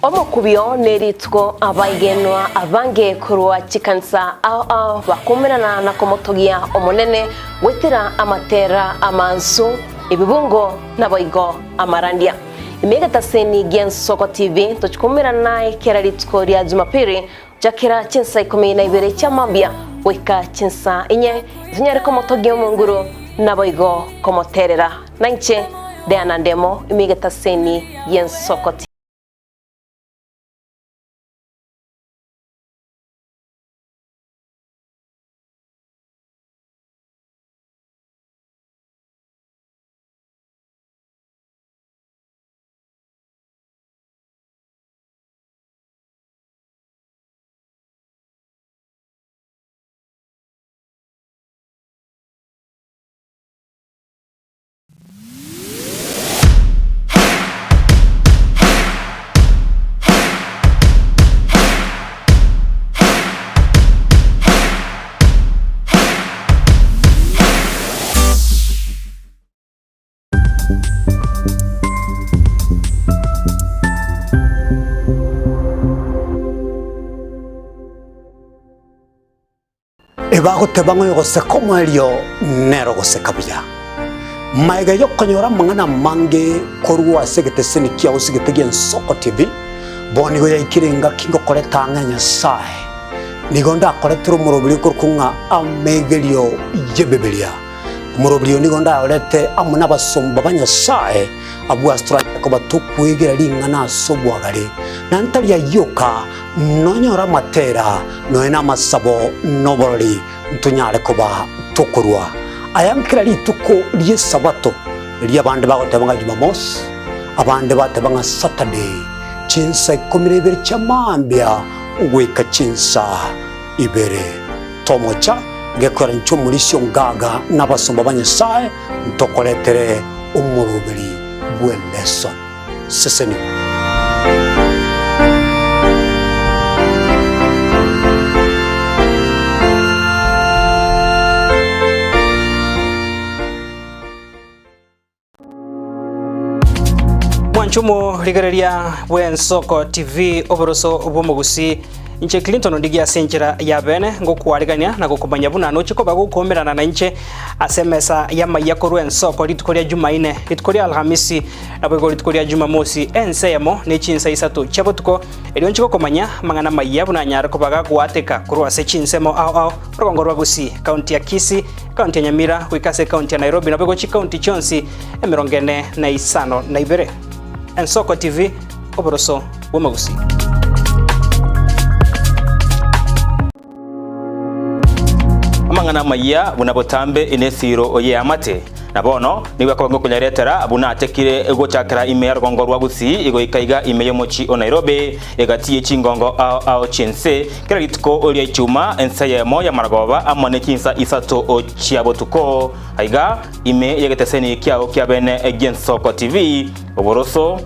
Omukubyo neritwo abayigenwa abange kurwa chikansa bakumirana na komotogia omunene wetira amatera amansu ibibungo naboigo amarandia imegata seni Gensoko TV tuchikumirana ikeraritwo rya Jumapili jakira chinsa 12 cha mambia weka chinsa inye zinyari komotogia munguru naboigo komoterera nanche Diana Ndemo imegata seni Gensoko TV. Ebago tebango yose como elio nero gose kabya maiga yokonyora mangana mange korwa segete senikia usigete Gensoko TV boni go yakirenga kingo koleta nganya sai nigonda koletro murobili kurkunga amegelio yebebelia murobili nigonda olete amuna basomba banya sai abu astra ko batukwegera lingana sobwagale nantalia yoka nonyora matera noena masabo nobori ntunyale koba tukurwa ayankira lituko liye sabato liya bande bagotebanga Jumamos abande batebanga Saturday chinsa 12 chamambia ugweka chinsa ibere tomocha gekora nchumulisyo ngaga nabasomba banyesaye ntokoletere umurubiri bweleso seseni Mwanchumo ligareria Gensoko TV oboroso obomogusi Inche Clinton ndigia senjera ya bene ngokwaligania na gukumanya buna no chiko bagukomerana na inche asemesa ya mayako Gensoko litukoria Jumaine litukoria Alhamisi na bego litukoria Jumamosi ensemo ne chinsa isatu chabotuko elionchiko komanya mangana maya buna nyara ko baga gwateka kurwa se chinsemo rogongorwa gusi county ya Kisii county ya Nyamira wikase county ya Nairobi na bego chi county chonsi emirongene na isano na ibere Gensoko TV oboroso womagusi. Amangana maya bunabotambe inethiro oye amate nabono niwe kwabango kunyaretera abuna atekire ego chakra ime rugongorwa gusi ego ikaiga ime yomochi o Nairobi egatiye chingongo ao chense kira litiko olie chuma ensayemo ya maragoba amone kinsa isato o chiabotuko aiga ime yegeteseni kiao kiabene Gensoko TV oboroso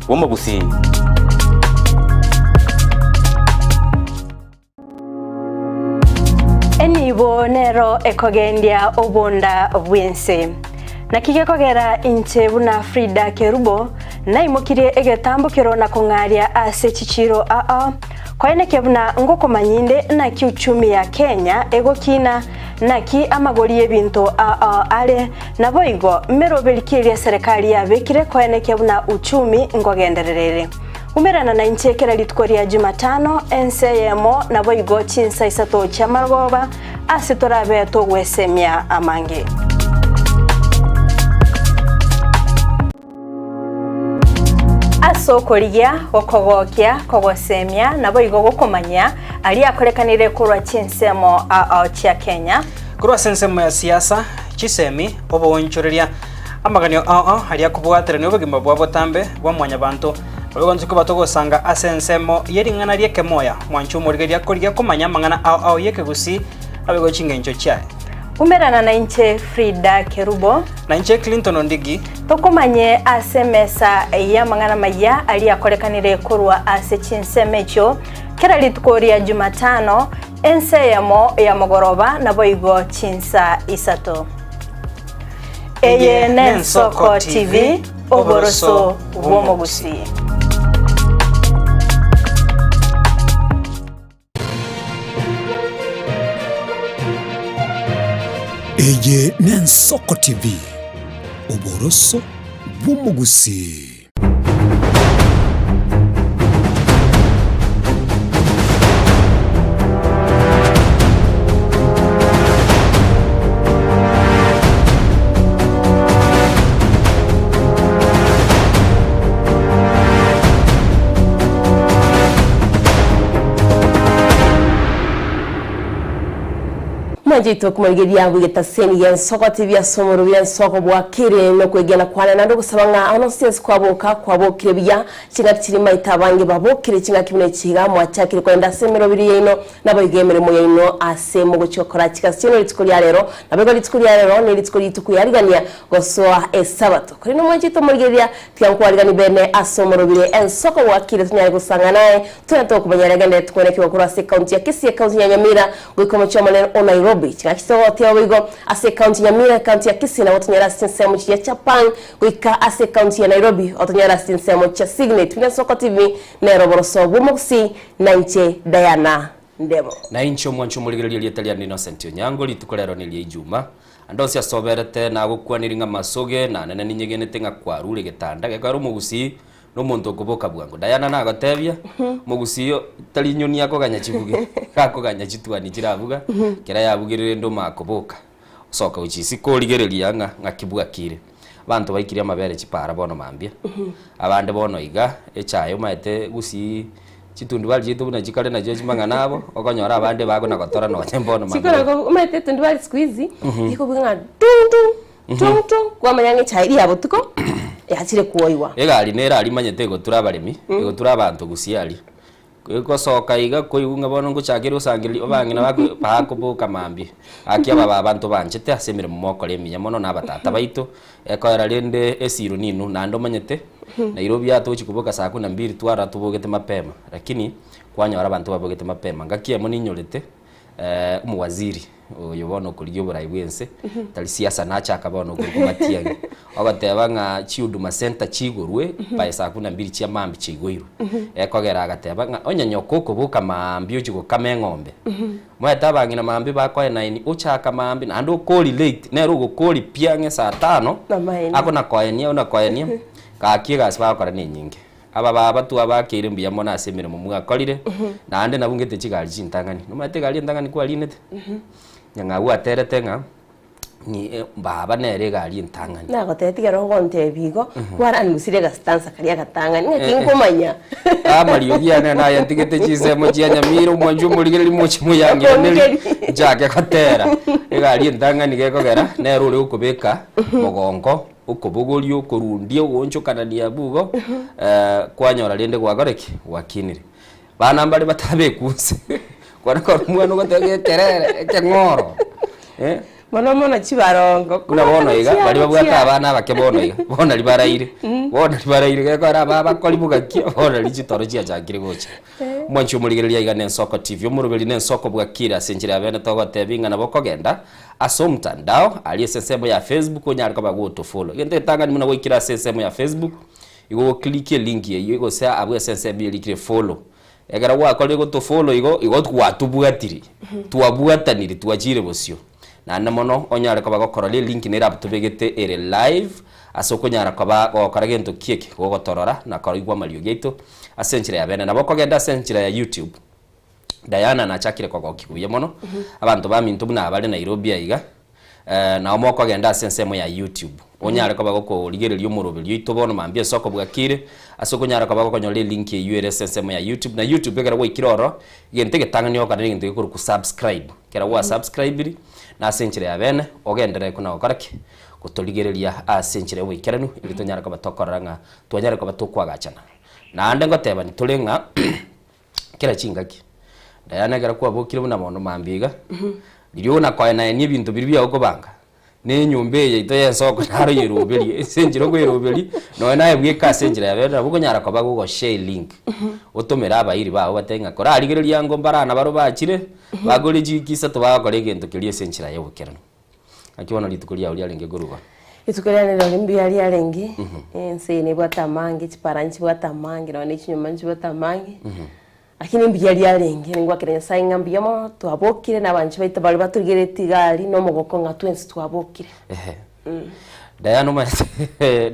womagusi. Enibo nero ekogendia obonda bwense nakige kogera inche buna Frida Kerubo naimukire egetambukiro na kongaria ase chichiro koene kebuna ngokomanyinde na kiuchumi ya Kenya egokina naki amagori ebinto ale naboigo merobelikiria serikali ya bekire koene kebuna uchumi ngogendererere umerana na inchekera litukoria Jumatano enseyemo naboigo chinsa isato cha margoba asitorabe to gwesemia amange asokorigia okogokia kogosemia naboigo gokomanya ali akorekanire kurwa chinsemo cha Kenya kurwa sensemo ya siasa chisemi obonchoreria amaganio ali akubwatira ne obugima bwa botambe bwa mwanya bantu Ogonzi ko batogosanga asensemo yeringana rieke moya mwanchumo rigeria koria komanya mangana yeke gusi abego chingencho chae umerana na inche Frida Kerubo na inche Clinton ndigi tokomanye asemesa ya mangana maya ali akorekanire kurwa ase chinsemecho kera litukoria Jumatano enseyemo ya mogoroba naboigo chinsa isato eye Gensoko TV oboroso bwomogusi. Eye Nensoko TV, Oboroso Bumugusi. Majito kumaligiria wigeta seni ya Nsoko TV ya somoro ya Nsoko bwakire no kwegena kwana nando gusabanga anonsies kwaboka kwabokire bya kinga kirima itabange babokire kinga kimune kiga mwachakire kwenda semero biri yino nabayigemere mu yino ase mu gucokora kikasino litikulia rero nabego litikulia rero ni litikulia tukuyarigania gosoa esabato kuri no majito muligiria tyankwariga bene asomoro biri Nsoko bwakire tunyari gusanga naye tunato kumanyaragende tukonekiwa kuri ase county ya Kisii county ya Nyamira gwikomo chamane o Nairobi Chikakisote wigo ase county ya Nyamira county ya Kisii na watunyara sinsemo ya Chapang gwika ase county ya Nairobi watunyara sinsemo cha Signet Nsoko TV nero boroso bumugusi na inche Diana Ndemo na incho mwancho muligiria Italian Innocent Onyango litukolero ni Juma andonse asoberete na gukwanira masoge na nene ninyegenete nga kwarure getanda gekaro mugusi no muntu kuboka bwangu Diana na gatebya mugusiyo tali nyoni yako ganya chibuge kako ganya chitwani kiravuga kira yabugirire ndo makoboka soka uchisi koligereria nga kibuga kire bantu baikire amabere chipara bono mambia abande bono iga echayo maete gusi chitundu bali jitu buna chikale na jeje manga nabo okonyora abande bago na gotora no chembono mambia chikala maete tundu bali squeeze iko bwanga tuntu kwa manyange chairi yabo tuko yachire kuoiwa egali nera ali manyete go turabaremi go turabantu gusiali ko soka iga ko igunga bono ngo chagero sangiri obangina bako bako boka mambi akia baba abantu banchete asemire mumoko leminya mono na batata baito ekoera rende esiro ninu nando manyete Nairobi atochi kuboka saa 12 twara tubogete mapema lakini kwanyora abantu babogete mapema ngakie moni nyorete umuwaziri uyo bono kuligyo burayi bwense tali siasa nacha akabono kukumatiya agateba nga chiuduma center chigurwe pa saa 12 chia mambi chigwiro ekogera agateba nga onyanyoko kubuka mambi uchigo kamengombe mweta bangina mambi bakwa 9 uchaka mambi nando koli late nero go koli piange saa 5 akona koenia una koenia kakiga sibakora ni nyingi aba baba tu abakire mbiya mona asemere mu mwakorire nande nabungete chigali chintangani numate gali ntangani kwa linete nyanga waterete nga ni baba nere gali ntangani na gotetige ro gonte bigo kwara ngusire ga stanza kali gatangani nkinkomanya amaliyo yana na yantigete chize mo chianya miro mwanju muligere limo chimuyangire neli jake kotera gali ntangani gekogera nero uri ukubeka mugongo ukobogolio ukorundia ugonchokana dia bugo kwanyora rende gwagoreki wakinire bana mbali batabe kuse kwana ko mwana gotege terere ekengoro mona chibarongo kuna bono iga bali babwata abana bakebono iga bona libaraire gekora baba kolibuga kia bona lichitoro chia chakire gocha mwancho muligereria iga Nsoko TV omurubeli Nsoko bwakira senjira abene togotebinga na bokogenda asomtandao ali sesemo ya Facebook onyarika bagoto follow gende tangani muna wikira sesemo ya Facebook igo click link ye igo sa abwe sesemo likire follow egara wakole go to follow igo twatubwatiri twabwataniri twachire bosio na namono onyarika bagokora link ne rap tubegete ere live asoko nyara kwa gokora gento kieke gogotorora na korigwa malio geito asenjira ya bene na bokogenda asenjira ya YouTube Diana na chakire kwa gokikuye mono abantu bamintu buna abale Nairobi aiga na omoko agenda sensemo ya YouTube onyare kwa bagoko ligererio murobelio itobono mambia Nsoko bwakire asoko nyara kwa bagoko nyole link ya URL sensemo ya YouTube na YouTube egera wikiroro gente getangani okana gente gekuru ku subscribe kera wa subscribe na asenjire ya bene ogendere kuna okorake kutoligereria asenjire wikiranu ibito nyara kwa batokoranga twanyara kwa batokwagachana na ande ngoteba ni tulenga kera chingaki Diana gara kwa bokire buna mono mambiga Ndio na kwa na ni bintu biri bya okobanga ne nyumbe ye ito Nsoko naro yerobeli senjiro go yerobeli no na yebwe ka senjira ya bera buko nyara kwa bago share link otomera abayiri bawo batenga kora aligereria ngo mbarana baro bakire bagore jikisa to bagore gento kirie senjira ye bukerano akiona litukulia uli alenge guruba itukulia ne limbi ali alenge ense ne bwata mangi chiparanchi bwata mangi na ne chinyuma chinyuma bwata mangi lakini mbia ryarengi ningwa kirenya sai ngambia mo twabokire nabanchi baita bali baturigereti gari no mogoko nga twensi twabokire Dayano ma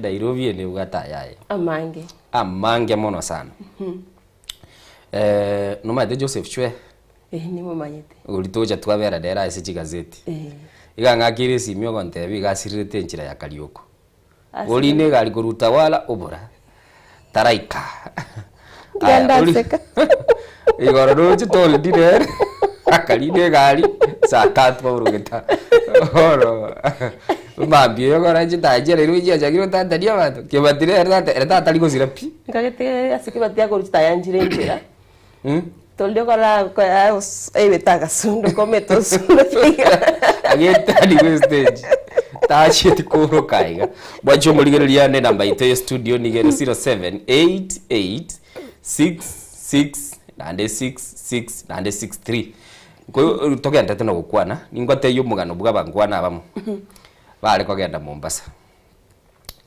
Nairobi ni ugata yaye amange mono sana no ma de Joseph Chwe ni mo manyete ulitoja twabera dera ese gazeti iga ngakire simyo konte biga sirite nchira ya Karioko oline gali kuruta wala ubura taraika Gandaseka igora no chitole dire akaline gali sakatwa urugeta oro mbambie yogora chitajere ruji chagiro tatania bantu kibatire era taliko zirapi ngagete asikibatia ko chitayanjire njira tolio kala ebetaka sundo kometo sundo ageta di stage tachi tikoro kaiga bwacho muligereria ne namba ite studio nigere 0788669663 ko togenda teno gukwana ningote yumugano bwa bangwana bamo bale kogenda Mombasa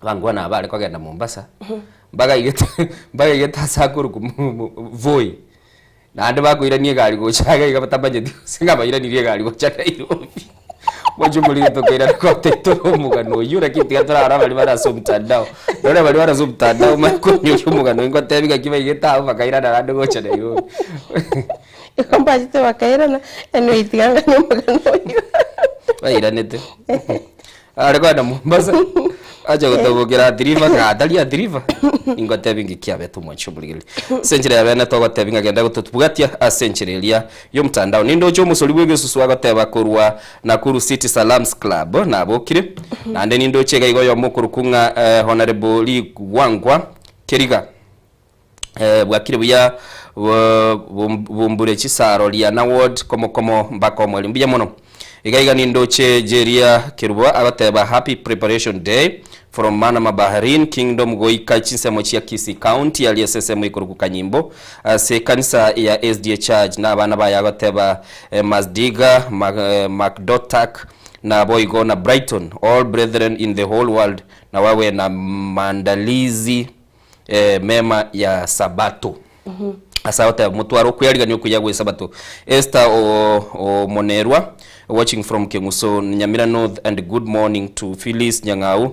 bangwana bale kogenda Mombasa baga igeta sakuru ku voi nande bakwiranie gari gochaga igabata budget singa bayiranirie gari gochaga Nairobi mwajumuli tokwira ko tetoro mugano yura kitigatara bali baraso mtandao dore bali baraso mtandao makunyo mugano ingote biga kiba igeta bakaira narande gocha Nairobi ikomba jite bakaira na eno itiganga mugano bayiranete ariko na Mombasa aje gutobokera driver ngadalia driver ingote bingi kiabetu mwachumuligeli senjere yabena to gotebinga genda gutubugatia asenjerelia yo mtandao nindo cyo musoli bwege susu agoteba kurwa Nakuru City Salams Club na bokire nande nindo chega igo yo mukuru kunga honorable Lee Wangwa Keriga bwakire buya bumbure chisaro lia na ward komo mbako mweli mbiya mono igaiga nindo che jeria kirwa abateba happy preparation day from Manama Bahrain Kingdom goika chinsemo chia Kisii County ali SSM ikuruku kanyimbo se kanisa ya SDA Church na abana baya bateba Mazdiga Macdotak na boigo na Brighton all brethren in the whole world na wawe na maandalizi mema ya Sabato asawata mutwaro kuyariganyo kuyagwe Sabato Esther o Monerwa watching from Kemuso Nyamira North and good morning to Phyllis Nyangau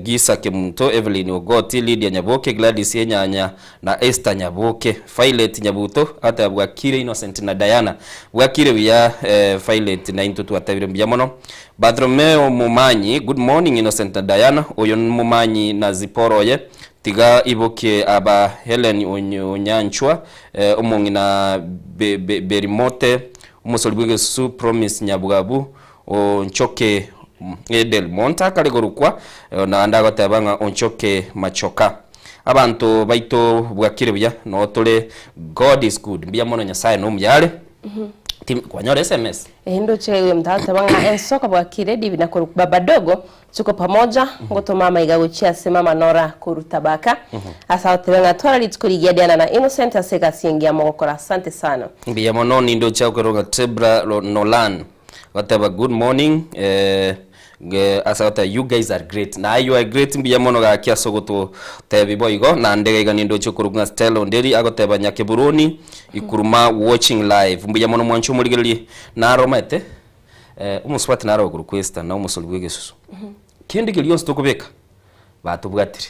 Gisa Kemunto Evelyn Ogoti Lydia Nyaboke Gladys Nyanya na Esther Nyaboke Violet Nyabuto hata bwakire Innocent na Diana bwakire biya Violet na into tuatabire mbiyamono Badromeo Mumanyi good morning Innocent na Diana oyo Mumanyi na Ziporoye tiga iboke aba Helen Onyanchwa omongi na Berimote umusoli bwege su promise Nyabugabu onchoke Edel Monta kalegorukwa na andaga tabanga onchoke Machoka abantu baito bwakire bya no tole God is good bya mono Nyasaye no myale tim kwanyore SMS ndo chewe mtata banga ensoka bwakire divi na baba dogo tuko pamoja ngoto mama igaguchia sema Manora kurutabaka asa otebenga tora litukurigia diana na Innocent aseka siengia mogokora asante sana bya mono ndo chao keronga Tebra Nolan whatever good morning asata you guys are great na you are great mbiya mono ga kia sogoto tebi boigo na ndege ga nindo chukurunga Stella nderi agoteba Nyakeburoni ikuruma watching live mbiya mono mwancho muligeli na romete umuswati na ro request na umusolwege susu kindi kiliyo stokobeka batubwatire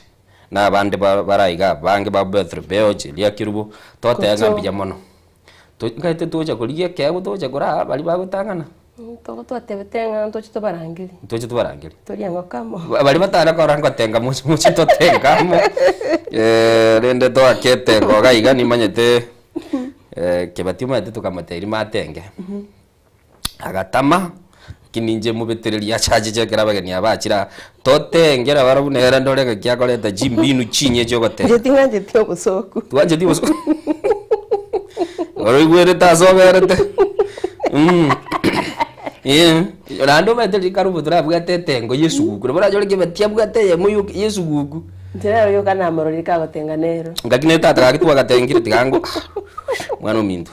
na bande barayiga bange ba birthday beoje liya kirubo tote yanga mbiya mono to ngaite toja kuliye kego toja gora bali bagutangana Toto atebetenga ntochito barangiri. Ntochito barangiri. Toriango kamo. Bali batara ko rango tenga mucho to tenga mo. Rende to akete ngo gaiga ni manyete ke batima ate tukamateri matenge. Agatama kininje mubetereri ya charge je garabagani abakira to tengera barabunera ndorega kyakoleta jimbinu chinye cyo gote. Je tinganje tyo busoku. Twanje ti busoku. Oro igwere tasoberete. Rando meteli karubu turabwate tengo Yesugugu bora jole ke batia bwate ye muyu Yesugugu ntera yo kana marori ka gotenga nero ngakine tata kakitwa gatengire tigango mwana mindu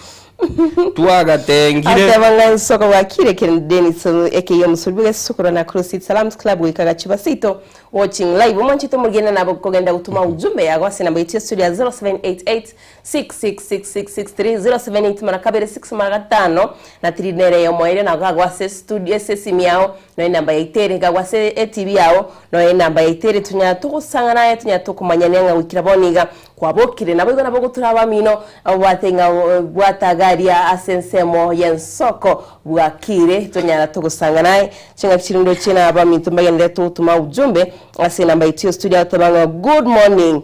twagatengire atebanga nsoko wakire ken Dennis ekiyo musulbuge sukura na Crossed Salams Club wikaga chibasito watching live umanchito mugenda nabo kogenda gutuma ujumbe yago ase namba yetu studio 0788666663 078 mara kabere 6 mara 5 na trinere yo moire na gagwa se studio ese miao no namba yitere gagwa se TV yao no namba yitere tunya tukusanga naye tunya tukumanyanya wikira boniga kwabokire nabo igona bogo turaba mino abatenga bwatagaria asensemo yensoko bwakire tunyara tugusanga naye chinga kirindo china abamintu mbagende tutuma ujumbe ase namba yetu studio atabanga good morning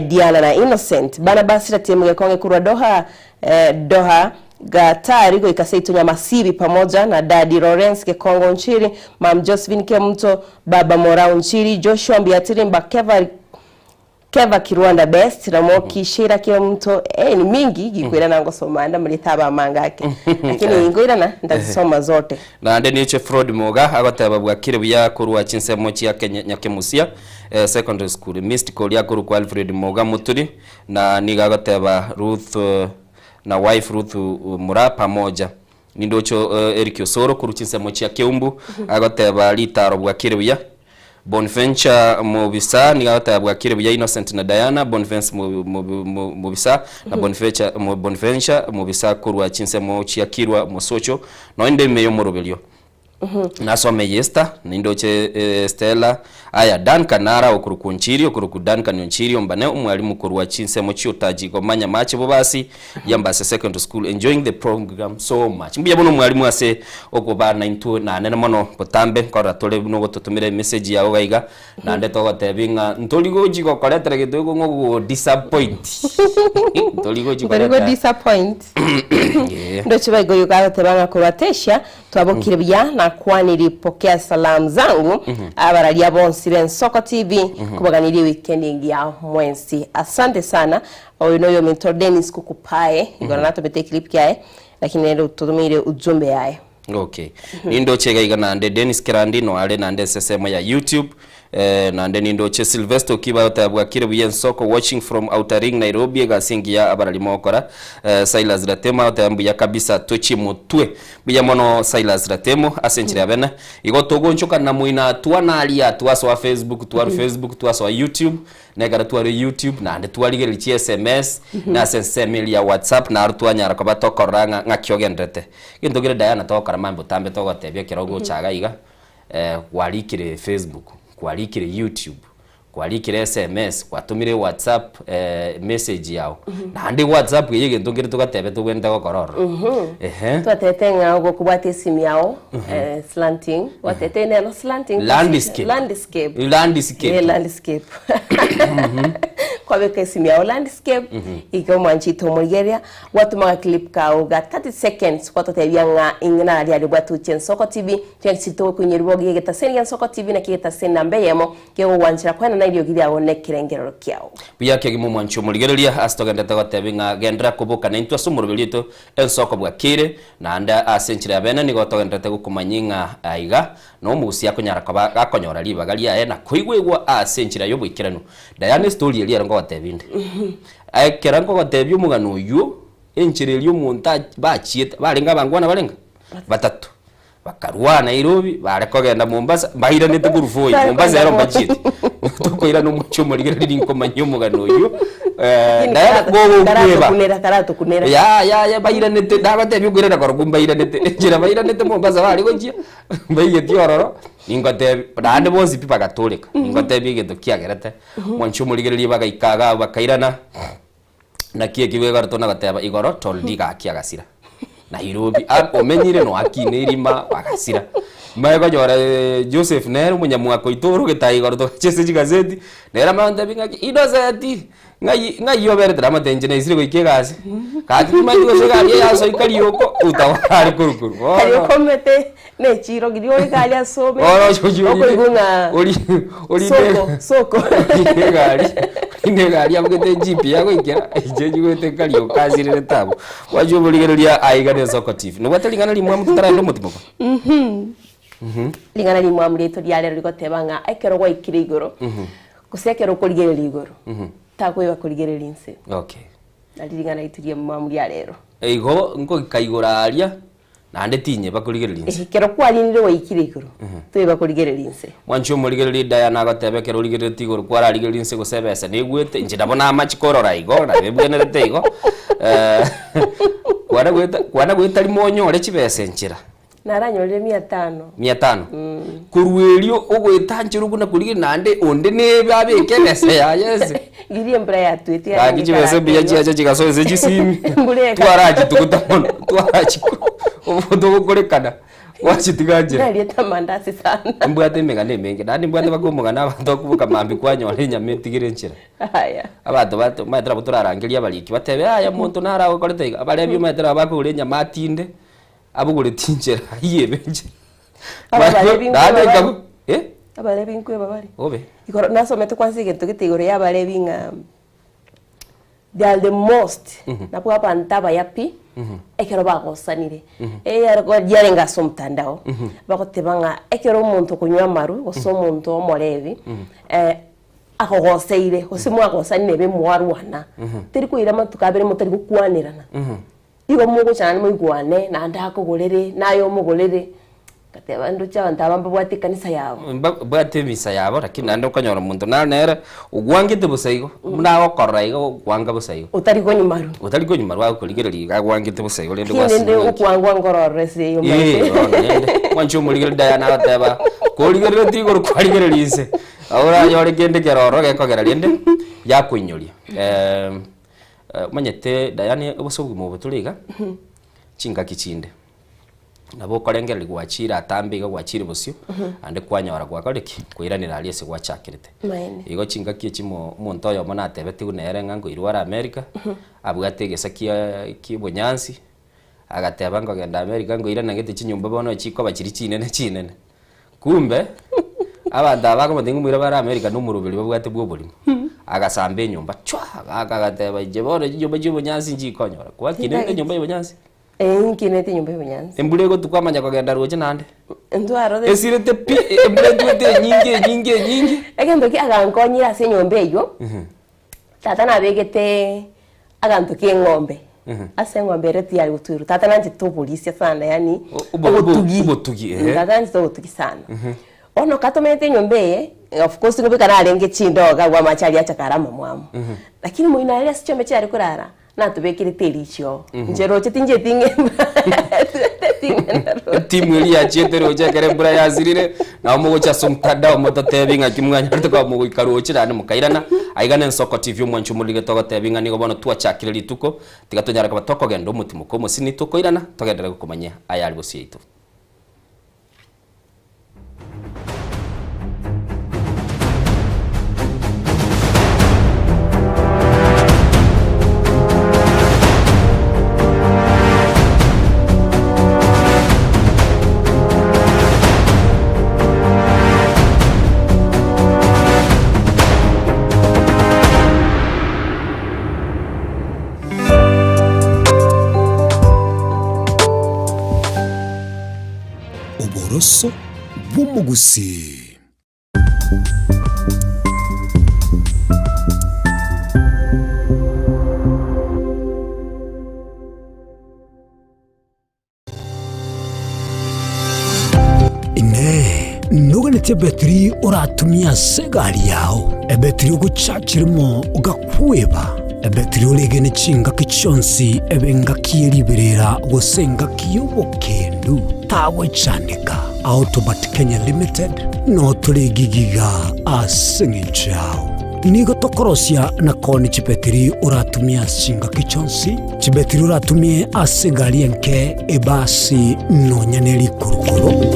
Diana na Innocent bana basira timu konge kurwa Doha Gatari go ikaseitunya Masibi pamoja na Daddy Lawrence ke Kongo nchiri Mam Josephine ke mto Baba Morao nchiri Joshua Mbiatiri Keva Kirwanda best na moki shira ke mto ni mingi gikwira nango somanda muri taba mangake lakini ngoira na ndasoma zote na ande niche fraud moga agotaba bwakire bya kurwa chinsemo chi yake nyakemusia secondary school mystical ya kuru kwa Alfred Moga muturi na nigagoteba Ruth na wife Ruth Mura pamoja nindocho Eric Osoro kuru chinsemo chi yake umbu agoteba litaro bwakire bya Bonventure Mubisa nigagoteba bwakire bya Innocent na Diana Bonventure Mubisa na Bonventure Mubisa kuru chinsemo chi yakirwa musocho no inde meyo morobelio nasome yesta nindoche Stella aya Duncan nara okuruku nchiri okuruku Duncan nchiri ombane umwalimu kurwa chinsemo chiotaji komanya mache bobasi yambase secondary school enjoying the program so much mbiya bono mwalimu ase okubana into na nene mono potambe kora tole no gototumire message yawo gaiga na nde togotebinga ntoligoji gokoretere gitugo ngo disappoint ntoligoji disappoint ndoche baigo yuka tebanga kuratesha twabokire bya na kwani lipokea salamu zangu abaralia bonsire Nsoko TV kubaganiri weekend ya mwensi asante sana oyo mentor Dennis kukupae igora nato bete clip yae lakini ndio tutumire ujumbe yae okay nindo chega igana ande Dennis Kirandi no ale na ande sesemo ya YouTube na ande nindo che Sylvester kiba otabwa kire buye Nsoko watching from Outer Ring Nairobi gasingia abarali mokora Silas Ratema otambu ya kabisa tochi mutwe buya mono Silas Ratemo asenchire abena igotogo nchoka na muina tuana alia tuaso wa Facebook tuaru Facebook tuaso wa YouTube negara tuaru YouTube na ande tualige lichi SMS na sensemili ya WhatsApp na artuanya rakaba koranga ngakyogendete gindogire Diana tokara mambo tambe togotebya kirogo chaga iga walikire Facebook kwalikire YouTube kwalikire SMS kwatumire WhatsApp message yao na ndi WhatsApp yege ndongere tugatebe tugenda gokororo twatetenga go kubate simu yao slanting watetene no slanting landscape kwa beka simu yao landscape iko manchito mogeria watu maga clip kao ga 30 seconds kwa totebyanga ingana ali ali bwatu Nsoko TV cyensito kunyirwo gigeta senya Nsoko TV na kigeta senya mbeyemo kego wanchira kwana na irio giria one kirengero kiao buya kegimo mwancho muligereria astogenda tagotebinga gendra kubuka na intwa sumurubelito Nsoko bwakire na anda asenchira bena ni gotogenda tegukumanyinga aiga no musi yakonyara kwa akonyora libagalia na kuigwegwa asenchira yo bwikirano Diana story eli arongo watebinde kerango watebyo mugano yo enchirelyo monta bachieta barenga bangwana barenga batatu bakarwa Nairobi barekogenda Mombasa bahiranete gurufoi Mombasa yaro bachieta tukoira no mucho muligere linko manyo mugano yo Diana go kunera ya bahiranete dabatebyo gurera korugumba bahiranete enchira bahiranete Mombasa bari gonjia bayeti ororo ningote bande bozi pipa gatolika ningote bigendo kiagerete mwancho muligereri bagaikaga bakairana na kie kiwega rutona gateba igoro toldi gakiagasira Nairobi omenyire no akinirima bagasira maego jora Joseph Nero munyamwako itoro getaigoro to chese gazeti nera manda binga idozati ngai yobere drama tenjene isire goikegasi kati mayigo segari ya so ikarioko utawari kurukuru kariyo komete ne chiro gidio ikali asome okoiguna oli soko gari abugete GP yago ikera ejeje gote kariyo kazire tabo wajo buligereria aigane Nsoko TV no batalingana limwa mutara ndo mutimoko lingana limwa mlito diale rigotebanga ekero gwa ikire igoro kusekero kurigerera igoro takwe bakurigerera inse okay nalingana iturie mwa muri rero Eigo ngo kaigora aria nande tinye bakurigereria kero kwarinire waikire iguru twe bakurigereria nse mwancho murigereria Diana agatebe kero rigereria iguru kwara rigereria nse gusebesa nigwete nje ndabona amachikorora igo na bebwenerete igo kwana gweta limonyo ole chibese nchira naranyorire 500 kurwerio ogweta nchiru kuna kurige nande onde ne babeke bese ya yes girie mbra ya twete ya kichibese biya chiacha chigasoze chisimi twaraji tukutamono twaraji obodo gorekana wachitigaje nari tamandasi sana mbwate megane menge nandi mbwate bakomoga n'abantu akubuka mambi kwanyore nyametigire nchira haya abantu maitera buturarangiria bariki batebe aya muntu nara gokorete abarebyo maitera bakure nyamatinde abugure tinjera yiyebenje abarebi nkwe babari obe ikoro nasomete kwanza ikintu gitigoro y'abarebi nga they are the most nabwo abantaba yapi ekero bagosanire yarenga somtandao bakotebanga ekero umuntu kunywa maru goso umuntu omorebi akogoseire osimu agosanire be mwarwana teri kuira matukabere mutari gukwanirana igo mugo cyane mu igwane na ndakogorere nayo mugorere kateba ndo cyabanta abamba bwate kanisa yabo bwate misa yabo lakini ando kanyora muntu nera ugwangite busaigo nawo koraigo gwanga busaigo utari ko nyumaru wa kurigereri gagwangite busaigo lende kwasinde ukwangwa ngorore se yo mwancho muligere Diana ateba kurigereri tigoro kwarigereri inse ahora yore gende keroro gekogera lende yakwinyoria manyete Diana obusobu mu buturiga chinga kichinde nabo korengera ligwachira atambiga gwachira busyo ande kwanyora gwakoreki kwiranira aliese gwachakirite igo chinga kiechimo muntu oyo mona atebeti unere ngango irwara America abwatege kibunyansi agateba ngo genda America ngo irana ngete chinyumba bono chiko bachiri chinene kumbe abanda abako madingu mwira bara America numurubiri babwate bwobulimo agasambe nyumba chwa agateba jebore nyumba y'ubunyansi njikonyora kwa kinene nyumba y'ubunyansi kinete nyumba y'ubunyansi embulego tukwamanya kugenda roje nande ndwaro esirete pi embulego te nyingi egendo ki agankonyira se nyumba eyo tata nabegete aganto ki ngombe ase ngombe reti ya guturu tata nanti to polisi sana yani obotugi tata nanti to obotugi sana ono katomete nyombe of course ngo bikana arenge chindoga gwa machali acha karama mwamu lakini muina ile sicho mechari kurara na tubekire tericho njero chetinje tinge timu ili ya chetero je kare bura yazirire na mugo cha somtada omoto tebinga kimwanya rutaka mugo ikaruchira ne mukairana aigana Nsoko TV mwanchu mulige togo tebinga nigo bono twachakire lituko tigatonyara kabatoko gendo muti mukomo sini tuko irana togendera gukomanya ayali bosi yitu Oboroso bw'umugusi. Nuganete betri oratumia segari yao ebetri uguchachirimo ugakweba ebetri ulegene chinga kichonsi ebenga kieriberera gosenga kiyobokendu tawe chanika Autobat Kenya Limited no tulegigiga asingichao nigo tokorosia na koni chibetri uratumia chinga kichonsi chibetri uratumie asegari enke ebasi no nyaneli kurukuru.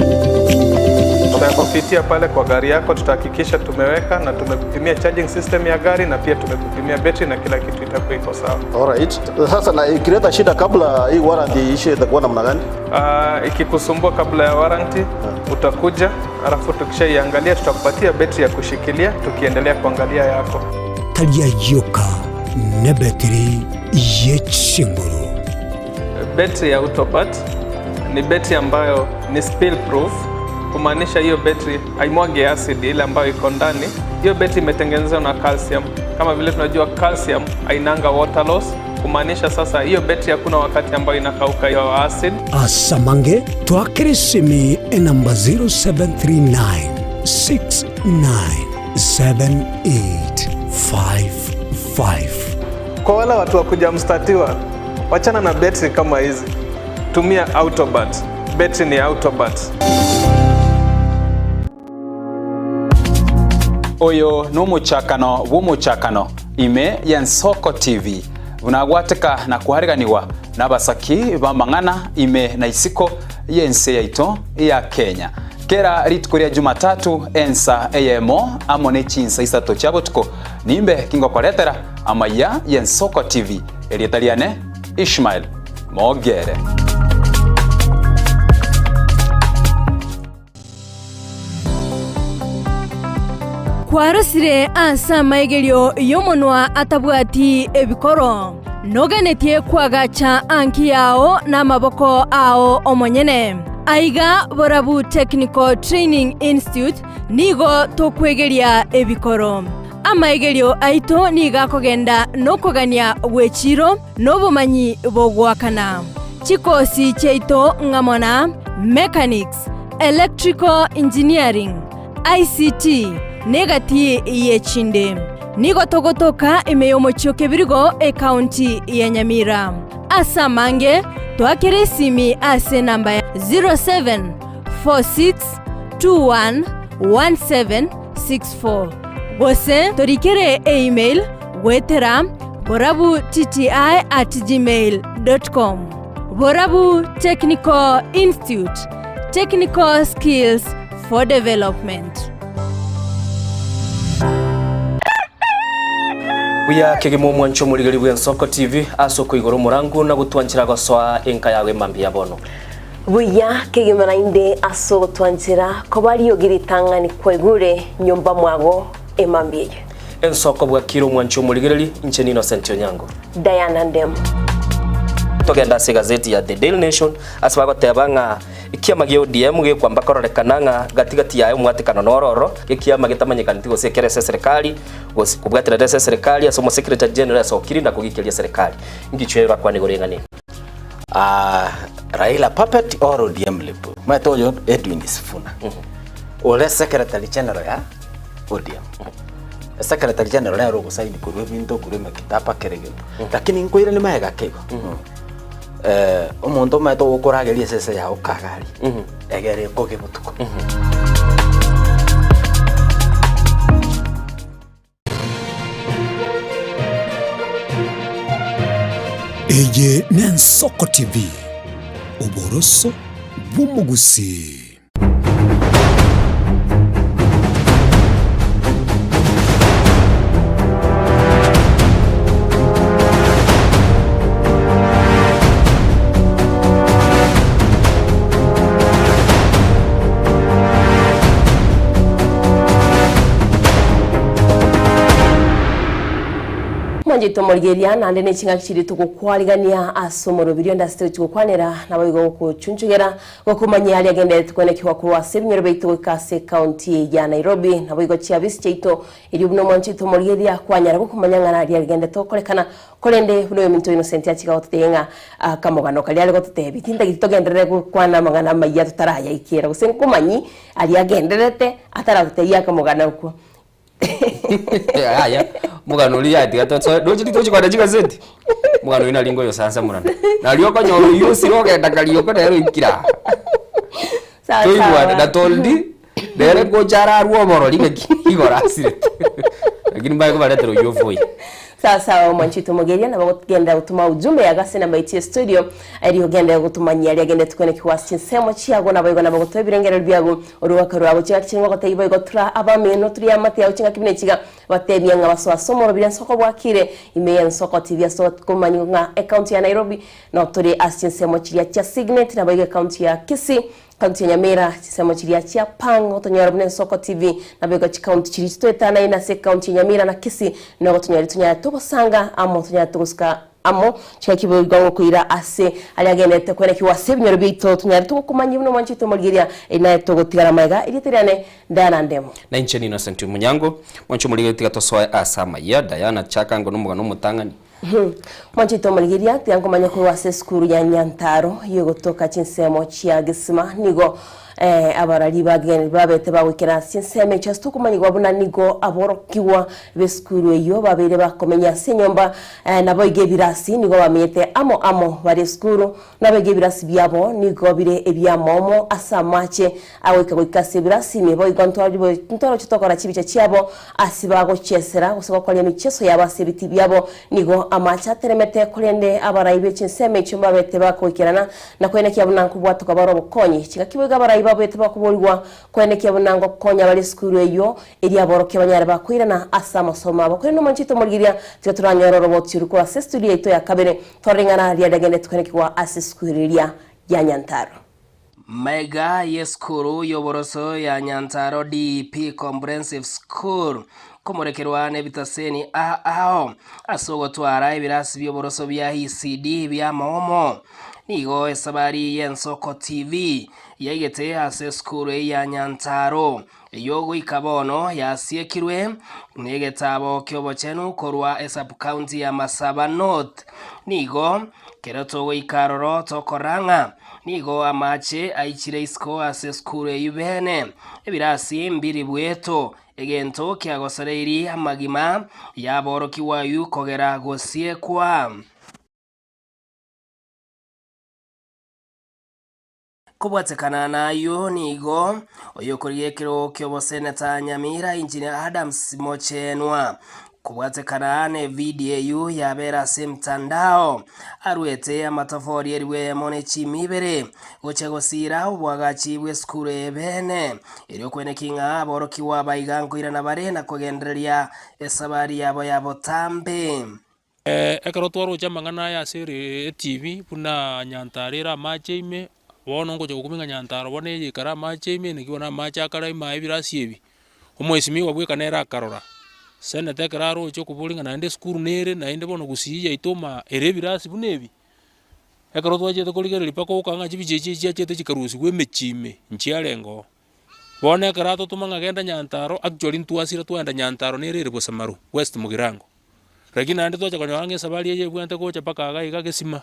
Tutakufitia pale kwa gari yako, tutahakikisha tumeweka na tumekupimia charging system ya gari na pia tumekupimia battery na kila kitu itakuwa iko sawa. Alright. Sasa na ikileta shida kabla hii warranty ishe itakuwa namna gani? Ikikusumbua kabla ya warranty utakuja, alafu tukishaiangalia tutakupatia battery ya kushikilia tukiendelea kuangalia yako. Talia yoka na battery yechinguru. Battery ya Autobat ni battery ambayo ni spill proof. Kumaanisha hiyo battery haimwagi acid ile ambayo iko ndani. Hiyo battery imetengenezwa na calcium. Kama vile tunajua calcium hainanga water loss, kumaanisha sasa hiyo betri hakuna wakati ambayo inakauka hiyo acid. Asamange twakire simi enamba 0739 697855. Kwa wale watu wa kuja mstatiwa, wachana na betri kama hizi. Tumia Autobat. Betri ni Autobat. Oyo n'umucakano w'umucakano ime ya Nsoko TV unagwateka na kuhariganiwa n'abasaki bamang'ana ime na isiko yense yaito ya Kenya kera ritkuria Jumatatu ensa eyemo amone chinsa isato chabotuko nimbe kingo koretera amaya ya Nsoko TV elietaliane Ishmael Mogere. Kwarasire asa maigerio yomonwa atabwati ebikoro nogenetie kwagacha anki yao na maboko ao omonyene aiga Borabu Technical Training Institute nigo tokwegeria ebikoro amaigerio aito niga kogenda nokogania gwechiro nobumanyi bogwakana chikosi cheito ngamona mechanics, electrical engineering, ICT negati yechinde nigo togotoka imeyomochoke birigo e county ya Nyamira asamange twakire simi ase namba 0746211764 gose torikere email gwetera borabu@gmail.com. Borabu Technical Institute, technical skills for development. Buya kegemo mwancho muligari bwa Nsoko TV asoko igoro murangu na gutwanchira goswa enka yawe mambi yabono. Buya kegemo inde aso gutwanchira ko bari yogiritanga ni kwegure nyumba mwago emambiye. Nsoko bwa kiro mwancho muligari incheni Innocent Onyango. Diana Ndem. Togenda se gazeti ya The Daily Nation asbago tebanga ikiama gyo DM ge kwamba kororekananga gatigati yayo mwatikano nororo ikiama gitamanyikana ntigo sekerese serikali kubwatira dese serikali asomo secretary general sokirinda kugikiria serikali ngichwera kwa nigorengani Raila puppet or ODM lipo matoyo Edwin Sifuna ole secretary general ya ODM secretary general ya rogo saini kurwe binto kurwe makitapa kerege lakini nkoire ni maega kego umuntu mato gukurageria sese ya ukagari egere koge butuko Eye ni Nsoko TV uboroso bw'umugusi. Mwanjito Morgeria nande ne chinga kiri tukukwaligania asomoro birio ndasite tukukwanera nabayigo ko chunchugera gokumanya ali agende tukone kiwa kurwa sebinyero beito kase county ya Nairobi nabayigo chiabisi cheito iri buno mwanjito Morgeria kwanyara gokumanya ngana ali agende tokolekana kolende buno minto Innocent achika otenga kamogano kali ali gotebi tinda gitogendere kwana mangana maya tutaraya ikera gusenkumanyi ali agenderete atara tuteya kamogano ko aya mugano li ati gato doji tochi kwa dajiga zeti mugano ina lingo yo sansa murana na liyo ko nyoro yusi roge dakaliyo ko dero ikira toiwa da toldi dere ko jara ruo moro linga igora sire lakini mbaye ko baletero yo foi sasa Mwanchito Mugeria na bagenda gutuma ujumbe yagase na Mighty Studio ari ogenda gutumanya ari agenda tukone kiwasi nsemo chiago na bayigo na bagoto birengero byago uruwaka rwabo cya kingo goteye bayigo tura abameno turi amate yawo kinga kibine kiga batebye nga baswa somoro bya Nsoko bwakire ime Nsoko TV aso kumanyo nga account ya Nairobi na turi asinsemo chiya cha Signet na bayigo account ya Kisii kaunti ya Nyamira chisemo chiria chia pango tonyara bune Nsoko TV na bego chikaunti chiri twetana ina se kaunti ya Nyamira na Kisii no tonyara tubosanga amo tonyara tuguska amo chakibwe gongo kuira ase ali agenete kwene kiwase binyoro bito tonyara tukumanya buno Mwanchito Mugeria ina togotigara maiga iritirane Diana Ndemo na incheni Innocent Munyango Mwancho Mugeria tigatoswa asama ya Diana chakango numugano mutangani Mwanchito maligiria tiango manyako wase skuru ya Nyantaro yogo toka chinsemo chia gisima nigo abarari bagene babete bawikira chinseme chasto kumanyigwa buna nigo aborokiwa beskuru eyo babere bakomenya senyomba nabo igebirasi nigo bamete amo bari skuru nabo igebirasi byabo nigo bire ebyamomo asamache aweka gwikase birasi mebo igontwari ntoro chitokora chibiche chiabo asibago chesera gusoko kwa micheso yabasebiti byabo nigo amacha teremete kulende abaraibe chinseme chumba bete bakwikirana na kwene kyabuna kubwatu kabaro bukonyi kigakibuga abaraiba bete bakuburirwa kwene kyabuna ngo konya bari skuru eyo eri aboroke banyare bakwirana asama soma bakwe no manchito murigiria tikaturanyoro robotiri kwa studio ito ya kabere toringana ria dagene twene kwa asiskuria ya Nyantaro. Mega yeskuru yoboroso ya Nyantaro DP Comprehensive School kumurekerwa nebitaseni ao asogotwara ibirasi byoboroso bya ECD bya momo nigo esabari yensoko TV yegete ase skuru ya Nyantaro yogo ikabono yasiekirwe negetabo kyobochenu korwa sub county ya Masaba North nigo keroto ikaroro tokoranga nigo amache aichire isko ase skuru yubene ebirasi mbiri bweto egento kyagosereiri amagima yaboroki wayu kogera gosiekwa kubwatekana nayo nigo oyokoriekero kyoboseneta Nyamira Engineer Adams Mochenwa kubwatekana ne video yabera semtandao arwete amatafori eriwe mone chimibere gochegosira ubwagachi bweskuru ebene ero kwene kinga boroki wabaigangwira na barena kugendereria esabari yabo tambe ekaro twaro chamangana ya sere TV puna Nyantarira macheime wono ngo jokuminga Nyantaro bone yikara macheime nikibona macha akara imaibirasi ebi omwesimi wabwekanera akarora sene tekraro cyo kubulinga nande skuru nere nainde bono gusiya itoma erebirasi bunebi ekaro twaje to kuligera lipako ukanga chibijeje chete chikarusi gwemechime nchialengo bone karato tumanga genda Nyantaro actually ntuasira twenda Nyantaro nere rebosamaru West Mugirango lakini nande twaje konyange sabali ye bwante kocha paka ga kesima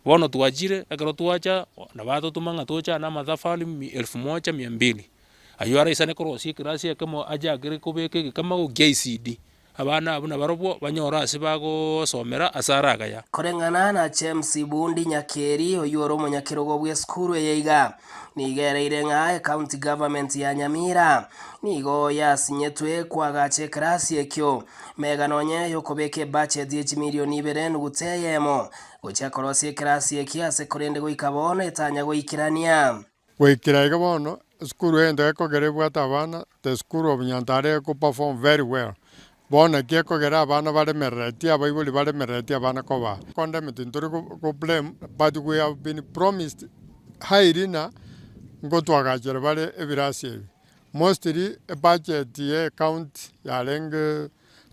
bono tuajire ekaro twacha na bato tumanga tocha na madhafali 1200 ayuara isane korosi kirasi kama aja gere kubeke kama go GCD abana abuna barobo banyora asibago somera asaraga ya korengana na James Bundi Nyakeri oyoro monyakirogo bwe skuru yeiga nigereire nga county government ya Nyamira nigo yasinyetwe kwa gache kirasi ekyo mega nonye yokobeke budget ye milioni 2 guteyemo gocha korosi kirasi ekiase korende go ikabone etanya go ikirania wekiraiga bono skuru ende ko gere bwata abana the school of Nyantare ko perform very well bona ke ko gere abana bare mereti abaibuli bare mereti abana ko ba condemn tinturi ko blame but we have been promised hairina ngotwa gajere bare ebirasi mostly a budget ye count ya leng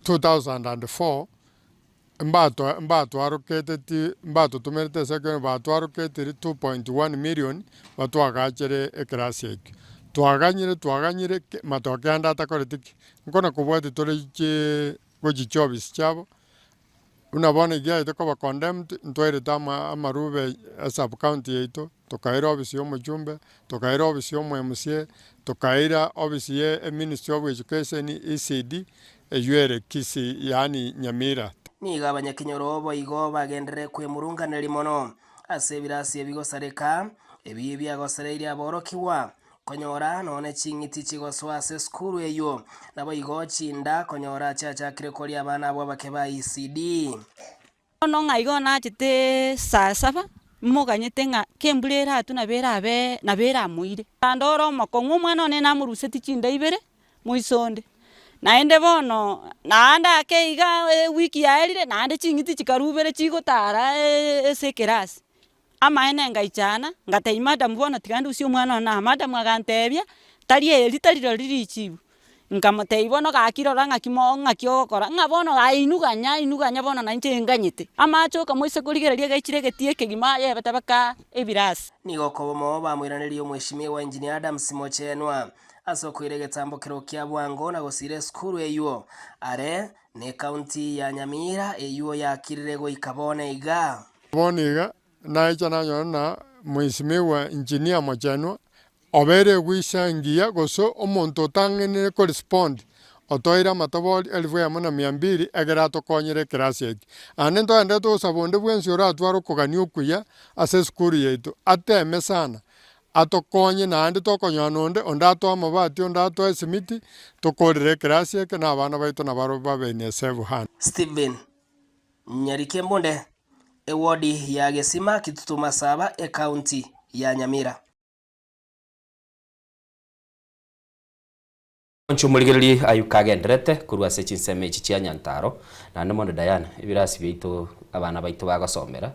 2004 mbato arokete mbato tumerete second mbato arokete 2.1 million watu agachere ekrasi twaganyire matokenda atakoretiki ngona kubwate toleje gojichobis chabo unabona gya ito ko condemned ntoire tama amarube sub county yeto tokaira obisi yo mujumbe tokaira obisi yo MCA tokaira obisi ye Ministry of Education ECD eyuere kisi yani Nyamira niga abanyakinyoro boigo bagendere kwemurunganira limono ase birasi ebigosareka ebi byagosereire aborokiwa konyora none chingiti chigoswa ase skuru eyo nabo igo chinda konyora chacha kirekori abana abo bakeba ECD no ngaigo na chite sasaba muganyete nga kemburera atuna berabe na bera muire andoro makongu mwana ne namuruse tichinda ibere muisonde naende bono naanda keiga wiki yaerire naande chingiti chikarubere chigotara esekerasi amaene ngaichana ngatei madam bono tigandi usio mwana na madam agantebia tari eri tariro ririchibu nkamotei bono gakirora ngakio ngabono inuganya bono na nche nganyete amachoka moise kurigereria gaichire getie kegima yebetabaka ebirasi nigo kobomo bamwiranirio mweshimiwa Engineer Adams Mochenwa asokoire getambokero kia Bwango na gosire skuru eyuo are ne county ya Nyamira eyuo yakirire goikabone iga boniga na ichana nyona mwishimiwa engineer Mochenwa obere gwishangia goso omonto tangene correspond otoira matabori 1200 egera tokonyere class yake ane ndo to sabonde bwensi ora twaro kogani okuya ase skuru yetu ateme sana atokonye nandi tokonyanonde ondato amabati ondato esimiti tokorere class yake na abana baito na baro babene save hand Steven Nyarike Mbonde ewodi ya Gesima Kitutu Saba county ya Nyamira. Nchumuligiriri ayukagendrete kurwa se chinseme ichi chia Nyantaro na nimondo Diana ibirasi biito abana baito bagosomera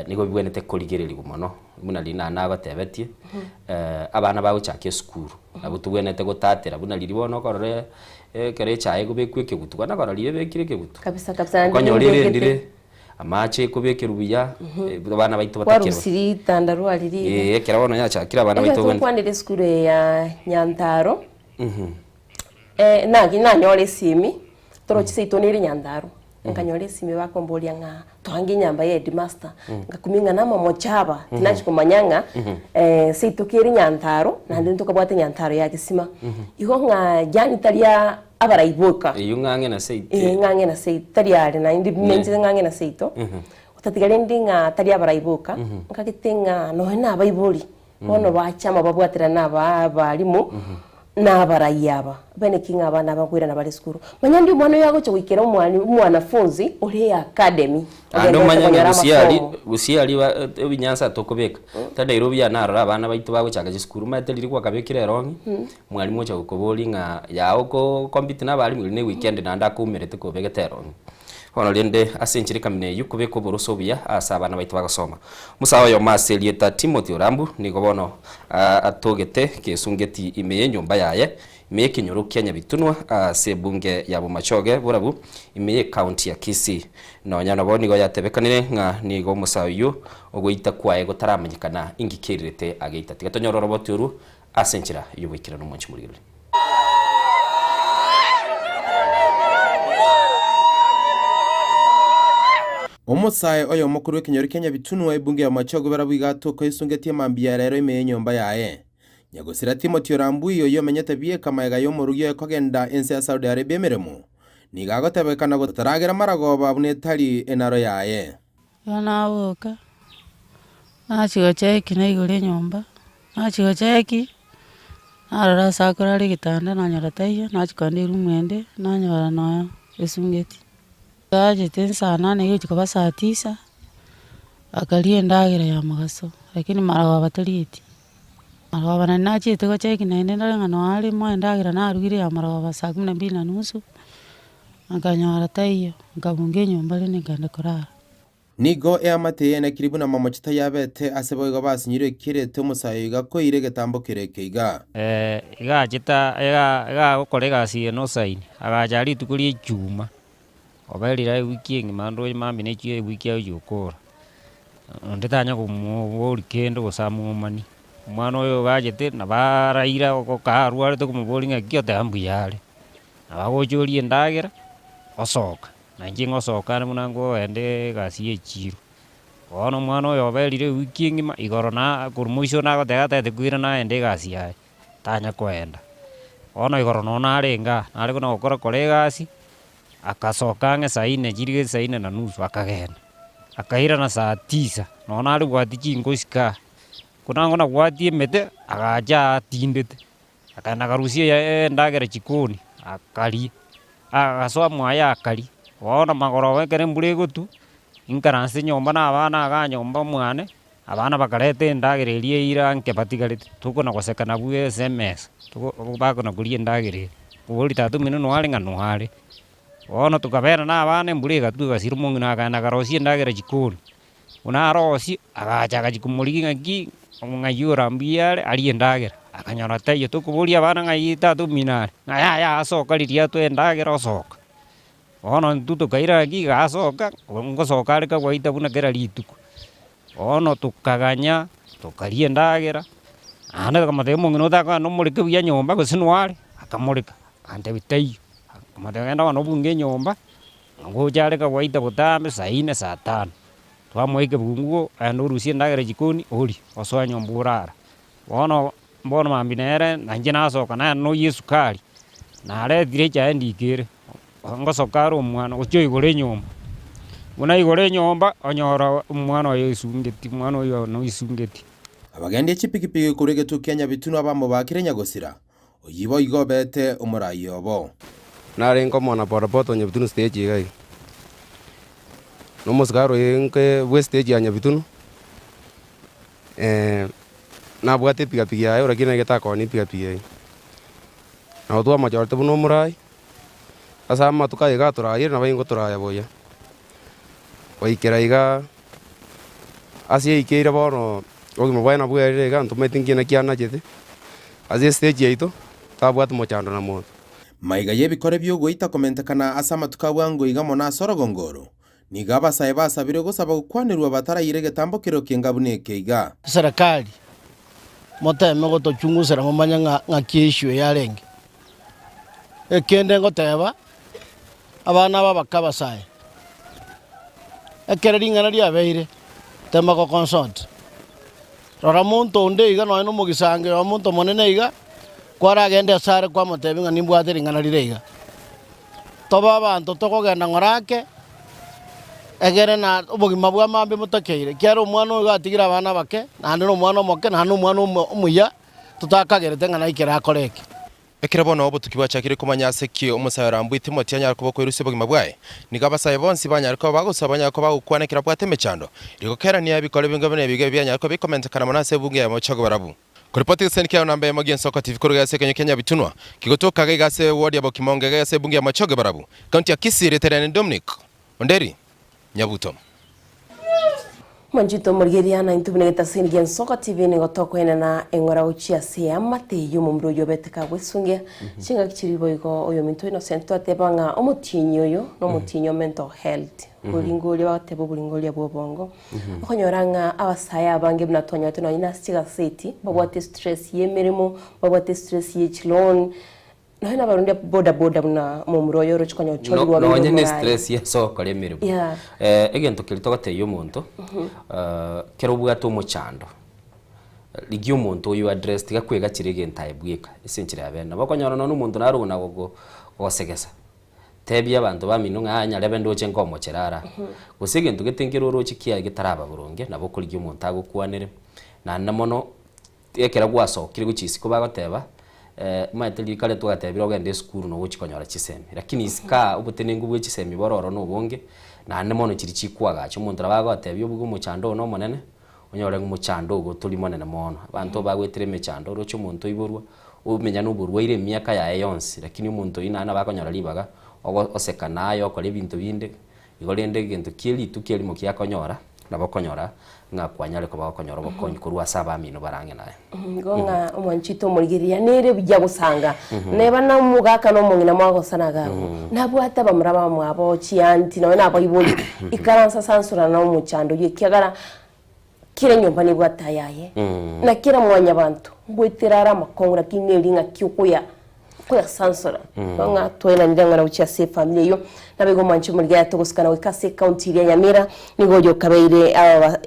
nigo bibwenete kurigiriri gumono buna lina nabatebetie abana baguchakia skuru nabutugwenete gutatira buna liri bono korore kere chae gubekwe kegutu na korore bekire kegutu kabisa konyorire ndire amache kubekira ubuya abana baito batakira warusiri tandaru aliri kera bono yachakira abana baito bwende kwandire skuru ya Nyantaro nanyore simi torochise itonere Nyandaro nkanyore simi bakombolia nga twange nyamba ye headmaster ngakuminga na mama chaba tinachi kumanyanga seitokere Nyantaro na ndi tukabwate Nyantaro ya Gesima iho nga jani talia abaraiboka ngange na seito ngange na seito talia na ndi menje ngange na seito utatigale ndi nga talia abaraiboka nkagitenga no na abaiboli bono bachama babwatira na balimu na barayaba bene kinga abana bakwira na bari skuru manyandi umwana yago cyo wikera umwanafunzi uri academy ando manyanga busiali binyansa tokobeka tadairobi ya narara abana baitu bago chaka skuru mateliri kwa kabekire rongi mwalimu cyo koboli nga yawo ko compete na bali muri ne weekend na ndakumerete kobegete rongi hono lende asenchiri kamine yukubeko borosobia asabana baitu bagasoma musawa yo maselieta Timothy Orambu nigo bono atogete kesungeti imeye nyumba yaye imeye kinyoro Kenya bitunwa sebunge ya Bumachoge burabu imeye county ya Kisii no nyana boni go yatebekanire nga nigo musawa yo ogoita kwaye gotaramanyikana ingikirite ageita tigatonyororo boturu asenchira yubikira no munchi muri Omusaye oyo mukuru w'ikinyoro Kenya bitunwa ibunge ya Machogo barabigato ko isungetie mambia rero imeye nyomba yaye nyagosira Timothy Orambu yo menyete biye kamaega yo murugiye kogenda ense ya Saudi Arabia meremo nigagotebekana gotaragera maragoba bunetari enaro yaye yana woka nachigo cheki na igure nyomba nachigo cheki arara sakura ri gitanda nanyora taiya nachikandi rumwende nanyora na isungeti Ajete sana na hiyo chikoba saa 9 akalie ndagira ya magaso lakini marawa batalieti marawa bana nachi tego cheki na nenda ngano ali mwa ndagira na arugire ya marawa saa 12:30 akanyara taiyo ngabunge nyumba lene nganda korara nigo eamateye na kiribu na mama chita yabete asebo go basinyire kirete musayo gako ire getambo kirekeiga iga chita iga gokorega sie no saini agajari tukuri chuma oberira wiki ngimando mamine chie wiki ayukora ndetanya kumubori kendo gosamumani mwana oyo gajete na baraira okarware to kumuboringa kiote ambuyale abagojorie ndagera osoka na njingo osoka munango ende gasi echiro ono mwana oyo oberire wiki ngima igoro na kurumuisho na gotegate kwira na ende gasi yae tanya kwenda ono igoro no narenga nare kuna gukora kolegasi akasokange saa 4 jirige saa 4:30 akagenda akahira na saa 9 nona ari gwati chingo sika kuna ngona gwati mete agaja tindete akana garusie ya ndagera chikoni akali agasoa mwaya akali wona magoro wekere mbure gutu inkaranse nyomba na abana aganyomba mwane abana bakarete ndagererie ira nke batigarite tuko na gosekana bwe SMS tuko bako na kulie ndagere ubuli tatu minu no ari ngano hari ono tukabera na abana mbure gatu gasiro mungu na kana garosie ndagere chikoni una rosi agacha chikumuligi ngaki ngayura mbiare ali ndagera akanyora tayo tukubuli abana ngayita tu minare ngaya asoka liria tu ndagera osoka ono ntuto kaira gi gasoka ngosoka arika gwaita buna kera lituko ono tukaganya tukarie ndagera ande kamate mungino taka no mulike bya nyomba gusinwari akamulika ande bitei kamate genda no bunge nyomba ngo jare ka waita butambe saa 4 saa 5 twamoike bungu ando rusie ndagere jikoni oli osoa nyomburara bono mbono mambinere nanje nasoka na no yesukari na arethire cha ndikire ngosoka ro mwana ucio igore nyomba muna igore nyomba onyora mwana oyo isungeti mwana oyo no isungeti abagendie chipikipiki kuregetu Kenya bitunu abamo bakire Nyagosira oyibo igobete umurayobo nare nkomona bodaboda Nyabitunu stage gai no musgaro yenke west stage ya Nyabitunu na bwate pikipiki yayo lakini ngetaka ni pikipiki na otwa majorte buno murai asa matuka iga turaire na baingo turaya boya waikera iga asie ikeira bono ogimo bwana bwere ga ntumetingi na kiana jete asie stage yaito tabwatu mochando na moto maiga yebikore by'ugwita komentekana asa matuka bwango iga mona sorogongoro niga basaye basabire gusaba gukwanirwa batarayire getambukiro kingabune keiga serikali moteme gotochungusira ngomanya nga kiishu yarenge ekende ngoteba abana babakabasaye ekereringana lyabeire tema ko consult rora muntu onde iga no mugisange wa muntu monene iga kwara agende asare kwa motebe nga nimbwate ringana lireiga toba abantu tokogenda ngorake egere na ubugima bwa mambe mutakeire kyaro umwana uga atigira abana bake nandi no umwana omoke nandi umwana umuya tutakagerete ngana ikera akoreke ekera bono obo tukibachakire kumanya sekio umusaya rambu Timothy anyara kuboko iruse bugima bwaye niga basaye bonsi banyara ko bagusaba nyara ko bagukwanekera bwa temechando riko kera ni abikore bingabone bige byanyara ko bikomenta kana mona sebunge ya mochago barabu kuripoti senkia namba ya Mogi Nsoko TV kuruga sekenye Kenya bitunwa kigotoka gase ward ya Bokimonge gase bunge ya mochago barabu kaunti ya Kisii Reterane Dominic Onderi Nyabuto Manjito murgeria na intubinegeta Sengia Nsoko TV ni gotokwena na engora uchia sia mate yumo mro yobeteka wesunge chinga kichiribo iko oyo minto innocent twatebanga omutinyo yo no mutinyo mental health bulingoli batebo bulingoli bwobongo okonyoranga abasaya abange bnatonya tino ina stiga city babwate stress yemerimo babwate stress yechilon no hena barundi boda na mumuro yoro chikonyo choli wa no nyene stress ya so kale mirimo egento kilitoka teyo muntu kero bwato muchando ligyo muntu uyu address tiga kwega kirege ntaye bwika esenchira abena bakonyora no muntu naruna gogo osegesa tebi abantu bamino nganya lebendo chenko mocherara gusige ntugetenkero ro chikia gitaraba buronge nabo kuri gyo muntu agukwanire na namono ekera gwaso kiri guchisiko bagoteba mateli kale tugatebira ogende school no guchikonyora chisemi lakini iska ubutenengu bwe chisemi bororo no bonge na namono kiri chikwaga cyo muntu abagotebya ubwo muchando no monene onyore ngumuchando ugo tuli monene mono abantu bagwetire mechando ro cyo muntu iborwa umenya no burwa ire miaka ya yonsi lakini umuntu ina bakonyora libaga oseka nayo kole bintu binde igolende gento kili tukeli mokia konyora nabokonyora ngakwanyale ko bakonyora bokonyi kurwa saba amino barange naye ngonga omwanchito murigiria nere bijya gusanga neba na mugaka no mungina mwago sanaga nabo ataba muraba mwabo chianti nawe nabo iboli ikaransa sansura na umuchando yekiagara kire nyomba ni gwatayaye na kira mwanya bantu ngweterara makongura kineli nga kyukuya kwa sansura nga toina ndanga uchi ase family yo nabego manchi murya togusikana wikase county ya Nyamira nigojo kabeire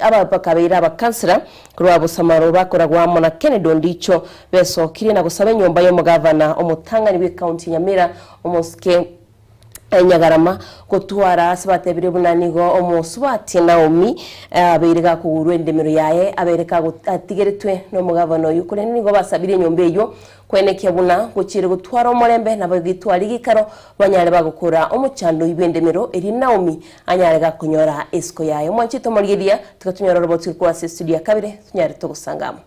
aba kabeire aba kansera kurwa busamaro bakora gwamo na Kennedy ndicho beso kiri na gusaba nyomba yo mugavana omutangani we county Nyamira omuske Nyagarama kutwara asabatebire bunanigo omusubati Naomi abereka kuguru endemero yaye abereka atigeretwe no mugavano yukule nigo basabire nyombe yo kweneke buna gukire gutwara omorembe nabo gitwara igikaro banyare bagukura omuchando ibendemero eri Naomi anyare gakunyora esko yaye mwanchito morigeria tukatunyora roboti kwa studio kabire tunyare tugusangamo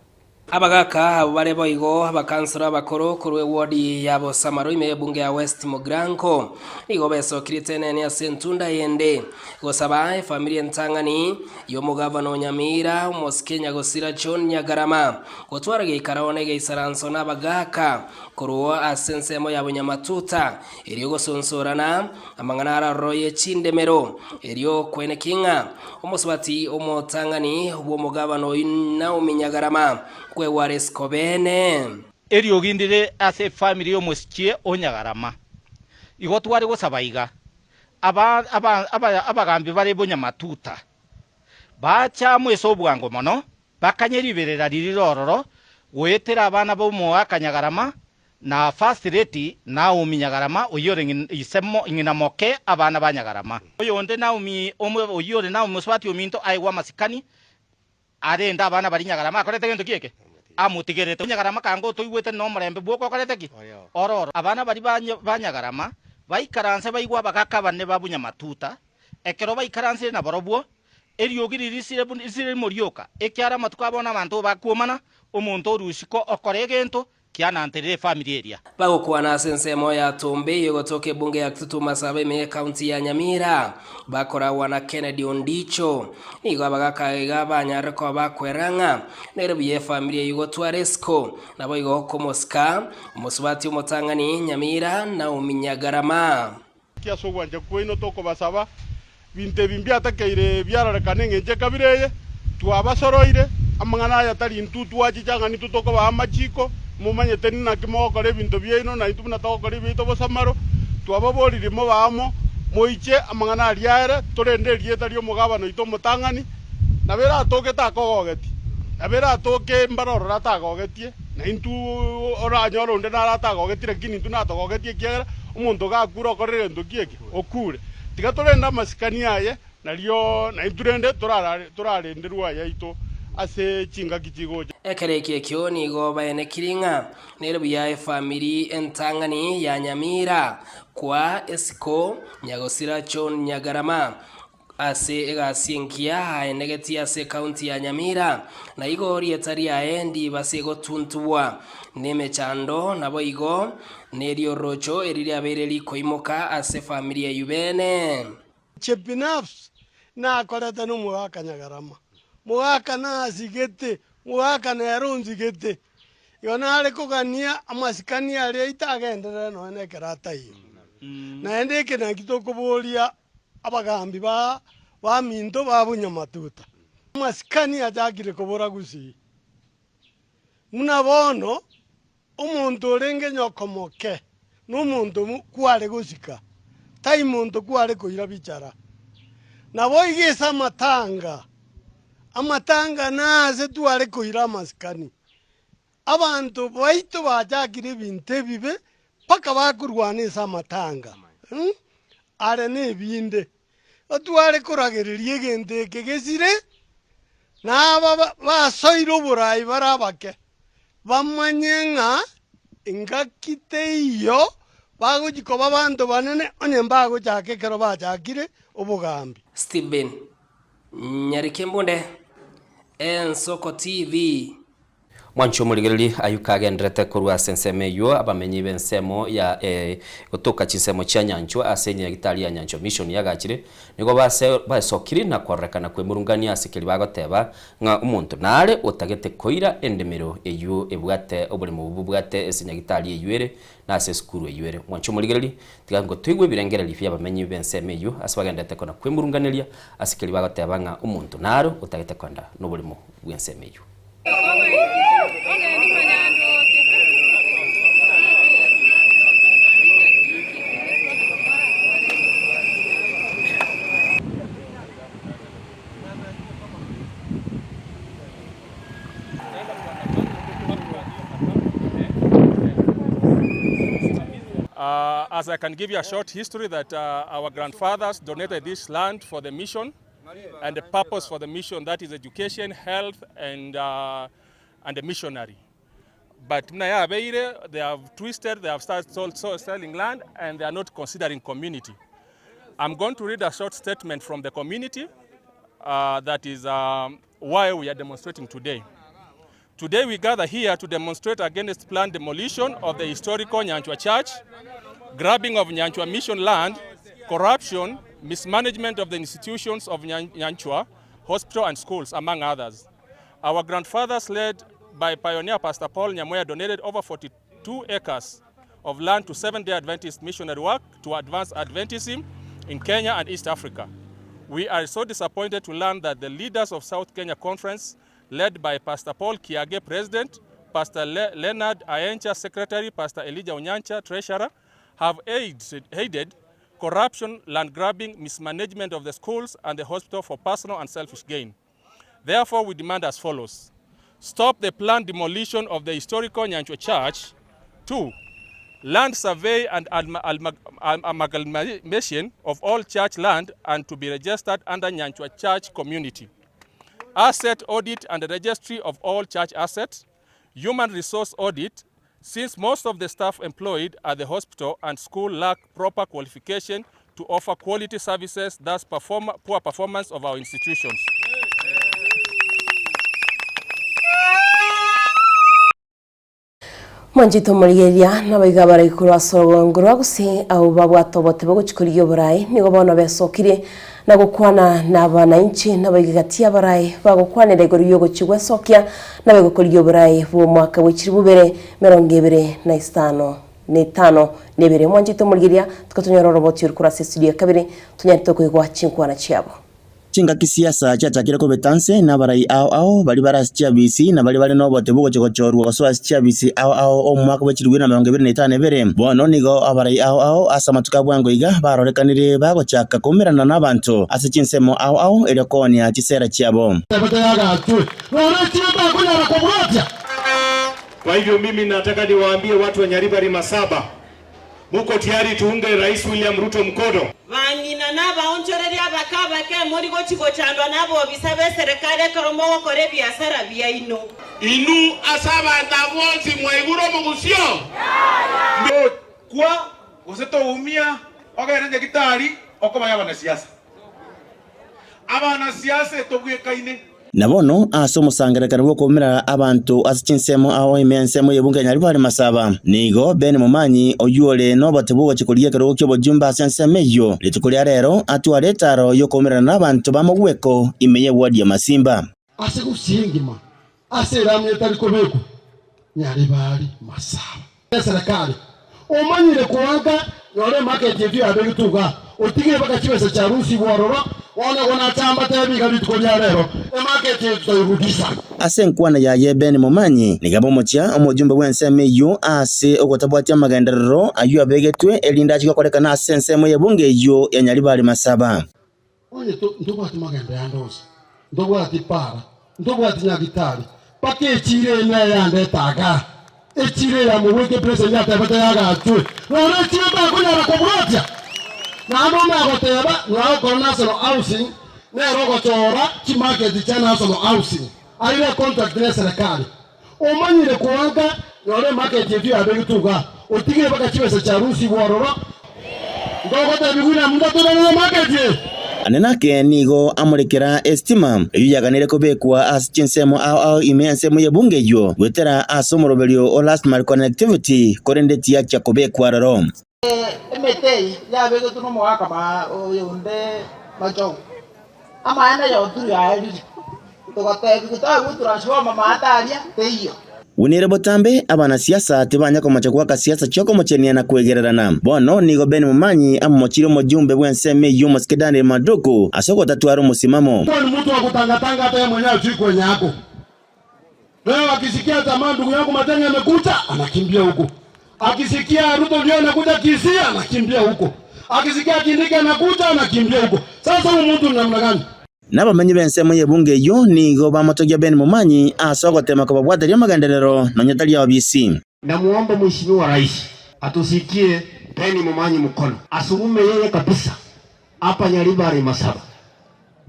abagaka abo barebo igo abakansera bakoro kurwe wodi yabo Samaro ime bunge ya West Mogranko igo beso kritene ya Sentunda yende gosaba familia ntangani yo mugavano Nyamira Moske Nyagosira John Nyagarama gotwarage ikaraone ge isaranso n'abagaka kurwa asensemo yabo Nyamatuta iriyo gosonsorana amangana roye chindemero iriyo kwene kinga umusubati omotangani uwo mugavano Naomi Nyagarama kwe Waresco bene erio gindire ase family yo musikie onyagarama igo twari gusabaiga abagambi bari bunyamatuta bacha mweso bwango mono bakanyeriberera rirororo gwetera abana bo mu akanyagarama na first rate na uminyagarama uyore isemo ingina moke abana banyagarama oyonde na umi omwe uyore na umuswati uminto aigwa masikani arenda abana bari nyagarama akorete gento kieke amutigerete nyagarama kango toigwete no murembe bwoko akorete ki ororo abana bari banyagarama baikaranse baigwa bagakabane babunya matuta ekero baikaranse na borobwo eriogirisire morioka ekyara matukabona abantu bakuomana omuntu orushiko okore gento kiananterere family area bagokwana sensemo ya Tombe yogotoke bunge ya Kitutu Masabe me county ya Nyamira bakora wana Kennedy Ondicho nigo bagakaiga banyareko bakweranga nerebuye family yogotwaresco nabo igo komoska umusubati umutangani Nyamira na uminyagarama kiasogwanje kwino toko basaba binte bimbya takeire byararekane ngenje kabireye twabasoroire amangana ya tari ntutu wajijanga nitutoko ba amachiko mumanye teni na kimoko le bintu byeno na itubuna toko le bito bosamaro twababorire mo bamo moiche amangana aliara torende rieta lyo mugabano ito mutangani na bera atoke takogogeti na bera atoke mbaroro ratagogetie na intu oranyoro nde na ratagogetire kini tunatogogetie kiera umuntu gakura korere ndokieke okure tiga torenda masikani aye na lyo na iturende torarenderwa yaito ase chinga kichigoje ekereke kioni go bayene kiringa nerbu ya family entangani ya Nyamira kwa esiko nyagosira chon nyagarama ase egasienkia enegeti ase county ya Nyamira na igo rietari ya endi basego tuntuwa neme chando nabo igo nerio rocho eriri abereri koimoka ase family ya Yubene chepinafs na koreta no mwaka Nyagarama mwaka na zigete mwaka na yarunzi gete yona ale kogania amasikani ale itagendera no ne karata yi na ende ke na kitoko bolia abagambi ba minto babunya matuta amasikani ajagire kobora gusi muna bono umuntu renge nyokomoke n'umuntu kware gusika tai muntu kware koira bicara nabo igisa amatanga naze tuare koira masikani abantu baito bajagire binte bibe paka bakurwanisa amatanga are ne binde tuare koragererie gente kegesire na basoiro burayi barabake bamanyenga ingakite iyo bagujiko babantu banene onyembago jake kero bajagire obugambi Steven Nyarikembonde Ensoko TV mwancho muligereri ayukagendrete kurwa senseme yo abamenyi bensemo ya gutuka chisemo cha nyancho asenye gitali ya nyancho mission yagakire nigo basokiri na korekana kwe murungani asikiri bagoteba nga umuntu nare utagete koira endemero eyo ebwate obulimo bubwate esenya gitali eyuere na ase skuru eyuere mwancho muligereri tigango twigwe birengereri fya abamenyi benseme yo aswagendete kona kwe murunganelia asikiri bagoteba nga umuntu nare utagete konda nobulimo bwenseme yo As I can give you a short history that our grandfathers donated this land for the mission, and the purpose for the mission, that is education, health, and a missionary. But they have twisted, they have started selling land, and they are not considering community. I'm going to read a short statement from the community that is why we are demonstrating today. Today we gather here to demonstrate against planned demolition of the historical Nyanchwa Church, grabbing of Nyanchwa mission land, corruption, mismanagement of the institutions of Nyanchwa, hospital and schools, among others. Our grandfathers, led by pioneer Pastor Paul Nyamoya, donated over 42 acres of land to Seventh-day Adventist missionary work to advance Adventism in Kenya and East Africa. We are so disappointed to learn that the leaders of South Kenya Conference led by Pastor Paul Kiage, President, Pastor Leonard Ayencha, Secretary, Pastor Elijah Onyancha, Treasurer, have aided corruption, land grabbing, mismanagement of the schools and the hospital for personal and selfish gain. Therefore, we demand as follows. Stop the planned demolition of the historical Nyanchwa Church. 2. Land survey and amalgamation of all church land and to be registered under Nyanchwa Church community. Asset audit and the registry of all church assets. Human resource audit, since most of the staff employed at the hospital and school lack proper qualification to offer quality services, thus poor performance of our institutions. Mwanjito murigeria nabaiga baraikuru asorongoro agusi au babwatobote boguchikuriyo burayi nigo bono besokire na gukwana na bananchi nabagigatia barayi bagukwanira igoro yo guchigwe sokia nabagukuriyo burayi bo mwaka w'ikiribubere 2025 nebere mwanjito murigeria tukatunyora roboti urukura studio kabiri tunyarito kwigwa chinkwana chiabo chinga kisiasa chatakire ko betanse na barai ao bali barastia BC na bali no bote bugo chochorwa so astia BC ao omwaka w'ekiribwe na 2025 bere bono nigo abarai ao asamatuka bwango iga barorekanire bagochaka kumirana n'abantu asichinsemo ao erekonia chisera chiabo. Kwa hivyo mimi nataka niwaambie watu wa Nyaribari Masaba, muko tayari tuunge Rais William Ruto mkono? Vangina na baonchoreria bakaba ke muri go chiko chandwa nabo bisabe serikali karomo kore biashara bia ino asaba ndavozi mwaiguro mugusio kwa useto umia ogerenge gitari okobaya bana siasa abana siasa togwekaine Nabono asomusangerekana bokomera abantu asichinsemo aho imensemo yebunga Nyaribari Masaba nigo Ben Mumanyi oyuole no batebugo chikuliye kero kyo bojumba sensemeyo litukulia rero atwaletaro yokomera n'abantu bamugweko imeye wadi ya Masimba asegusingima aseramye taliko beko Nyaribari Masaba serikali umanyire kuwanga yore market yetu abegituga utigire baka kibese cha rusi bororo wana chamba tebiga bitukonya rero market yetu tuyirudisa asenkwana ya yebene Mumanyi nigabo mocha omujumbe wensemeyo ase ogotabwatia magenderero ayu abegetwe elinda chikokoreka na sensemo yebunge yo ya Nyaribari Masaba onye ndobwati magende yandoza ndobwati para ndobwati nyagitari pakechire na yande taga echire ya muweke president yatabata yagatwe none chiba kunyara kubrotia na aboma goteba na ko national housing na rogo chora chi market cha national housing aire contract na serikali umanyire kuwanga nore market yetu abegituga utigire baka chibese cha rusi bororo ndogote biguna mundato na market yetu anenake nigo amurekera estima yuyaganire kubekwa asichinsemo ao imensemo yebunge yo wetera asomoroberio o last mile connectivity korendeti ya kubekwa raro emetei ya bego tuno mwaka ba oyonde macho amana yo tu ya ali to gote bikuta gutura mama atalia teyo Winire botambe abana siasa tibanya ko machakwa ka siasa choko mochenia na kwegererana bono nigo Ben Mumanyi amochiro mojumbe bwenseme yumo skedani maduku asoko tatuaro musimamo kwa mtu wa kutangatanga hata yeye mwenyewe tu kwenye yako leo akisikia tamaa ndugu yangu Matanga amekuta anakimbia huko akisikia Ruto ndio anakuja Kisia anakimbia huko akisikia Kindiki anakuja anakimbia huko sasa huyu mtu ni namna gani Nabamenyi bensemo yebunge yo nigo bamatogia Ben Mumanyi asoko tema kwa bwataria magenderero na nyatalia wa BC. Namuomba Mheshimiwa Rais atusikie Ben Mumanyi mkono asugume yeye kabisa hapa Nyaribari Masaba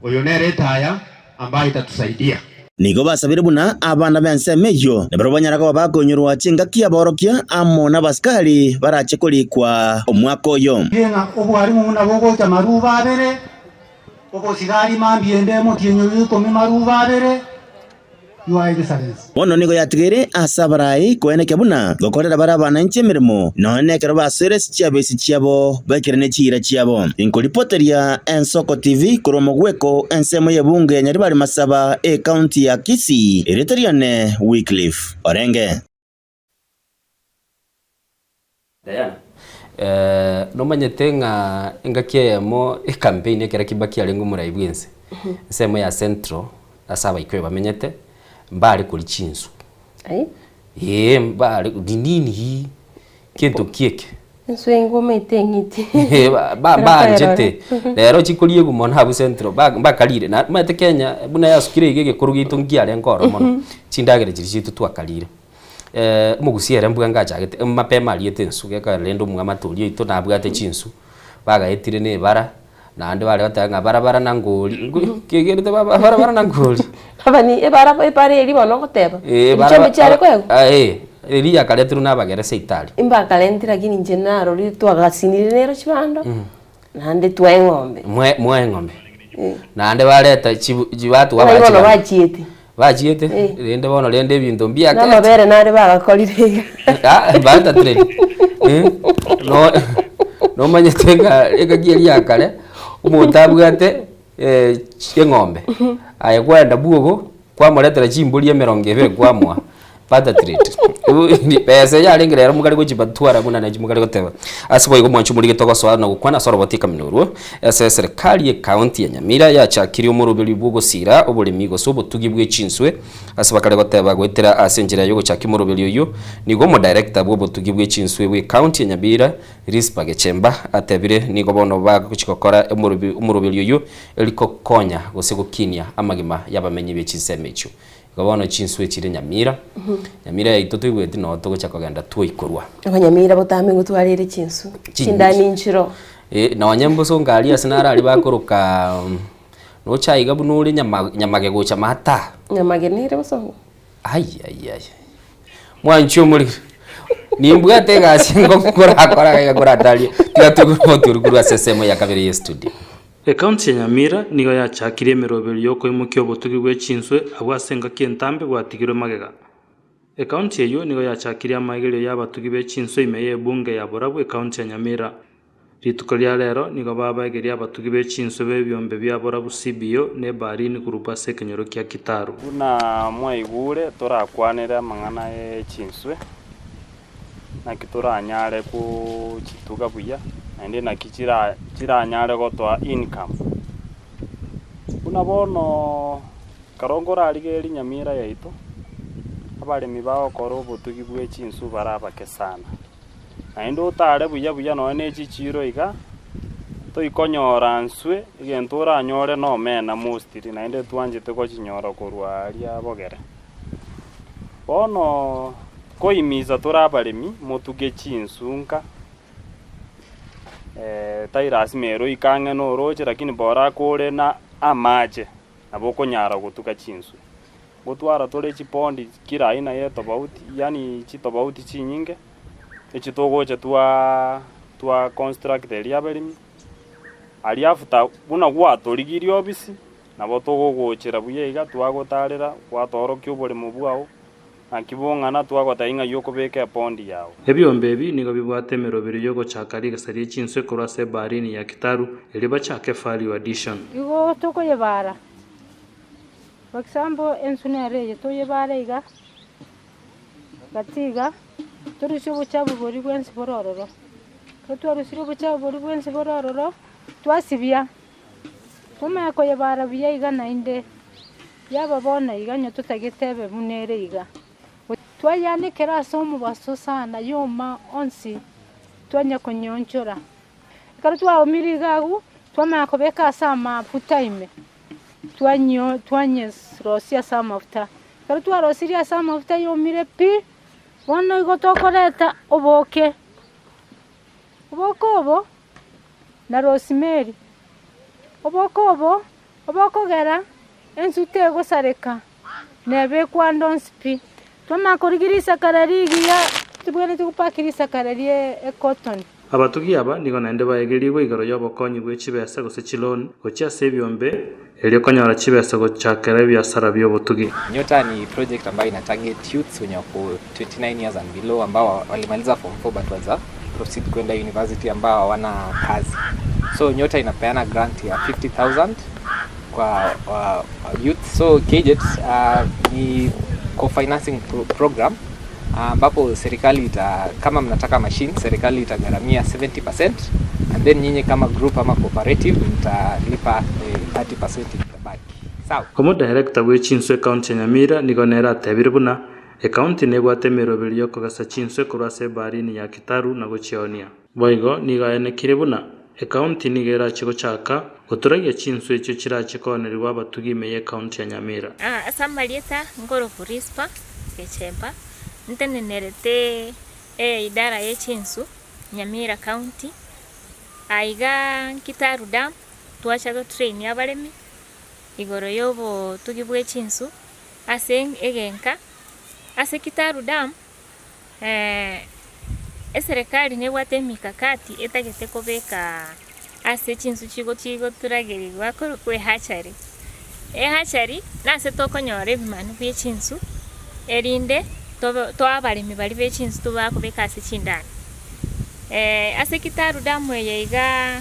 oyonere taya ambayo itatusaidia nigo basabire buna abana bensemeyo nebarobanyara ko bakonyurwa chinga kia borokia amo nabaskali barache kulikwa omwaka oyo yenga obwari mu nabogo cha maruba bere obo sigari mambiende mo tienyo yuko mi maruba bere Your Excellency. Bono nigo yatigere asabarai koeneke buna gokorera barabana nchemirimo none kero basere sichiabesi chiabo bakirene chira chiabo inkolipoteria Ensoko TV kuromogweko ensemo yebunge Nyaribari Masaba county ya Kisii Eritariane Wycliffe Orenge Diana no manyete nga ngakiemo campaign ekera Kibaki alengo muraibwense ensemo ya Central asaba ikwe bamenyete mbali kuli chinsu mbali dinini hii kintu kieke Nswengo metengiti. Ba njete. Lero chikulie gumona habu centro ba kalire na mate Kenya buna yasukire igege kurugitu ngiare ngoro mono. Chindagire chirichitu twakalire. Mugusiere mbuga ngachagete mapema aliete nsuge ka lendo mwa matuli ito na bwate chinsu. Baga etire ne bara na ande bale batanga barabara na ngoli. Kegerete barabara na ngoli. Abani ebare eri bono goteba. Ichombe chare kwego. Elia kaletru nabagere seitali. Imba kalentira kini njenaro ri twagasinire nero chibando. Nande twa ng'ombe. Mwe ng'ombe. Nande baleta jibatu wabaje. Bono bachiete. Bachiete. Rende bono rende bintu mbia kete. Na mabere nare bagakolire. Bata trade. No manyetenga ekagieli kale. Umutabwate ng'ombe. Aya kwenda bugo kwa moletera chimbuli 200 kwamwa. Bata trade. Ni pesa ya lengera mugari gojibatwara muna na mugari goteba. Asibo igo mwanchu muri gitogo swa na gukwana sorobotika minuru. Serikali ya county ya Nyamira ya chakiri umurubiri bugo sira obulimi go sobo tugibwe chinswe. Asiba kale goteba gwetera asenjira yo chaki murubiri yo nigo mo director bwo tugibwe chinswe we county ya Nyamira Rispage Chemba atebire nigo bono bago kuchikokora umurubiri yo eliko konya gosego kinya amagima yabamenyi be chinsemecho. Gabono chinswe chire Nyamira. Nyamira ya itoto igweti no to gocha kaganda twikorwa. Abanyamira botame gutwarire chinsu. Chindani nchiro. Na wanyambo so ngali asinara ali bakoroka no chaiga bunuri nyamage gocha mata. Nyamage nire bosongo. Ai. Mwanchu muri. Nimbwa tega singo kora dali. Tiga tukurwa sesemo ya kabiri studio. Ekaunti ya Nyamira nigo yachakire emeroberi yoko imukyo obotugi bwe chinswe abwasenga kentambe bwatigirwe magega. Ekaunti eyo nigo yachakire amagerero y'abatugi be chinswe imeye ebunge ya Borabu ekaunti ya Nyamira. Rituko lya lero nigo babageria abatugi be chinswe bebyombe bya Borabu CBO ne Barini kurupa sekenyoro kya Kitaru. Kuna mwaigure torakwanira mangana e chinswe. Na kitura anyare ku chituga buya. Ende na kichira anyare gotwa income. Kuna bono karongora aligeri Nyamira yaito. Abalemi bao koro botugi bwe chinsu barabake sana. Na endo tare buya no ne chichiro iga. To ikonyora nswe igentura anyore no mena mustiri na ende twanjete ko chinyora korwa alia bogere. Bono koimiza torabalemi motuge chinsunka. Tairasi mero ikange no roche lakini bora kore na amaje naboko nyara gutuka chinsu gutwara tole chipondi kira ina ye tofauti yani chitofauti chinyinge echitogoche twa construct area belimi aliafuta buna gwa toligiri obisi nabo togogochera buye iga twagotarira gwatorokyo bole mubwao akibongana twagotainga yoko beke pondi yao. Ebyombe ebi nigo bibwate emeroberi yoko chakari gasari chinswe korase Barini ya Kitaru eliba chake value addition. Igo toko yebara. For example ensunere to yebara iga gatiga turisho buchabu bori bwensi borororo. Turisho buchabu bori bwensi borororo twasibia. Tuma ko yebara biya iga nainde yaba bona iga nyo tutagitebe munere iga. Twayane kera somo baso sana yoma onsi twanya konyonchora karo twa omirigagu twama kobeka sama putaime twanye rosia sama futa karo twa rosia sama futa yomire pi wono igotokoreta oboke obokobo na rosemary oboko gera ensute gosareka nebe kwandonspi Toma korigirisa kararigia tubwene tukupakirisa kararie cotton. Abatugi aba nigo nende baegeriwe igaro yobokonyi bwe chibesa gose chilon gocha sebyombe elio konyara chibesa gochakera biashara byobotugi. Nyota ni project ambayo ina target youths wenye wako 29 years and below ambao walimaliza form 4 but waza proceed kwenda university ambao hawana kazi. So Nyota inapeana grant ya 50,000 kwa youth. So KJET ni co-financing program ambapo serikali kama mnataka machine serikali itagharamia 70% and then nyinyi kama group ama cooperative mtalipa 30% itabaki. Sawa. Komo director we chinswe county Nyamira nigonera tebire buna county negwate meroberi yokogasa chinswe kurase barini ya Kitaru na gochionia. Boigo nigaene kirebuna county nigera chiko chaka guturagia chinswe cyo kirache konerwa batugime ye county ya Nyamira. Asamalieta ngoro kurispa kechemba ntenenerete idara ye chinsu Nyamira county aiga Kitaru dam twachaga train yabaremi igoro yobo tugibwe chinsu ase egenka ase Kitaru dam eserikali negwate mikakati etagete kobeka ase chinsu chigo turagerirwa koro kwe hachari hachari nase tokonyora ebimanu bye chinsu erinde to abaremi bari be chinsu tubakobeka ase chindani ase Kitaru dam yeiga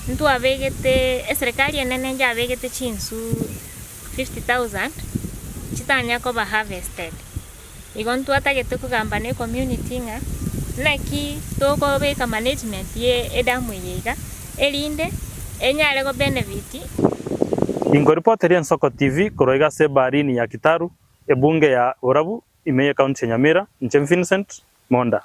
ntu abegete eserikali enene nja abegete chinsu 50,000 chitanya ko ba harvested igontu atagete kugamba ne community nga naki toko beka management ye edamu yeiga elinde enyale go benefit. Ingoripoti Nsoko TV kuroiga se barini ya Kitaru ebunge ya Orabu imeye county ya Nyamira nche Vincent Monda.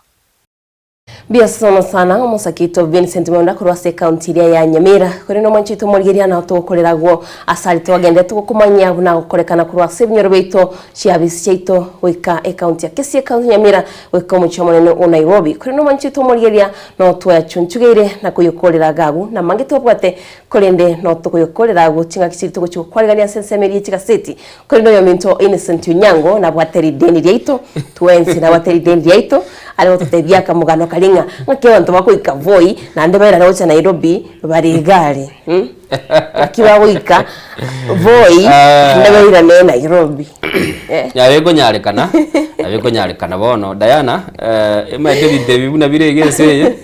Biasono sana umusakito Vincent Monda kurwase county ya Nyamira kuri no manchito murgeria na tukoreragwo asali twagende tukumanya buna gukorekana kurwase binyoro beito ciabisi cyaito wika county ya Kisii county Nyamira wika muchomone no Nairobi kuri no manchito murgeria no twa chunchugeire na kuyokorera gagu na mangito bwate kolende no tukuyokorera guchinga kisiri tukuchu kwaligania sensemeri chikaseti kuri no yominto Innocent Nyango na bwateri deni ryaito twensi na bwateri deni ryaito ali ototebia kamugano kalinga ngake bantu bakoika voi na ndebera rocha Nairobi bari gari akiba wika voi ndebera ne Nairobi yabego nyarekana bono Diana emaite bitebi buna biregese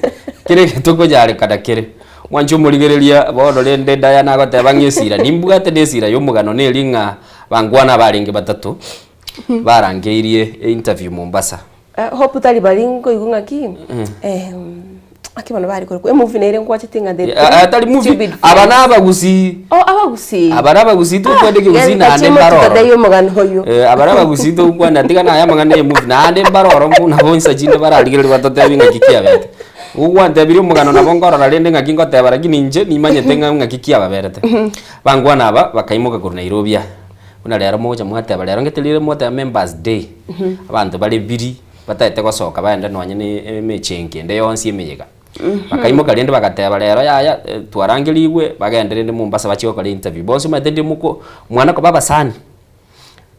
kire kitoko nyarekana kire mwancho murigereria bono lende Diana agoteba ngesira nimbugate nesira yomugano nelinga bangwana baringe batatu barangeirie interview Mombasa. Hope tali baringo igunga ki akibona bari ko movie nere ngo achitinga de tali movie abana abagusi to kwendeke gusina ande baroro dayo magano hoyo abana bagusi to kwanda tigana ya magana ye movie na ande baroro muna bonsa jinde bararigere batote binga kikia bete ugwante biri mugano na bongoro na lende ngakingo tebara gininje nimanyete ngakikia baberete bangwana aba bakaimuka ku Nairobi una lero moja mwate balero ngetelire mote members day abantu bali biri batete gosoka baenda nwanye ni mechenge nde yonsi emeyega bakaimoka lende bagateba lero yaya twarangirigwe bagendere ndi Mombasa bachiko kale interview bonse mate ndi muko mwana ko baba sani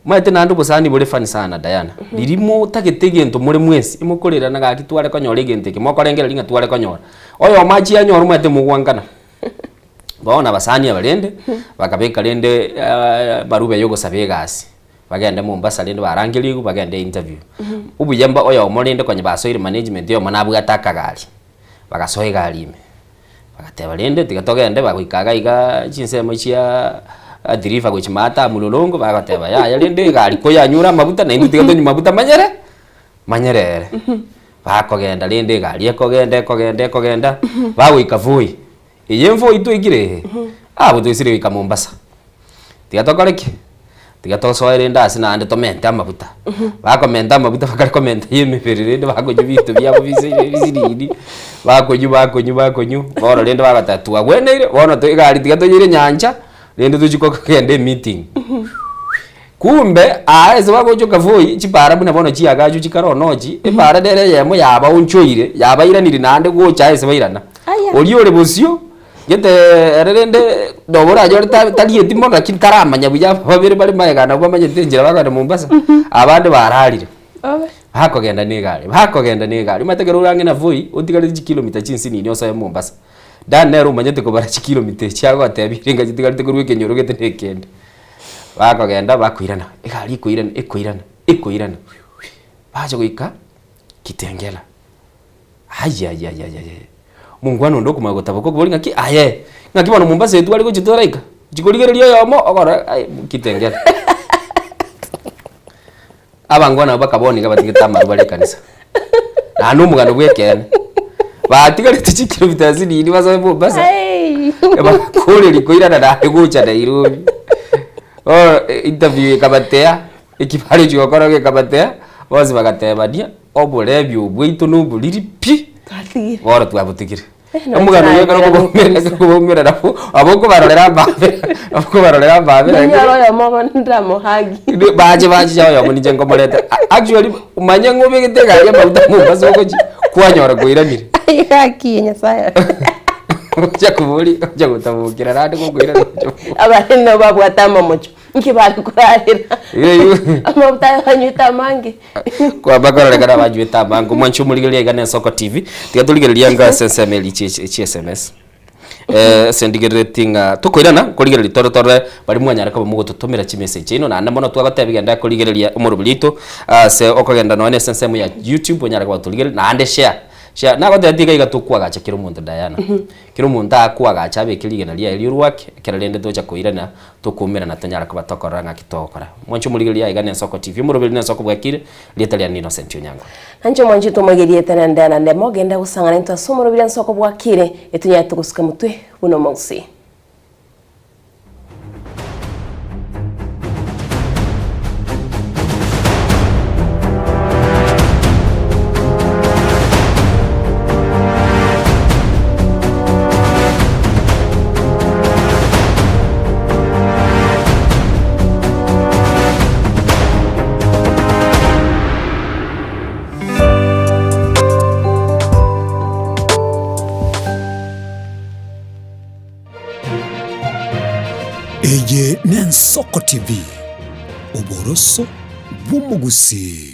mate nandu busani bole fani sana Diana lirimo tagete gento muri mwesi imukorera na gaki tware konyore gente ke mokorengera linga tware konyora oyo machi anyoru mate mugwangana baona basani abalende bakabeka lende barube yogo sabegasi bagende Mombasa lende barangirigu bagende interview ubuyamba oyo molende kwenye basoire management yo manabu atakagali bagasoye galime bagateba lende tigatogende bagwikaga iga chinsemo chia adirifa gochimata mulolongo bagateba ya lende gali ko yanyura mabuta na indu tigatonyi mabuta manyerere bakogenda lende gali ekogenda bagwika vui iyemvo itu igire abo tuyisire wika Mombasa tigatokoreke tigatosoire ndasi na ande tomenta amabuta bakomenta amabuta bakari komenta yemeferere bakoje bitu byabo biziridi bakonyu boro lende bagatatu agweneire bono tugali tigatonyire nyanja lende tuchikoka kende meeting kumbe aeze bagojo kavoi chipara buna bono chiagajo chikaronoji epara dere yemo yaba unchoire yaba iraniri nande gocha ese bairana oliore bosio gete erende dobora jori tali etimo lakini taramanya buya babere bari mayegana kwa manye tenjera bagana Mombasa abande bararire bakogenda negari mategero urange na voi utigale kilomita chinsi ni nyosa ya Mombasa danero manyete ko bara kilomita chago atebi ringa jitigale teguru kenyoro gete nekende bakogenda bakwirana egari ikoirana baje guika kitengela aya mungwano ndo kumagotaba ko boli ngaki aye ngaki bano Mombasa etu aliko chitoraika chikoligererio yomo ogora kitengela abangwana bakaboni gabatigita marubale kanisa na numugano bwekene batigale tichikilomita zini ni baza Mombasa eba kole likoirana na egocha na Nairobi interview ikabatea ikipari chokora gikabatea bose bagatebania oburebi ubwitu nubuliri pi bora twabutikire omugano yekaro kubomera nafu aboko barorera mbabe nyaro ya mogo ndamo hagi baje yo munije ngomorete actually umanye ngobe gitega ya bautamu basogoji kwanyora kuiramire yaki nyasaya jakuburi jagutabukira rade kuguira abahino babwatama mucho nkibali kurarira amabuta banyita mange kwa bakorera gara bajwita mangu mwanchu muligeria igane Soko TV tigaturigeria nga SML SMS sendigeretinga tukoirana kurigeria torotore bari mwanyara ka mugututumira chi message ino na namono twagatebiga kurigeria umurubulito se okogenda no SSM ya YouTube onyara kwa turigeria na ande share na kwa ndiga igatukwa gacha kiro muntu Diana kiro muntu akwa gacha bekiriga na lia iliruwake keralende toja koirana tukumira na tanyara kwa tokoranga kitokora mwancho muligeria igane Soko TV murubili na Soko bwakire lieta lya Innocent Onyango ancho mwancho tumwegerie tena ndana ndemo genda gusangana into asomurubili Soko bwakire etunya tugusuka mutwe buno mausi Eye Soko TV uboroso bw'umugusi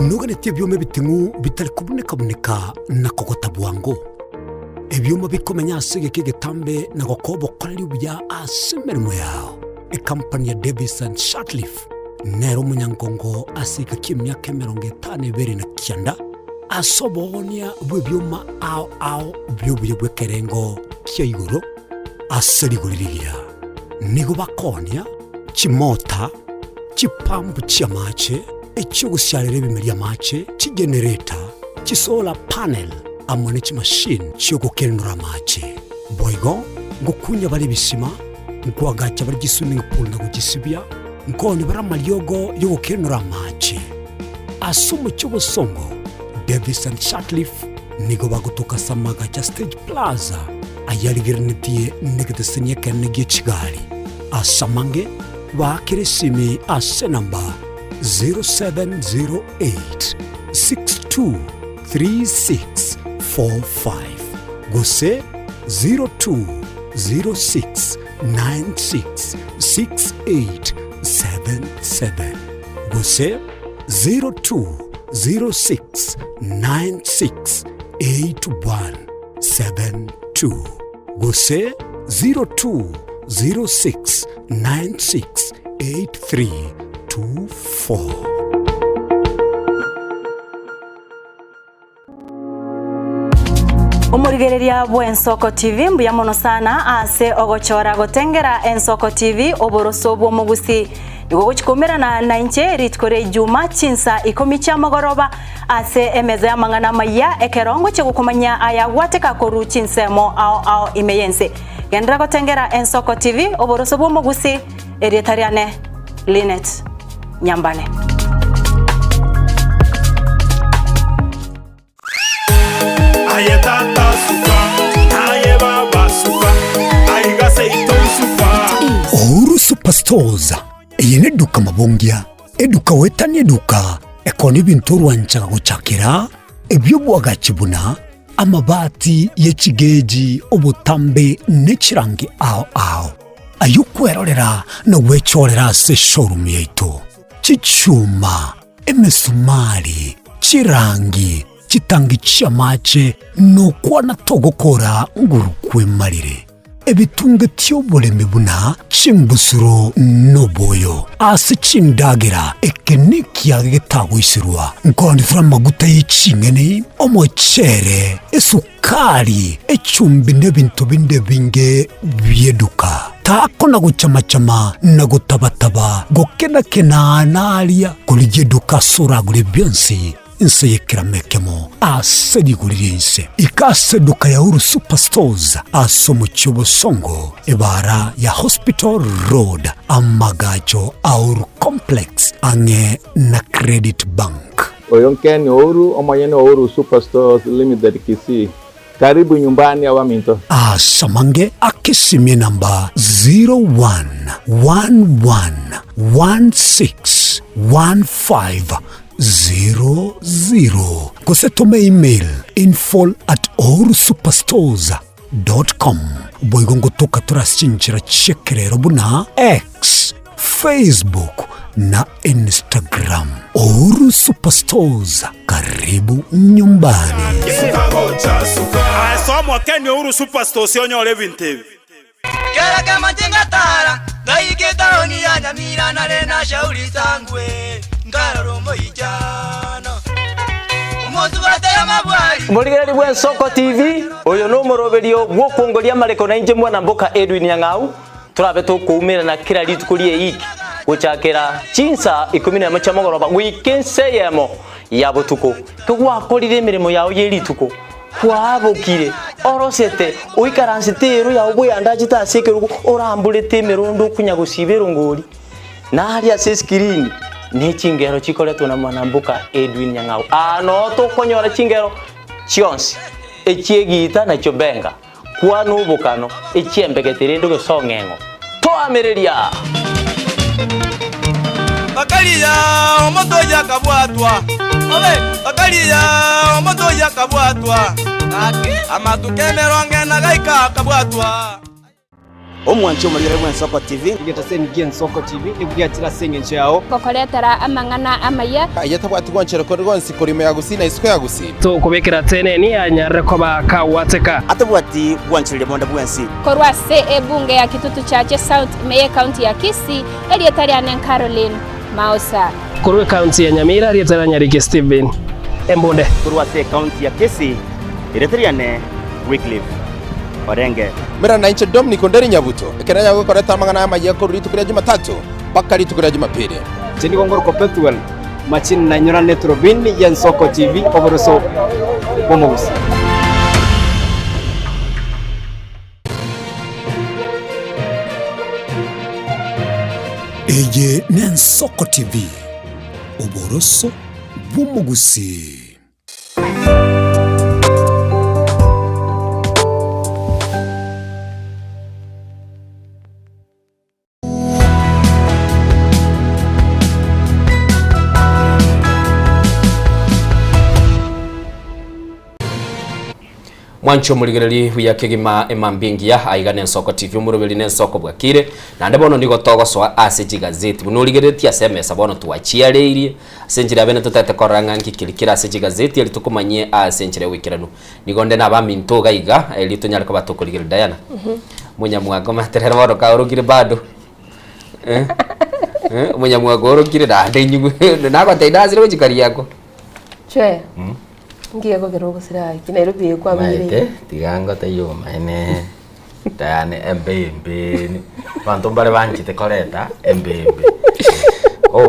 nuganete byome bitingu bitari kuboneka na kogota bwango ebyuma bikomenya asige kigetambe na gokobo kwali bya asemermo yao kampani ya Davis and Shutleaf nero munyangongo asika kimyaka 52 na kianda asobonia bwebyuma ao byubuye bwekerengo kyayiguro aseriguriria nigo bakonia chimota chipambu cyamache ekyo gusyalire bimeria mache chigenerator chisola panel amone machine cyogukenura mache boygo ngukunya bari bisima ngwagacha bari swimming pool na gugisibya ngoni bara malyogo yogukenura mache asumu cyobusongo Davis and Shutleaf nigo bagutuka samaga cha Stage Plaza ayarigirnitie negedesenya kanege Kigali asamange bakiresimi asenamba 0708 623645 gose 0206966877 gose 0206968172 gose 0206968324 Umurigereria bwa Soko TV mbuya mono sana ase ogochora gotengera Soko TV oboroso bwo mugusi nigo guchikomerana na inche ritkore juma chinsa 10 cha magoroba ase emeza ya mangana maya ekerongo chigukomanya ayagwateka koru chinsemo ao imeyense gendra gotengera Soko TV oboroso bwo mugusi erietariane Linet Nyambane Ayetata suka, ayebaba suka, aigase ito suka. Ouru Superstores, yene duka mabongia, eduka wetani eduka, ekoni bintu rwanchaga guchakira, ebyobwaga kibuna, amabati yechigeji obutambe nechirangi ao. Ayukwerorera na wechorera se showroom yeito. Chichuma, emesumari, chirangi, chitangi cyamache no kwana togokora ngurukwe marire ebitunge tyoboleme buna chimbusuro noboyo ase chindagira ekeniki yagetagoisirwa ngondi fra maguta y'icingene omochere esukari echumbi nebintu binde binge byeduka gutako na gucamacama na gutabataba gukena naria kurije dukasura gure byonsi inse yekiramekemo asedigurire inse ikaseduka ya Uru Superstores aso mu Cyobosongo ibara ya Hospital Road amagajo Auru Complex ange na Credit Bank. Oyonkeni Uru omayene Uru Superstores Limited Kisii. Karibu nyumbani Awaminto. Samange akisimie namba 0111161500. Kusetome email info@orusuperstores.com. Boigongo toka turashinjira chekerero buna X, Facebook na Instagram. Uru Superstores, karibu nyumbani. Asomwa Kenya Uru Superstores yonyole Vintebe. Kera kama tingatara ngaiketa oni ya Nyamira na rena shauri sangwe ngararombo ijana umozu batera mabwari Muligeri bwa Soko TV oyo no moroberio gwokongoria mareko na inje mwana mboka Edwin Yang'au turabe tukumira na kira litukulie iki guchakira chinsa 11 chamogoroba wikenseyemo ya butuko tugwakorire emirimo yawo yerituko kwabukire orosete uikaransitero ya ubuyanda gitasekeruko orambulete mirundo kunyagusibero ngori nari ase screen ne chingero chikoletwa na mwanambuka Edwin Yang'au ano to konyora chingero chionsi echiegita na chobenga kwa nubukano echiembegetere ndo gesongengo to ameriria Bakaliya omoto yakabwatwa obe bakaliya omoto yakabwatwa amatukemero ngena gaika kabwatwa omwanchi omulire bwa Soko TV igetaseni gen Soko TV ibwatira senge nchao kokoletera amangana amaya ayatabwati gwanchero korgonsi kurime yagusina isiko yagusi to kubekera tene ni anyare ko bakawateka atabwati gwanchire bonda bwensi korwa se ebunge ya kitutu chache South Meye County ya Kisii elietari anen Caroline Mausa kurwe county ya Nyamira elietari Nyarike Steven Embonde kurwa se county ya Kisii elietari ane Wycliffe Orenge mera na inche Dominic Onderi Nyabuto ekeranya gukoreta amangana amaye ko ritukira Jumatatu paka ritukira Jumapili chini gongoro ko Petuel machini na nyora netrobin ya Soko TV oboroso bomogusi Eye ne Soko TV oboroso bomogusi. Mwancho muligereri huyakegima emambingia aigane Soko TV umurubeli ne Soko bwakire na ndebono ndigo togoswa ase gazeti bunuligereti asemesa bono tuachiareirie senjira bene tutete koranga nkikilikira ase gazeti ali tukumanye ase njire wikiranu nigonde na baminto gaiga elito nyariko batukuligire Diana munyamwago materera bono ka urugire bado munyamwago urugire dande nyugu nago taidazire wikari yako chwe ngiye ko gerogo sirai Nairobi kwa mire tigango tayo maine tane embembe bantu bare banchite koreta embembe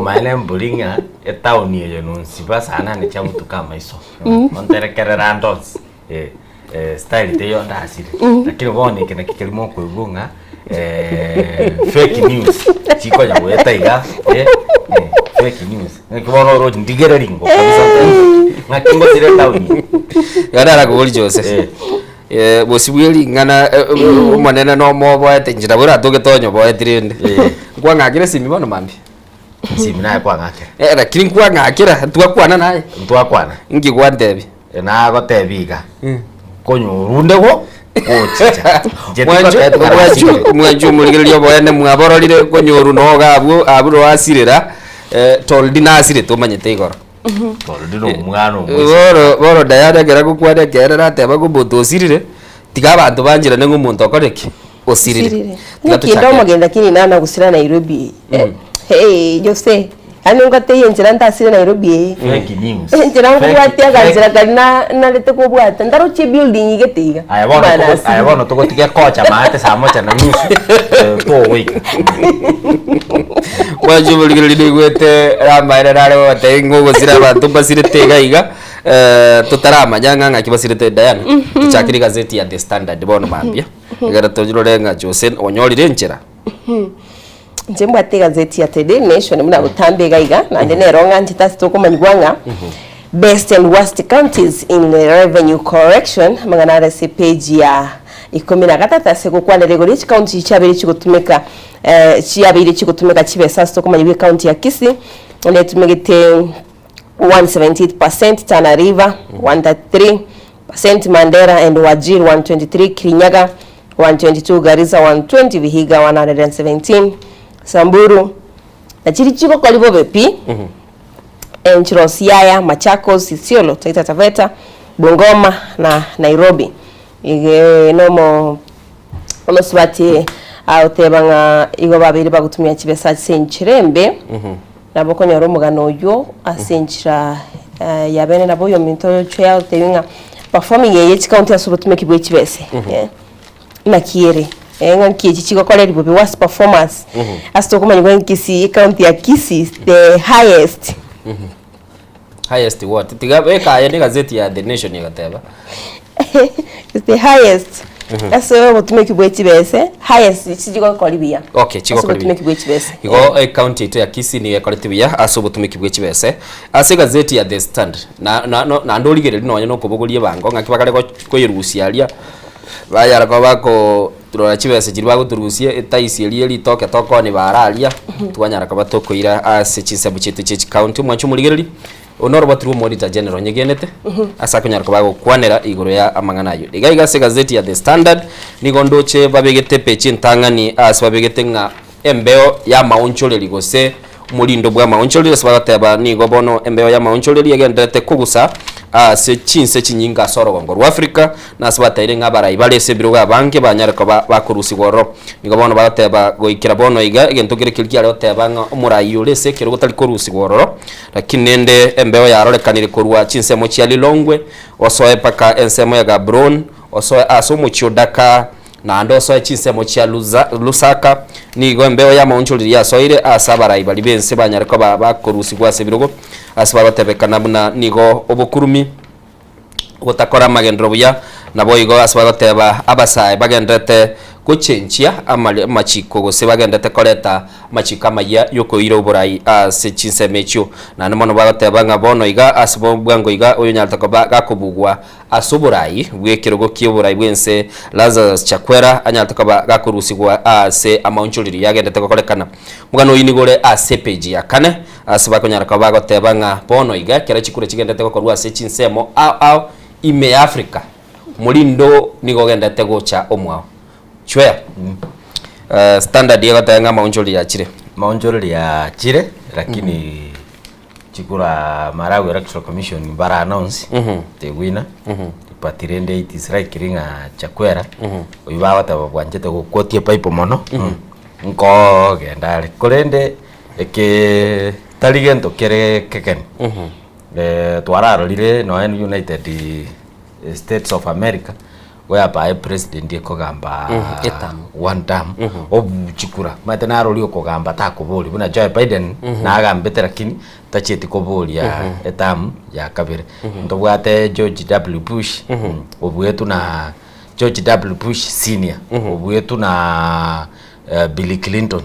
maine mbulinga etauni yo nunsiba sana ne chamutu kama iso monterekere randos style tayo ndasire lakini bone kina kikilimo kuigunga fake news chiko ya weta iga fake news nkibono road ndigereringo kabisa ngakimbo sire tauni yadara ko Jose bosibweli ngana umanena no mobo ete njira bura tugetonyo bo etirinde kwa ngakire simi bono mambi simi naye kwa ngakira lakini kwa ngakira twakwana naye twakwana ngi kwa ndebi na gotebiga konyurunde go ochicha mwanju muligerio boene mwabororire konyoru no gabwo aburo asirira toldi nasire tumanyete igoro toldi no mwana boro Diana gera gukwade gerera teba gubotosirire tiga abantu banjira nengo muntu akoreke osirire kindo magenda kini nana gusira Nairobi hey Jose Ani ngate yenjira ntasire Nairobi. Fake news. Yenjira ngwatia ganjira kana lete ko bwata. Ndaro chi building igetiga. Aya bono tugotige kocha maate saa moja na nusu. To week. Waje muligirire gwete ramaire nare wote ngogo sira bantu basire tegaiga. Tutarama ng'a kibasirete Diana. Tuchakiri gazeti ya The Standard bono mambia. Igara tojirorenga Jose onyorire njera. Njemba te gazeti ya Today Nation muna utambe gaiga na ndene ronga ntitasi toko manyigwanga. Best and worst counties in revenue correction magana se page ya 13 seko kwa regoli county chabiri chikutumeka chiabiri chikutumeka chibe sasa toko manyigwe county ya Kisii ole tumegete 178% Tana River 133% Mandera and Wajir 123 Kirinyaga 122 Garissa 120 Vihiga 117 Samburu na chirichiko kwa libo bepi Enchiro Siaya, Machakos, Isiolo, Taita Taveta, Bungoma na Nairobi. Ige nomo swati autebanga igo babiri bagutumia chibesa senchirembe. Nabo konyo romugano yo asenchira yabene nabo yo minto chya utewinga performing ye county asubutume kibwe chibese. Na kiere. Ngan kichi chiko kole libo worst performance. Asto kuma ngwan Kisii county ya Kisii the highest. Highest what? Tigabe ka yene gazeti ya The Nation yagateba. It's the highest. Aso botume kibwe chibese. Highest chiko kole bia. Okay, chiko kole bia. Kibwe chibese. Igo county to ya Kisii ni kole bia aso botume kibwe chibese. Ase gazeti ya The Stand. Na ndoligereri no nyano kobogolie bango ngakibakale ko yirusialia. Bayara ko bako turora chibese chiri baguturusie etaisirie litoke toko ni baralia twanyara ko batokoira ase chisebu chitu chichi county mwanchu muligereri onoro baturu monitor general nyegenete asa kunyara ko bagukwanera iguru ya amanganayo igaiga se gazeti ya The Standard nigondoche babegete pechi ntangani ase babegete nga embeo ya maunchoreri gose mulindo bwa maunchoreri sabateba nigo bono embeo ya maunchoreri yagendete kugusa se chinse chinyinga sorogongo rwa Afrika na sabataire ngabara ibalese biruga banke banyarako bakurusi goro nigo bono bateba goikira bono iga egentogere kiriki ari otebanga omurayi urese kero gutali korusi goro lakini nende embeo yarorekanire korwa chinse mochi alilongwe osoe paka ensemo ya Gabron osoe asomo chiodaka na ndo soe chinse mochi Lusaka nigo embeo ya maunchuri ya soire asabara ibali bense banyarako bakurusi gwase birugo asibaba tebekana buna nigo obukurumi gutakora magendro buya nabo igo asibaba teba abasaye bagendete kuchenchia amachiko gose bagendete koleta machika maya yoko iro burayi ase chinse mecho na nomono bagateba ngabono iga asibo bwango iga oyo nyalta ko gakubugwa asuburayi bwekirogo kiyoburayi bwense Lazarus Chakwera anyalta ko gakurusigwa ase amaunchuriri yagendete kolekana mugano yinigore ase page ya kane asiba konyara ko bagoteba nga bono iga kera chikure chigendete ko korwa ase chinsemo ime Africa mulindo nigogendete gocha omwao chwea Standard yagatanga maunchori ya chire lakini chikura Malawi Electoral Commission bara announce the winner patirende it is right kiringa Chakwera uyibawa tabwanjete gukotie pipe mono nko gendale kolende eke taligento kere keken twararo lire no United States of America whereby president ekogamba one term obuchikura matenaro lio kogamba takoboli buna Joe Biden na agambete lakini tacheti koboli ya etam ya kabere ndobwate George W Bush obwetu na George W Bush senior obwetu na Bill Clinton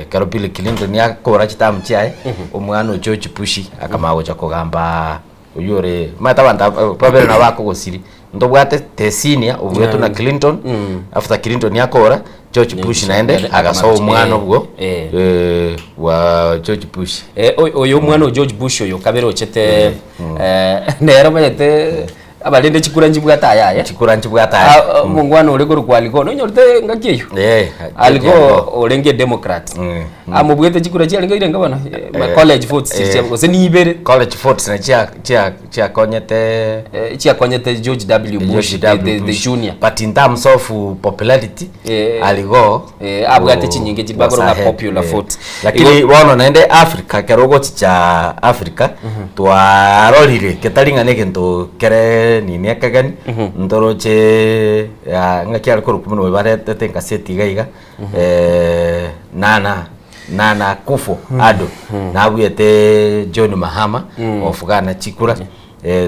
karo Bill Clinton ya kora chitam chiae omwana George Bush akamawo chakogamba uyore matabanda pabere na bako gosiri ndobwate tesenia obwetu na Clinton after Clinton yakora George Bush naende agaso omwana obwo wa George Bush oyo mwana George Bush oyo kabero chete nero mayete abalende chikura njibwata aya chikura njibwata aya mungwana uri kuri kwaliko no nyorte ngakiyo aliko orenge democrat amubwete chikura chya linga irenga bana college votes ose ni ibere college votes na chia konyete George W Bush the junior, but in terms of popularity aliko abwate chinyinge chibagoro popular vote, lakini wono naende Africa kerogo cha Africa twarorire ketaringane kento kere nini akagani ndoroche ngakiara kuru kumuno barete tenkaseti gaiga nana kufo ado nabuyete John Mahama of Ghana chikura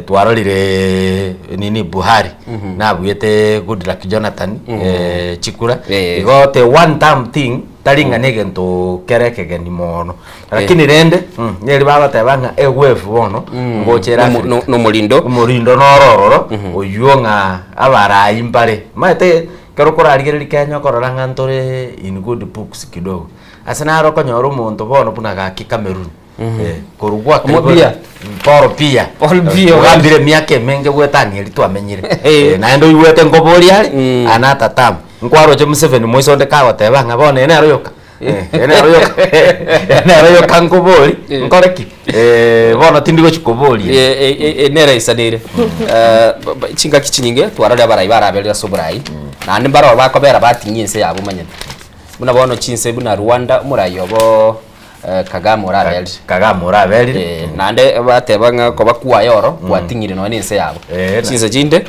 twarorire nini Buhari nabuyete Goodluck Jonathan chikura igote one time thing taringane gento kereke geni mono lakini rende nyeri baba tabanga ewefu bono ngochera no murindo norororo oyuonga abara imbare mate kero korarigeri Kenya kororanga ntore in good books kidogo asana ro konyoro muntu bono punaga ki Cameroon korugwa pia Paul pia gambire miake menge gwetani eri twamenyire na ndo iwete ngobori ari anata tam nkwaro je Museveni moisonde kawa tebanga bono ene aroyoka ene aroyoka ngobori nkoreki bono tindigo chikobori nera isanire chinga kichinyinge twarare abarai barabelira sobrai na ndimbaro bakobera batinyinse yabo manyete buna bono chinse buna Rwanda murayobo Kagame urabeli nande batebanga ko bakuwa yoro kwatinyire no nese yabo chinze jinde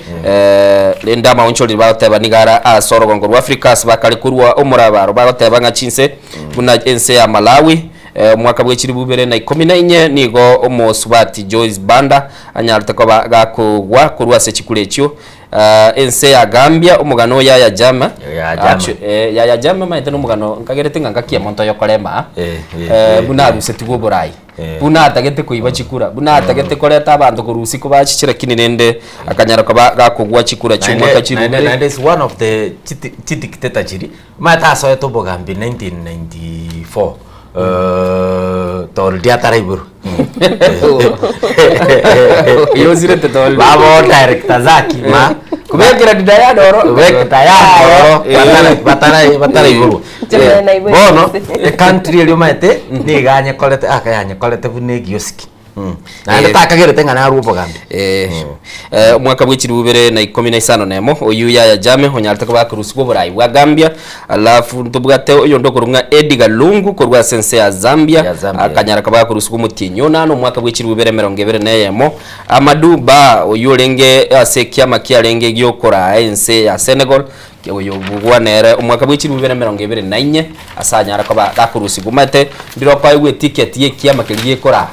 lenda mauncholi bateba nigara asoro gongo rwa Africas bakali kurwa umurabaro batebanga chinse buna ense ya Malawi mwaka bwechiri bubere na 14 nigo omosubati Joyce Banda anyarute ko gakugwa kurwa se chikulechyo ense ya Gambia umugano ya jama ya jama maite no mugano nkagerete ngakia monto yokorema buna ruse tugo borai buna atagete kuiba chikura buna atagete koreta abandu kurusi ko bachikira kinende akanyara ko gakugwa chikura cyumwaka chirubere and is one of the dictator chiri mata so to Bogambi 1994 tol dia taraiburu yozire te tol babo director zaki ma kubekira didaya doro batara iburu bono the country elio mate ni ganye kolete akayanye kolete bunegi yosiki na ndakagerete ngana rupo gambi mwaka bwechiri bubere na 15 nemo oyu ya jame honyalite ko bakurusibo borai wa Gambia alafu ntubwate oyo ndokorunga Edgar Lungu korwa sense ya Zambia akanyara ko bakurusibo mutinyo nano mwaka bwechiri bubere 20 nemo Amadou Ba oyu lenge asekia makia lenge gyokora ense ya Senegal oyo bugwanere umwaka bwechiri bubere 2024 asanyara ko bakurusibo mate ndiro paigwe ticket ye kiama kiliye kora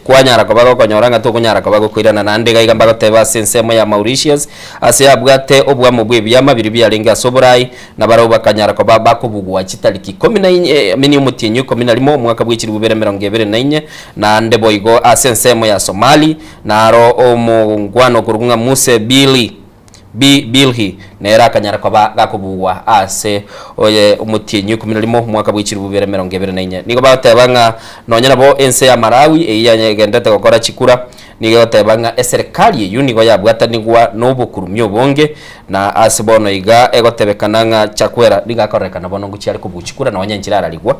kwanyara ko bagokonyoranga to kunyara ko bagokwirana nande gaiga bagoteba sensemo ya Mauritius ase abwate obwa mubwe byamabiri byarenga soborai na baro bakanyara ko bakubugwa chitaliki 14 mini mutinyu 11 mwaka bwechiri bubere 2024 na nde boigo asensemo ya Somali naro omungwano kurunga Muse Bilhi nera kanyara kwa gakubugwa ase oye umutinyu 11 mwaka bwechiri bubere 2024 nigo batebanga nonyana bo ense ya Malawi eyanyegendete gukora chikura nigo batebanga serikali yunigo yabwata nigwa nobukurumyo bonge na asibono iga egotebekananga chakwera nigakorekana bono nguchari kubuchikura na wanyanchira aligwa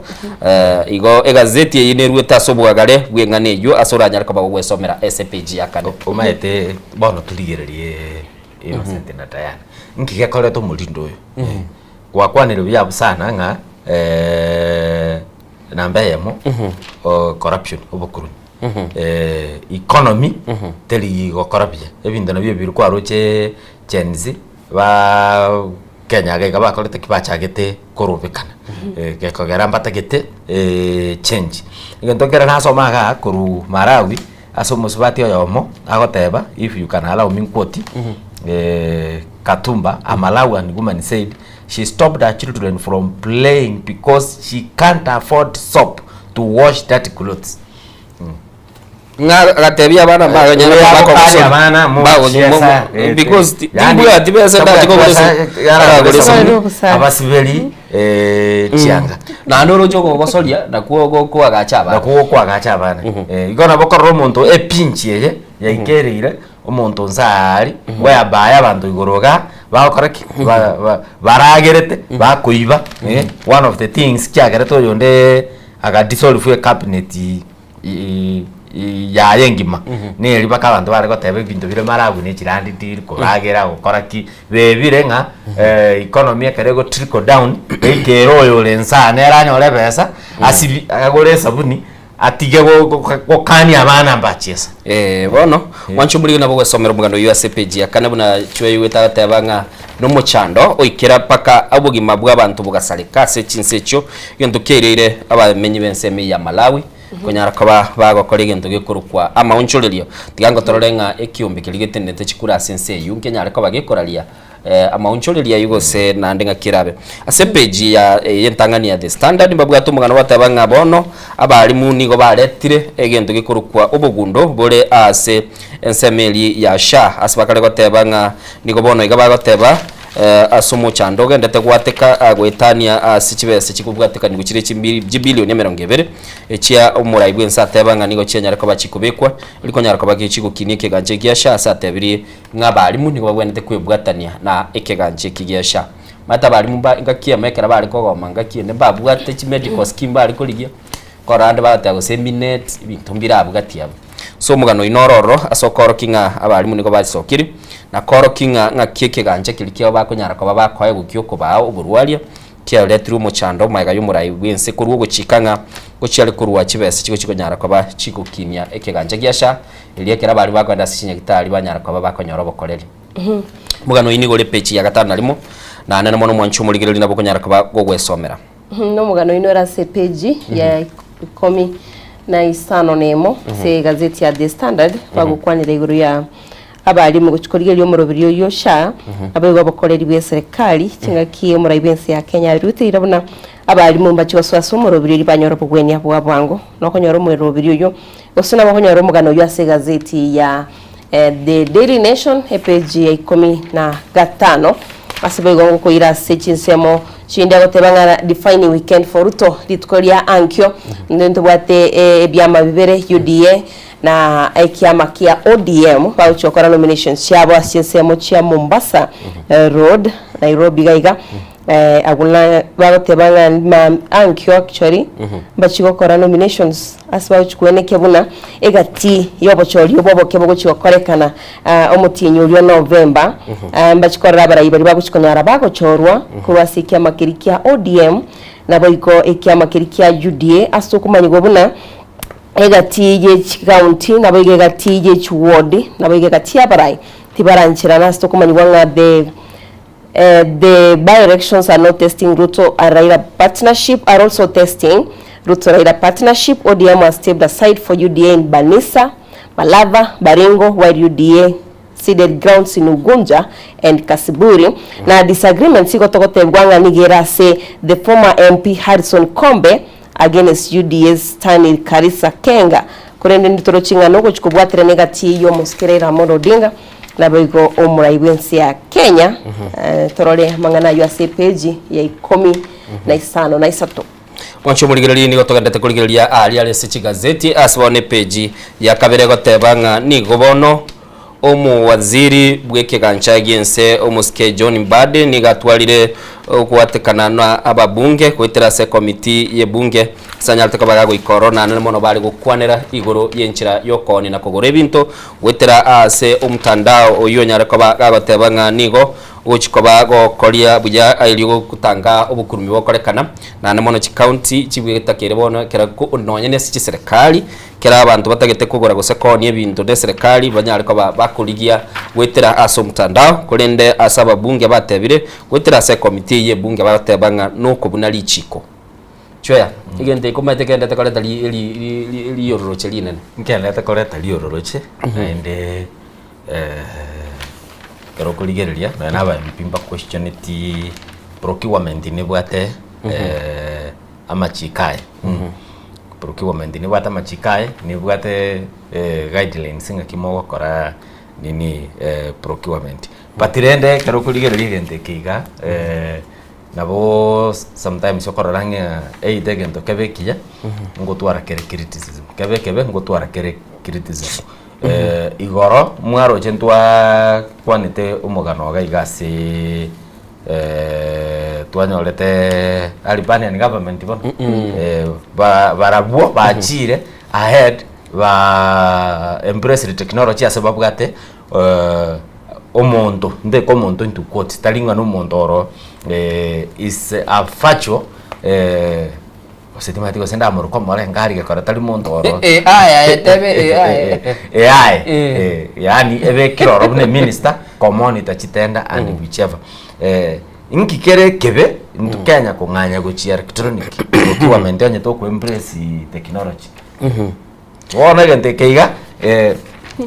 igo egazeti yinerwe tasobwagale bwengane yo asoranya ko bagwesomera SPG yakane umaete bono tuligererie Innocent na Diana nkigekore to mulindo uyu gwakwanire bya busana nga namba yemo corruption obukuru economy teli go corruption ebinda nabyo biri kwa roche chenzi ba Kenya gega bakorete kibachagete korubikana gekogera mbatagete change igentokera nasomaga kuru Malawi asomusubati oyomo agoteba if you can allow me quote Katumba, a Malawian woman, said she stopped her children from playing because she can't afford soap to wash dirty clothes. Gatebia bana baganyana because timbu ya tibesa ndati ko abasibeli chianga na ndoro jogo bosolia na kuogo agachaba na kuogo agachaba igona bokorro muntu epinchi ye ya ikerire omonto nsari whereby abantu igoroga bakora ki baragerete bakuiba one of the things kiagerete oyonde aga dissolve cabinet ya yengima neri baka abantu bare gotebe bintu bire maragu ne kirandi dir ko bagera gukora ki bebire nga economy akarego trickle down ekero yo lensa nera nyore besa asibi agore sabuni atige go kani abana mbachesa bono wancho muri nabo gwesomera mugano USPG akana buna chwe yuweta tabanga no muchando oikera paka abugima bw'abantu bugasalika se chinsecho yendo kerere abamenyi benseme ya Malawi konyara kaba bagokora igento gikurukwa ama unchulirio tigango tororenga ekiumbi kiligitendete chikura sense yunke nyara kaba gikoralia ama unchuliria yugose na ndenga kirabe ase page ya yentangania The Standard mbabwa tumugano batabanga bono abalimu nigo baretire egento gikurukwa obugundo bore ase ensemeli ya SHA asibakale gotebanga nigo bono igaba goteba asumo chando gendete gwateka agwetania asichibese chikubwateka ni gukire bilioni 20 echia umurai bwensa tebanga nigo chenyara ko bachikubekwa liko nyara ko bagichiko kinike ganje gyasha satebiri ngabalimu nigo babwenete kwebwatania na ekeganje kigyasha mata balimu ba ngakia mekera bali ko goma ngakie ne babwate chi medical scheme bali ko ligia korande batago seminet bintumbira abgatia so mugano inororo asokoro kinga abalimu nigo basokiri na koro kinga ngakike ganje kilikio bakonyara ko babakwaye gukyoko bao uburwalia kia letru mochando maiga yumurai wense kurugo guchikanga guchiale kuruwa chibese chiko chikonyara ko bachiko kimya ekeganje gyasha iliekera bali bakwenda sinya gitari banyara ko babakonyora bokoreri mugano ini gole pechi ya gatano alimo na nene mono mwanchu muligirili nabo konyara ko bagwesomera no mugano ino era se page ya 15 nemo se gazeti ya The Standard bagukwanira iguru ya abalimu guchikoria lyo murobiriyo yo SHA abaye bakorera bwe serikali kingakiye muri bensi ya Kenya rutira buna abalimu mbachoswaso murobiriyo banyoro bugwenya bwango no konyoro murobiriyo yo osuna bakonyoro mugano yo ase gazeti ya The Daily Nation page ya 15 asibaye gongo koira sechinsemo chinde gotebanga defining weekend for Ruto litkoria ankyo ndento bwate ebyama bibere UDA na ekiama kia ODM bauchokora nominations yabo asiyesemo chia Mombasa Road Nairobi gaiga aguna bagotebanga ma ankyo actually bachigokora nominations asba uchkwene kebuna egati yobochori oboboke bogochikorekana omutinyo ulio November bachikora barayi bari baguchikonyara bagochorwa kubasikia makirikia ODM na boiko ekiama kirikia UDA asokumanyigo buna egati ye county na boige gati ye ward na boige gati abarai tibaranchira na stokumanywa the by-elections are not testing Ruto and Raila partnership are also testing Ruto Raila partnership. ODM has stepped aside for UDA in Banisa, Malava, Baringo, while UDA ceded grounds in Ugunja and Kasiburi. Na disagreement siko tokote bwanga nigera say the former MP Harrison Kombe against UDA's Stanley Karisa Kenga kurende nditoro chingano ko chikubwatire negati yo muskerera Amolo Odinga na boigo omurai wensi ya Kenya torole mangana yo ase page ya 15 na isato wancho muligirali ni gotogandete kuligirali ali ale se gazeti asbone page ya kabere gotebanga ni gobono omu waziri bweke ganchagiense omuske John Mbadi ni gatwalire kuwatekana na ababunge kwetera se committee ye bunge sanyalite kabaga goikorona na mono bali gukwanira igoro yenchira yokoni na kogore binto wetera ase umtandao oyo nyare kabaga gotebanga nigo uchikoba gokoria buya ailigo kutanga obukurumi bokorekana na mono chi county chibweta kerebono kera ko nonyene si serikali kera abantu batagete kugora gusekoni ebintu de serikali banyare ko bakurigia wetera aso mtandao kurende asaba bunge batebire wetera se committee ye bunge batebanga nuko bunali chiko choya igende komete kende takoleta li yororoche linene nkende takoleta li yororoche ende kero kuligereria na aba mpimba question ti procurement ni bwate amachikae procurement ni bwate amachikae ni bwate guidelines ngakimo gukora nini procurement batirende kero kuligereria gente kiga nabo sometimes yokororanga eidegento kebekia ngotwara kere criticism kebe ngotwara kere criticism igoro mwaro chentwa kwanite umugano ga igasi twanyorete Albanian government barabwo bachire ahead ba embrace the technology asababu gate omonto ndeko omonto into quote talinga no mondoro is a virtual Oseti tiko senda amuru kwa mwale ngari gekora tali mondoro yani ebe kiroro ne minister community chitenda and whichever inki kere kebe ndu Kenya kunganya gochi electronic ukiwa mendenye to ku embrace technology wona gente keiga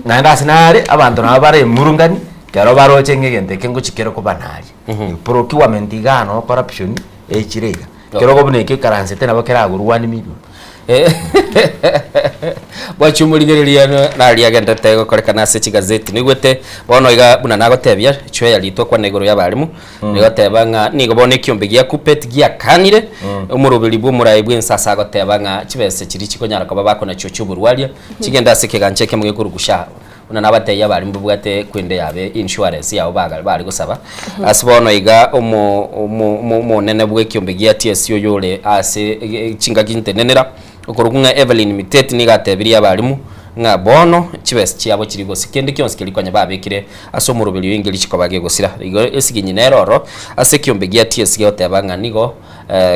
naenda sinari abantu nabare murungani kero baroche ngegente kengo chikero ko banari prokiwa mendigano corruption echirega kero go bune ke karanse tena bakera gurwani milioni bwachumuringereria nari agenda tego korekana se gazeti nigwete bono iga buna nagotebia chwe lito kwa negoro ya barimu nigotebanga nigobone kiombe gia kupet gia kanire umurubiri bwo muraibwe nsasa gotebanga chibese chiri chikonyara ko babako na chocho burwalia chigenda seke gancheke mugekuru gusha una nabateya barimu bwate kwende yabe insurance yabo bagal bari gusaba asibono iga umu nene bwe kiombe gia TSU yole ase chinga gintenenera okurukunga Evelyn Mitete nigatebiri abarimu nga bono chibese chiabo chirigo sikende kyonse kilikwanya babekire asomurubiri wingeli chikobage gusira igo esiginyineroro ase kiombe gia TSU yotebanga nigo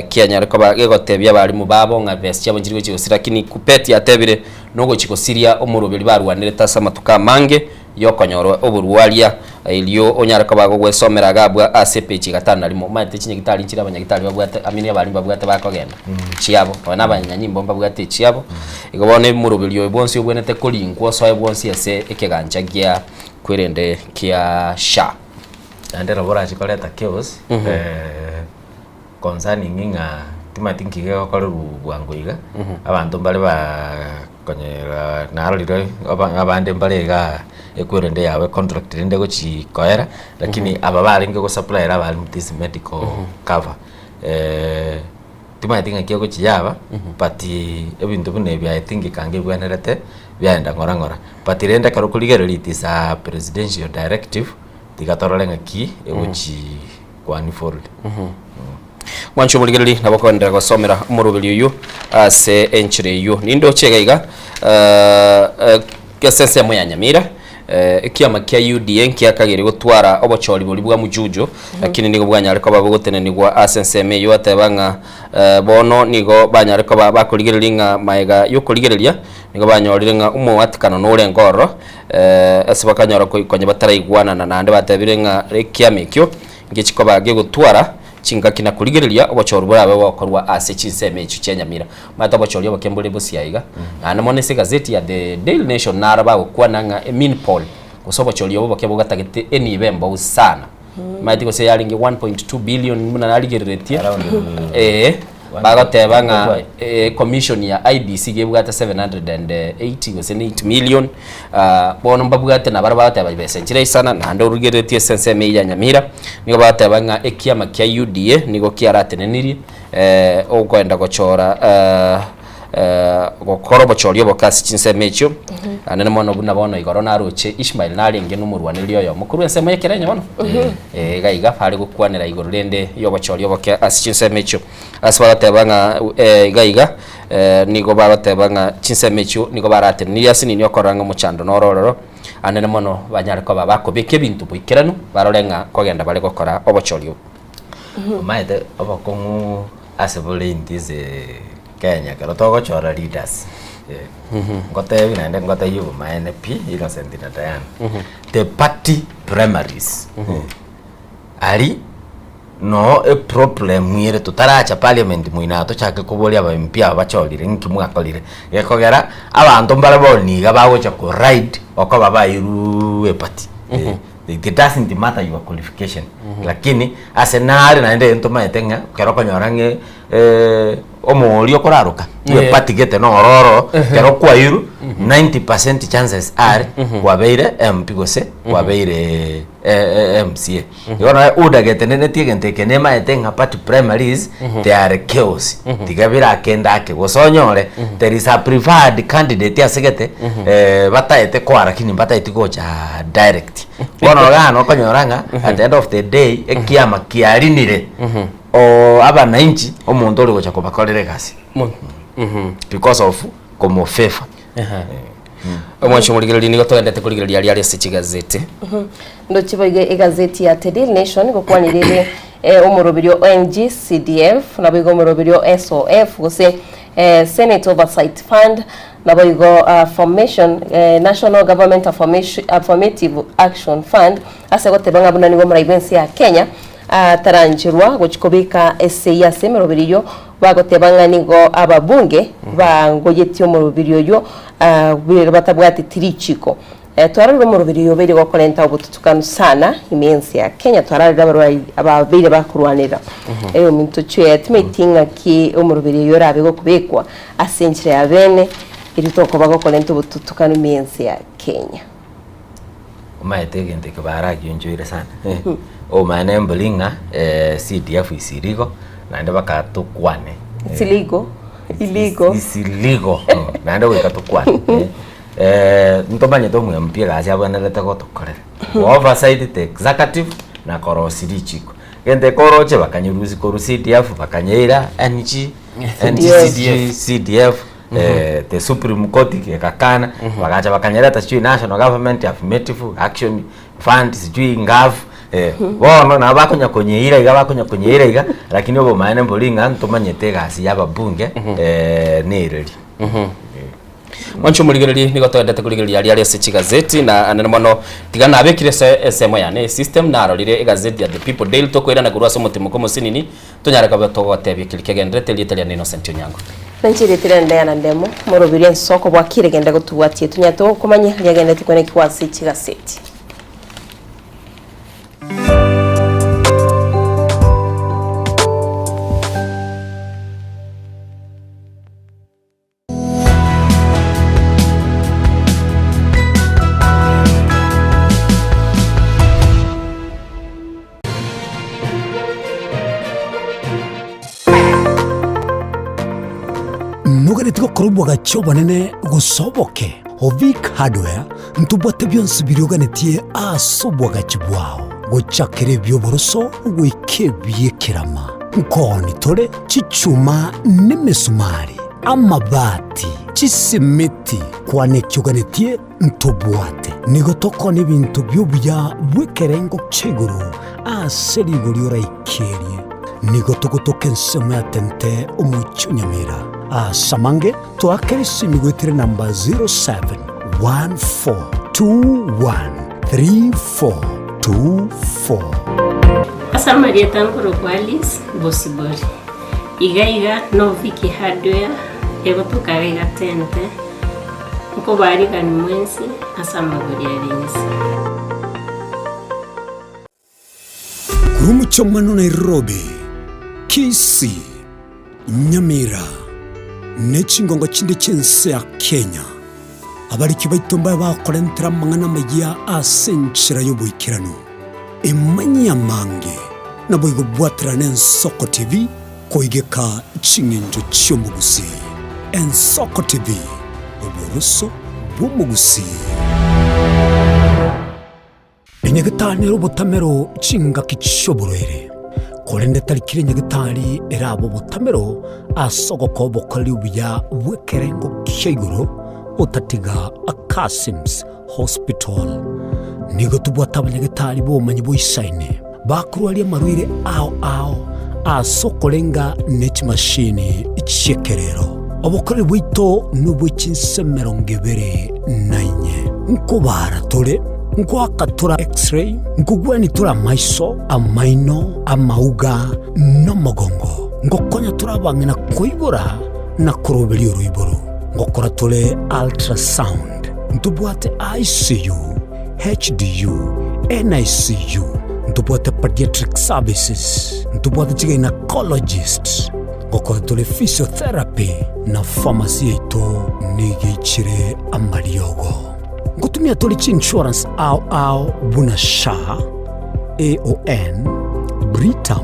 Kenya ko bagegotebya abarimu babo nga bese chiabo chirigo chigusira kini kupeti yatebire nogo chikosiria omurubiri barwanire tasa matuka mange yokonyoro oburwalia ilio onyara ko bago gwesomera gabwa ACP chigatana limo mate chinye gitali nchira abanyagitali babwate amini abarimba babwate bakogenda chiabo wana abanyanyimbo babwate chiabo igobone murubiri obonsi obwenete kolinkwo so obonsi ese ekeganchagia kwirende kia sha ande robora chikoleta chaos concerning nga timatinki ge ko rubwangoiga abantu bale ba konyera naroliro abande mbale ga ekwirende yawe contract rende go chikoera lakini ababali ngo supplier abali this medical cover timatinga kiyo go chiyaba but ebintu bune bya I think kange bwanerete byaenda ngora but rende karo kuligereri is a presidential directive tigatorolenga ki egochi kwani forward mwancho muligereri nabakondera gosomera umurubiri uyu ase enchire yu nindo chegaiga kesense ya Nyamira kiama kia UDA kiakagire gutwara obochori buri bwa mujujo lakini nigo bwanyare ko babugotene nigwa asenseme yo atebanga bono nigo banyare ko bakurigerelinga maega yo kurigerelia nigo banyorirenga umo watikano no rengoro asibakanyora ko ikonye bataraigwana na nande batebirenga kiamekyo ngechiko bage gutwara chinga kina kurigerelia obochoro burabe bokorwa ase chinseme echo Nyamira mata obochoro bokembole bosiaiga na namone se gazeti ya the Daily Nation naraba okwananga minpol kusobochoro yobo bokebo gatagete eni bembo sana mati ko se yaringe 1.2 billion muna naligereretie bagotebanga commission ya IDC gebugata 780 was 8 million bono mbabugata na barabata babese nchire sana na ndo rugeretie senseme ya Nyamira nigo batebanga ekiama kya UDA nigo kiarateneniri okwenda gochora gokoro bochorio bokasi chinseme echo anene mono buna bono igoro naruche Ishmael narenge numurwaniri yo mukuru ensema yekerenya bono gaiga pali gukwanira igoro rende yo bochorio boke asichinseme echo aswara tebanga gaiga nigo baratebanga chinseme echo nigo barateniri asini ni okoranga muchando norororo anene mono banyare ko babako beke bintu boikeranu barorenga kogenda bale gokora obochorio maite obokongu asebole indize Kenya kero togo chora leaders ngote binande ngote yubo maene pi innocent na Diana the party primaries ali no a problem mwire tutaracha parliament mwinato chake kubolia ba MP abacholire nkimwakolire gekogera abantu mbale boniga bagocha ko right oko baba iru e party it doesn't matter your qualification lakini asenari naende entoma etenga kero konyorange omolio koraruka we party gete no ororo kero kwa iru 90% chances are kwabeire MP gose kwabeire MCA yona udagete nene tigente kenema etenga party primaries they are chaos tigabira kenda ke gosonyore there is a preferred candidate asegete bataete kwara kini bataete gocha direct bono gano konyoranga at the end of the day ekiama kiarinire o abananchi omuntu oli gocha kubakorere gasi because of como fefa omwancho muligereri nigo twendete kuligereria ali ali gazeti ndo chiboige igazeti ya Daily Nation gokwanirire omorobirio ONG CDF na bigo omorobirio SOF gose Senate Oversight Fund na bigo formation National Government Affirmative Action Fund asegote banga buna nigo muraibensi ya Kenya taranjirwa gochikobika SCS morobirio bagotebanga nigo ababunge bangoyetio morobirio yo batabwate tirichiko twararira morobirio biri gokorenta obututukano sana imensi ya Kenya twararira ababire bakurwanira minto chwe meeting ki omorobirio yo rabe gokubekwa asenjire ya bene iritoko bagokorenta obututukano imensi ya Kenya umaetegente kebaragi enjoyire sana o mane mbulinga CDF isirigo nande bakatukwane isiligo isiligo nande wekatukwane ntomanye tomwe mpia gazi abanelete gotokorera oversight the executive na korosiri chiko gente koroche bakanyuruzi koru CDF bakanyeira NG CDF the Supreme Court ikakana bagacha bakanyereta chui National Government Affirmative Action Fund sijui ngavu bono na bakonya konyeira iga lakini obo maene mbolinga ntomanyete gasi yababunge nereri mwancho muligereri nigo twendete kuligereria ali ali gazeti na anene mono tigana abekire semo yane system na arorire igazeti ya The People Daily tokwira na kurwa somo timo komo sinini tunyaraka batogotebye kilikegendete lietelia Innocent Onyango nanjire tirende yana ndemo morobirie nsoko bwakire genda gutugwatie tunyato kumanye yagende tukone kwasi gazeti nugaretigo korobwa gachoba nene gusoboke Ovik Hardware ntubwate byonse biryoganetie asobwa gachibwao gochakire byoboroso gwikebye kirama nkoni tore chichuma nemesumari amabati chisimiti kwane kyoganetie ntubwate nigotoko n'ibintu byobya bwekerengo cheguru aserigori ikerie nigotogotoke nsemo yatente umucyo Nyamira samange tuakerisi migwetire namba 0714213424 Asamaria tankoro kwalis bosibori iga Noviki Hardware egotoka iga tente uko bari gani mwensi asamagoria rinsi Kurumucho mano Nairobi Kisii Nyamira nechingongo chinde chense ya Kenya abariki baitomba bakorentera mangana magia asenchira yobuikirano emanya mange nabo igobwatira n'Ensoko TV koigeka chinginjo cyomugusi Ensoko TV oburuso bw'umugusi enyegetaniro botamero chinga kichoborere korende tarikire nyegetari erabo botamero asogoko bokoli ubya bwekerengo kiguru utatiga Akasims Hospital nigo tubwata abanyegetari bomanyi boisaine bakurwali marwire ao asokolenga nechi machine ichekerero obokoli bwito nubwichinsemero ngebere nainye nkubara tole nkwakatura x-ray nkugwani tura maiso amaino amauga n'umugongo ngokonya turabangina kuibura na kurobeli uruiburu ngokora tole ultrasound ntubwate ICU HDU NICU ntubwate pediatric services ntubwate gynecologists gukora tuli physiotherapy na pharmacy yetu nigicire amariogo ngutumia tuli insurance au buna sha AON Britam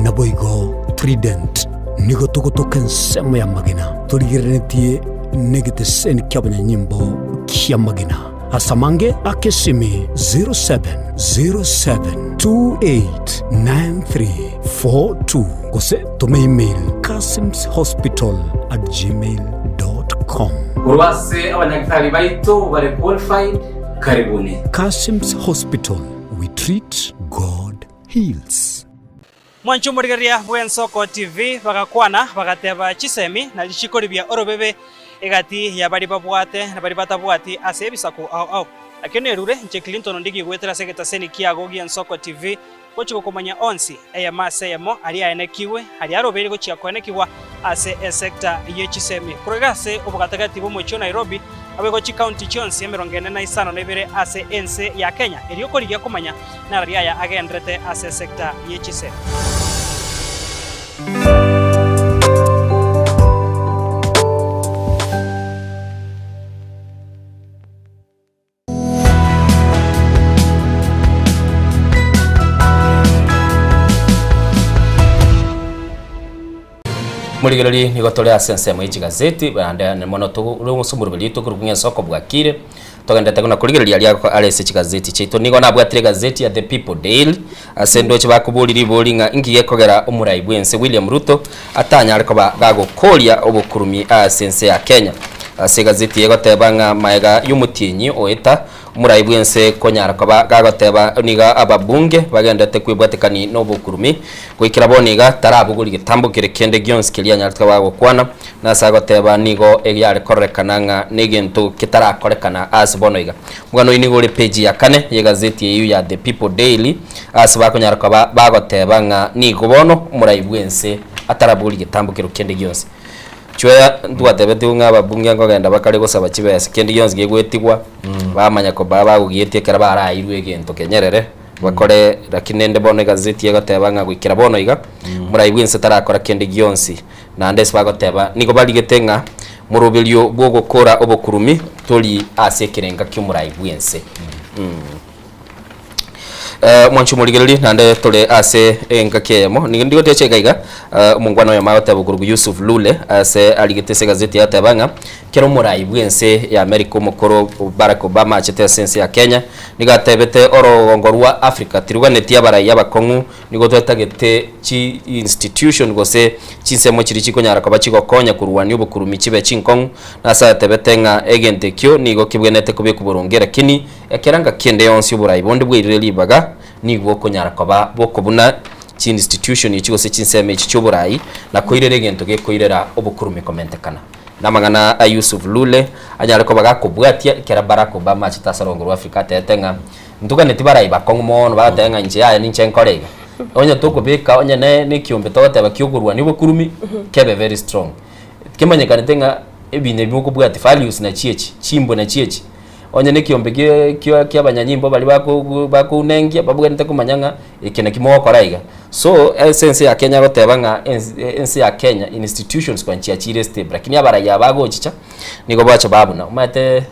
na boigo Trident nigo tugutuka nsemo ya magina tuligirenetie negete seni kyabanya nyimbo kya magina asamange akesimi 0707289342 kose tume email kasimshospital@gmail.com. urwase abanyagitari baitu bari qualified karibuni. Kasim's Hospital, we treat, God heals. Mwanchu murigeria bwensoko TV bagakwana bagateba chisemi na lichikori bya orobebe egati ya bari babwate na bari batabwati ase ebisaku au akene rure nche Clinton ndigi gwetera segeta seni kiago gensoko TV kochiko komanya onsi eya maseyemo ali aenekiwe ali arobere gochia konekiwa ase sector yechisemi kuregase obugatagati bo mocho Nairobi abego chi county chonsi emerongene na isano nebere ase ense ya Kenya elioko ligia komanya na ria ya agendrete ase sector yechisemi. Murigereri nigo tole asense mu igazeti bande ne mono to rusumuru bili to kurugnya soko bwakire togenda kuna kurigereria ali alese igazeti chito nigo nabwatire gazeti ya The People Daily asendo che bakubuliri bolinga ingiye kogera umurai bwense William Ruto atanya ariko gagokoria obukurumi asense ya Kenya ase gazeti yego tebanga maega yumutinyi oeta umurai bwense konyara kwa gagoteba niga ababunge bagendete kwibwatekani no bukurumi kwikira boniga tarabuguri gitambukire kende gyons kilia nyartwa bagokwana nasagoteba nigo egyare korekananga negento kitarakorekana as bonoiga mugano inigo le page ya kane ye gazeti yeyu ya The People Daily as bakonyara kwa bagoteba nga nigo bono umurai bwense atarabuguri gitambukire kende gyons chwe ndwatebete unga babunge ngogenda bakare gosaba kibese kendi yonzi gegwetigwa bamanya ko baba ugiyetie kera barairwe gento kenyerere bakore rakinende bono gazeti yagoteba nga gwikira bono iga muraibwinse tarakora kendi gyonsi na ndese bagoteba niko baligetenga murubilyo bwo gukora obukurumi toli asekirenga kyumuraibwinse mwanchu murigereri nande tole ase engakemo ndigo techegaiga mungwana ya mayote bugurugu Yusuf Lule ase aligitese gazeti ya tabanga kero murai bwense ya America mukoro Barack Obama achete sense ya Kenya nigatebete orongorwa Africa tirugane barai yabakongu nigo twetagete chi institution gose chinsemo chiri chikonyara kwa bachiko konya kuruwani obukurumi chibe chinkongu nasa tebetenga egente kyo nigo kibwenete kubye kuburongera kini ekeranga kende yonsi burai bonde bwireli baga nigo konyara kwa bokobuna chi institution ichigo se chinseme chichoburai na koirere gento ge koirera obukurumi komentekana namangana Yusuf Lule anyara ko bagakobwatia kera Barack Obama chitasarongorwa Africa tetenga nduga netibarai bakongo mono batenga nje ya ninche nkorega onya tokobeka onya ne kiombe tote bakyogurwa nibo kurumi kebe very strong kimanyekana tenga ebine bimoko bwati values na chiechi chimbo na chiechi onya ne kiombe kyo abanyanyimbo bali bakunengia babugente kumanyanga ikene kimoko raiga so essence ya Kenya gotebanga essence ya Kenya institutions kwa nchi ya chire stable lakini abara ya bagochicha niko bacha babuna umate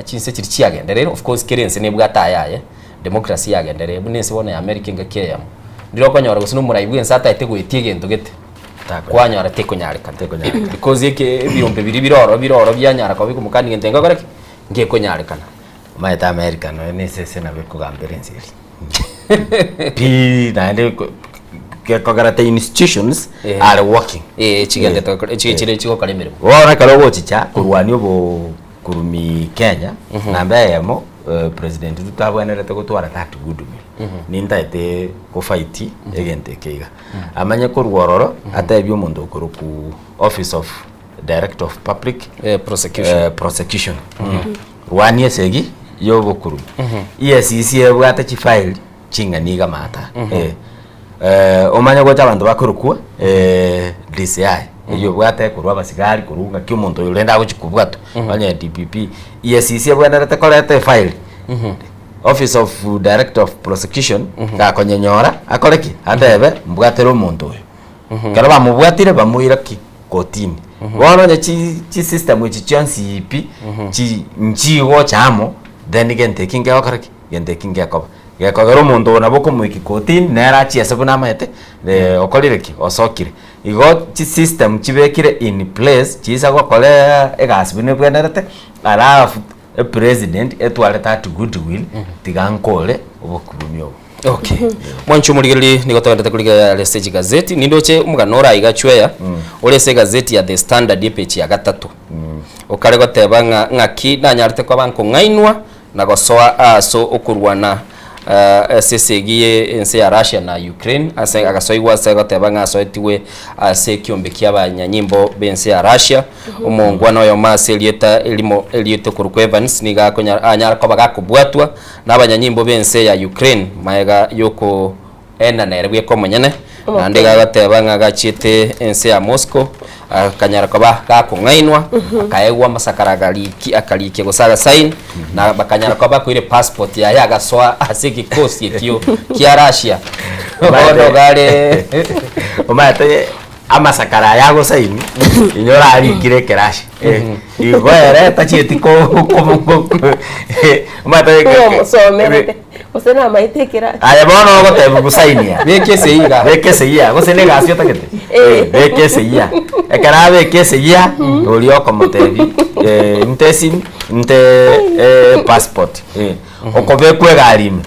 chinse chiri agendere of course kerense ne bwata yaye democracy agendere bunese bona ya America ngakeyam ndiro konyora gusunu muraibwe nsata itegwetie gento gete kwanyara tekonyarika because yeke birombe biroro byanyara kwa bikumukani ngente ngakore ngekonyarikana maeta America no nese na bekugambere nsiri P na the institutions are working chigende chigechire chigo kalemero wona karogo chicha kurwani obo kurumi Kenya na mbeyemo president tutabwanerete gutwara that good nintaite ko fight egente keiga amanye kurwororo atebyo mundu kuruku office of director of public prosecution rwani esegi yobo kurumi EACC ebwate chi file chinganiga mata omanya gocha abantu bakurukwa DCI iyo bwate kurwa basigari kurunga kyumuntu yurenda guchikubwato banya DPP EACC bwanarete kolete file office of director of prosecution ga konyenyora akoreki andebe mbwatero umuntu uyu kero bamubwatire bamuira ki kotini bono nya chi system chi CNCP chi njigo chamo then gente kinge okaraki gente kinge koba gekogero mundu na boko mwiki kotini nera chiese buna mete de okolireki osokire igo chi system chibekire in place chisa gokole egasibine bwenerete alafu a president etwale that goodwill tigankole obokurumyo. Okay. Mwanchu muligeli nigotondete kuliga le stage gazeti nindoche umuganora igachweya olese gazeti ya The Standard page ya gatatu. Okare goteba ngaki nanyarite kwa banko ngainwa na gosoa aso okurwana sesegiye ense ya Russia na Ukraine ase agasoigwa ase goteba ngasoetiwe ase kiombe ky'abanyanyimbo bense ya Russia umongwana yo mase elieto kurukwe Evans niga anyara ko bagakubwatwa n'abanyanyimbo bense ya Ukraine maega yoko ena nerwe ko munyene nande gagoteba ngagachite ense ya Moscow kanyara ko bagakungainwa kaegwa masakaragaliki akalike gosaga sign na bakanyara ko bakwire passport ya yagaswa asiki kosi ekyo kia Russia bodo gale omate amasakara yago sign inyora ari kire kerashi igwere tachiti ko omate somere osena maitekera aya bono gote busainia beke seiya gosene gasio takete beke seiya ekara beke seiya olio komotebi ntesim passport okobe kwegarime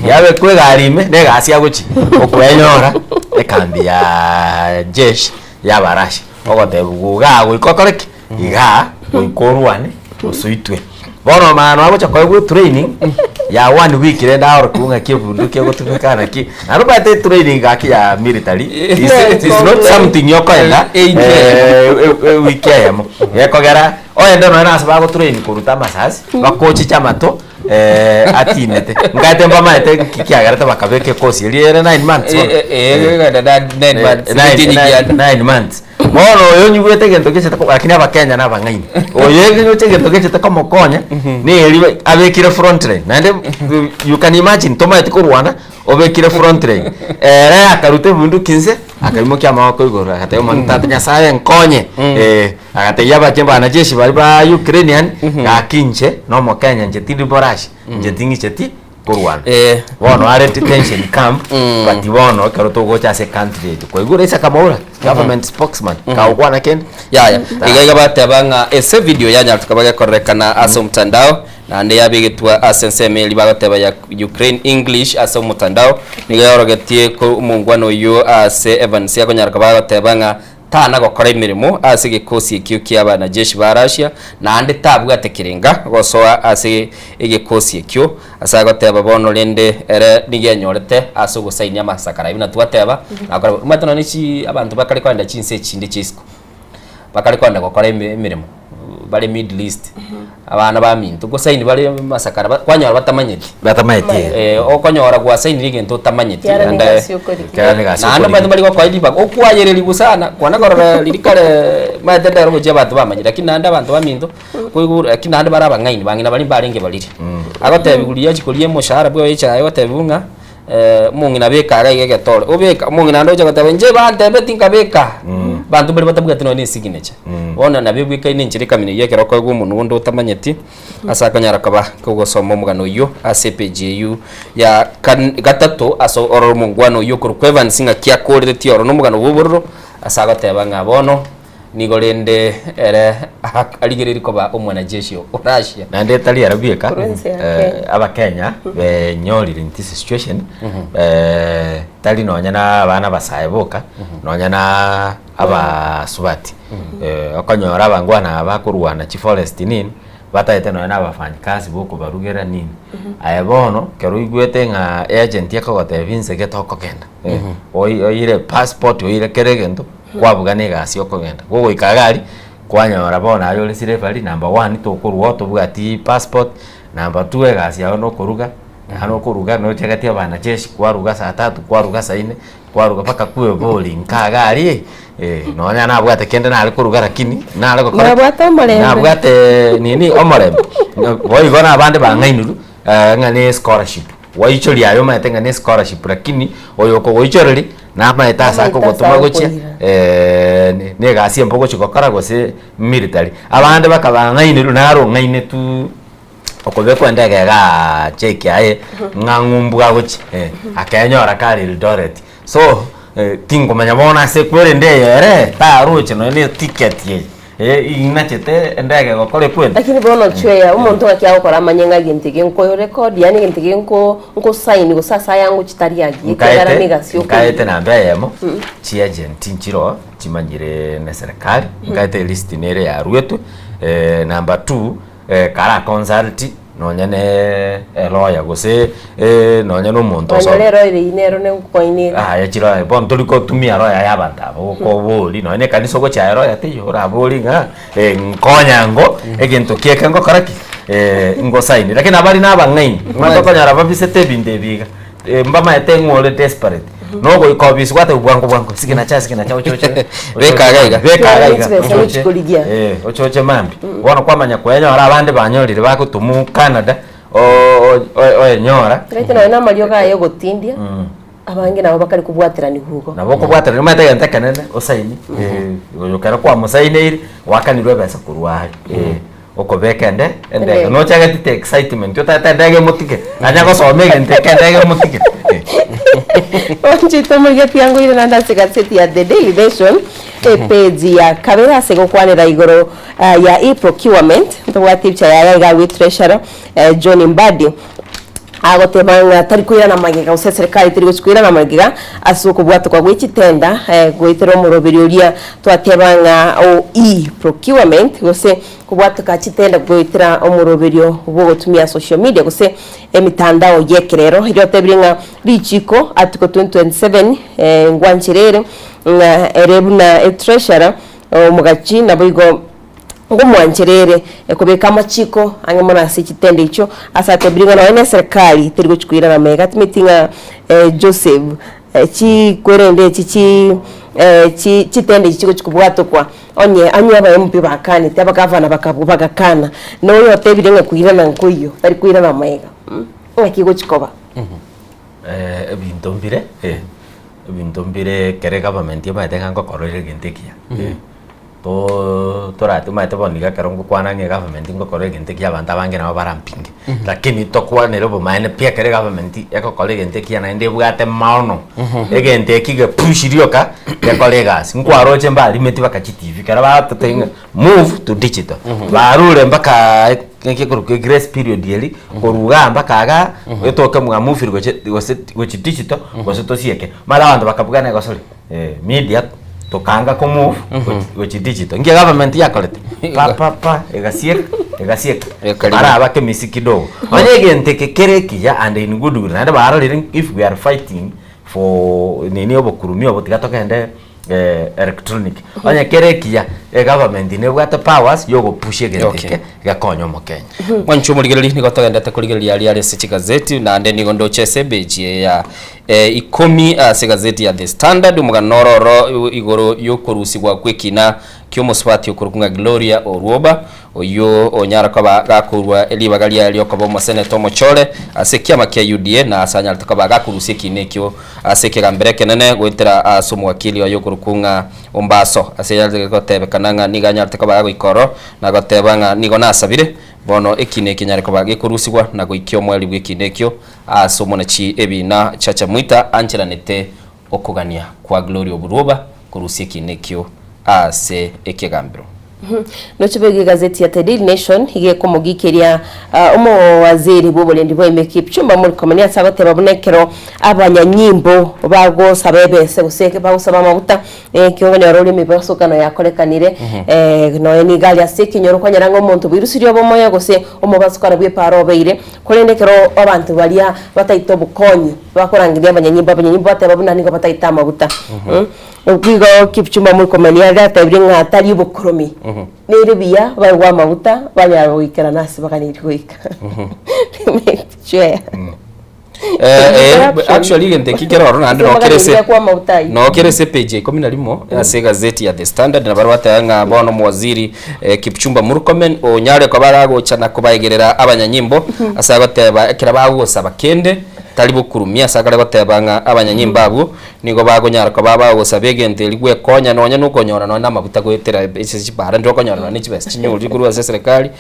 yabe kwegarime ne gasia guchi okwenyora ekambi ya jeshi ya barashi ogote buga gwikokoreki iga gwikorwane usuitwe bono mano abo chakwe training ya 1 week renda oro kunga kibundu kyo gutumikana ki arubate training gaki ya military is not something yokoenda weekend yakogera oyende no na sabago training kuruta masasi bakochi chamato atinete ngate mbama ete kikiagarata bakabeke kosi liere 9 months 9 months mono yo nyugwete gento kese tako akina bakenya na bangaini oyege nyoche gento kese tako mokonya ni eli abekire front line nande you can imagine toma etiko Rwanda obekire front line akarute bundu kinse akarimo kya mawako igora akatayo mantata nyasaye nkonye akatayo yaba chemba na jeshi bali ba Ukrainian akinche no mokenya njetidi borash njetingi cheti Rwanda bono are detention camp but bono karoto gocha se country ko igura isa kamaura government spokesman ka ukwana ken ya igaiga batebanga ese video yanya tukabaga korekana aso mtandao na ande yabigetwa asenseme libagateba ya Ukraine English aso mtandao nigayorogetie ko mungwano yo ase Evans yakonyaraka bagatebanga tana gokora imirimo ase gikosi ekyo abana jeshi ba Russia na ande tabwa tekirenga gosoa ase egikosi ekyo asagoteba bono lende ere nigenyorete ase gusainya masakara ibina twateba akora matona nichi abantu bakari kwanda chinse chinde chisiko bakari kwanda gokora imirimo bali Middle East abana bamintu gusaini bali masakara kwanyora batamanyeti okonyora gwa saini ligento tamanyeti anda na bantu bali kwa idiba okwayereri busana kwana gorora lirikale madenda ro je bantu bamanyira lakini anda bantu bamintu kuigura lakini anda baraba ngaini bangina bali barenge baliri agotebiguliya chikuliye mushahara bwo yicha ayotebunga mungina beka gege tole obeka mungina ndo chakatabe nje bante betinga beka bantu bali batabuga tino ni signature bona nabibwika ine nchirika mine yekero ko gumuntu ndo tamanyeti asakanyara kaba ko somo mugano yo ACPGU ya gatatu aso oro mungwano yo kurukwevan singa kya kore ti oro no mugano buburro asagoteba ngabono nigolende ere aligereri ko ba umwana jeshi Russia nande tali arabieka aba Kenya be nyolire in this situation tali nonya na bana basaeboka nonya na aba subati akanyora bangwana abakurwana chi forest nini bataete nonya abafanyi kazi boko barugera nini ayebono kero igwete nga agent yakogote vince getoko kenda oire passport oire keregendo kwabugane gasi okogenda gogo ikagari kwanyora bona ayo lesire bali number 1 to kurwa to bugati passport number 2 gasi aho no kuruga hano kuruga no chagati abana jeshi kwaruga saa 3 kwaruga saa 4 kwaruga paka kuwe boli nkagari nonya nabwate kende nali kuruga lakini nali gukora nabwate omorembe nabwate nini omorembe boigona abande bangainuru ngane scholarship waichori ayo mateanga ne scholarship lakini oyoko goichoreri na maita sa ko gotuma gochia ne gasi mpogo chikokara gose military abande bakabangaine runaro ngaine tu okobe kwenda ga cheki aye ngangumbuga gochi akenyora kali Eldoret so tingo manyabona se kwere ndeyere ta ruche no ile ticket ye inachete ndege gokore kwenda lakini bono chweya umuntu akyaukora manyenga gintege nko record yani gintege nko sign go sasa yangu chitari yagi kera migasyo kaete na mbeyemo chi agent nchiro chimanyire na serikali kaete list nere ya rwetu number 2 kara consult nonyane lawyer gose nonyane umuntu so lero ile inero ne koine ya chira bon toliko tumia lawyer yabanta ko boli none kaniso go cha lawyer te yora boli nga nkonyango egento kieke ngo karaki ngo sign lakini abari nabangaini matoko nyara babisete binde biga mbama etengole desperate no go ikobisi kwate bwango sikina cha ochocho beka ochocho mambi bona kwamanya kwenya ora abande banyorire bakutumu Canada o nyora rete na mario ga yo gotindia abange nabo bakari kubwatirani hugo nabo kubwatirani mate ntakanene osaini yokara kwa musaini wakanirwe besa kurwaje okobekende ende no chaga tite excitement yo tata ndege mutike anya ko somege ndeke ndege mutike onchito mege piango ile nanda gazeti ya The Daily Nation page ya kabera sego kwanira igoro ya e-procurement ntwatipcha ya ga with treasurer John Mbadi agotebanga tarikuira na magega use serikali tiri guchikuira na magega asuko bwatu kwa gwitenda gwitero muroberia twatebanga o e-procurement gose kubwatu ka chitenda gwitira omuroberio ubwo gutumia social media gose emitandao yekerero iro tebringa bichiko atiko 2027 ngwanchirere erebuna treasurer mugachi na boigo ngumwancherere ekobeka amachiko ange mona sichitende icho asate bringa na ene serikali tiri guchikuira na mega meetinga Joseph chi kwerende chi chitende ichiko chikubwato kwa onye anywa ba MP bakani taba gavana bakabagakana no yo tebirenga kuira na nkuyo tari kuira na mega ngakigo chikoba bintombire kere government yabatenga ngokorere gentekia to toratu maite boniga karongo kwana nge government ngokore gente kia banta bange na barampinge lakini to kwana robo maine pia kere government eko kole gente kia na inde bwate maono egente kige push rioka ya colleagues ngwaroche mbali meti bakachi TV kara ba tenga move to digital barure mbaka keke kuruke grace period yeli koruga mbaka aga etoke mwa move go digital go setosieke mala bantu bakabugana go soli media tokanga ko move which digital ngia government yakolete pa egasiek para abake misikido manye gente kekereki ya and in good good and bara if we are fighting for nini obokurumi obotigatoka ende electronic anya kereki ya government ne bwata powers yogo push egente gakonyo mo Kenya mwancho muligereri ni gotogenda te kuligereria ali se gazeti na ande ni gondo chese beji ya ikomi se gazeti ya The Standard muganororo igoro yokurusigwa kwekina kyomuswati okurukunga Gloria Orwoba oyo onyara kaba gakurwa elibagalia eliokobo mo Senator Mochole asekia makia UDA na asanya takaba gakurusie kinekyo asekera mbere kenene gwetera asumu wakili oyo kurukunga Ombaso asenya gotebe kananga niganya takaba goikoro na gotebanga nigona asabire bono ekineke nyare ko bagikurusigwa na goikyo mwali bwekinekyo asumu na chi ebina chacha mwita anchiranete okugania kwa Gloria Orwoba kurusie kinekyo ase ekegambiro nochebege gazeti ya The Daily Nation hige komugikiria umo waziri bwobolendi bweme Kipchumba muri komania sagote babonekero abanyanyimbo bago sabebe se guseke bagusaba amabuta kiongane waruri mibasokano yakorekanire no eni gali aseke nyoro kwanyara ngo umuntu birusirio bomoya gose umubasukara bwe paro beire kurendekero abantu balia bataito bukonyi bakorangiria abanyanyimbo batebabuna ningo bataita amabuta ubwigo Kipchumba muri komania gatebringa atari bukromi nere biya bagwa mabuta banyara wikera nasi bakanirwika actually gente kikero rona no kerese page 11 ya gazeti ya The Standard na barwata nga bono mwaziri Kipchumba Murkomen onyare ko barago chana kubayegerera abanyanyimbo asagoteba kira bagusaba kende tari bukurumia sakare gotebanga abanyanyimba abo nigo bagonyara ko baba gosabege nteli gwe konya nonya nukonyora no namabuta gwetera ese bara ndo konyora ni chibese chinyuri kuru ase serikali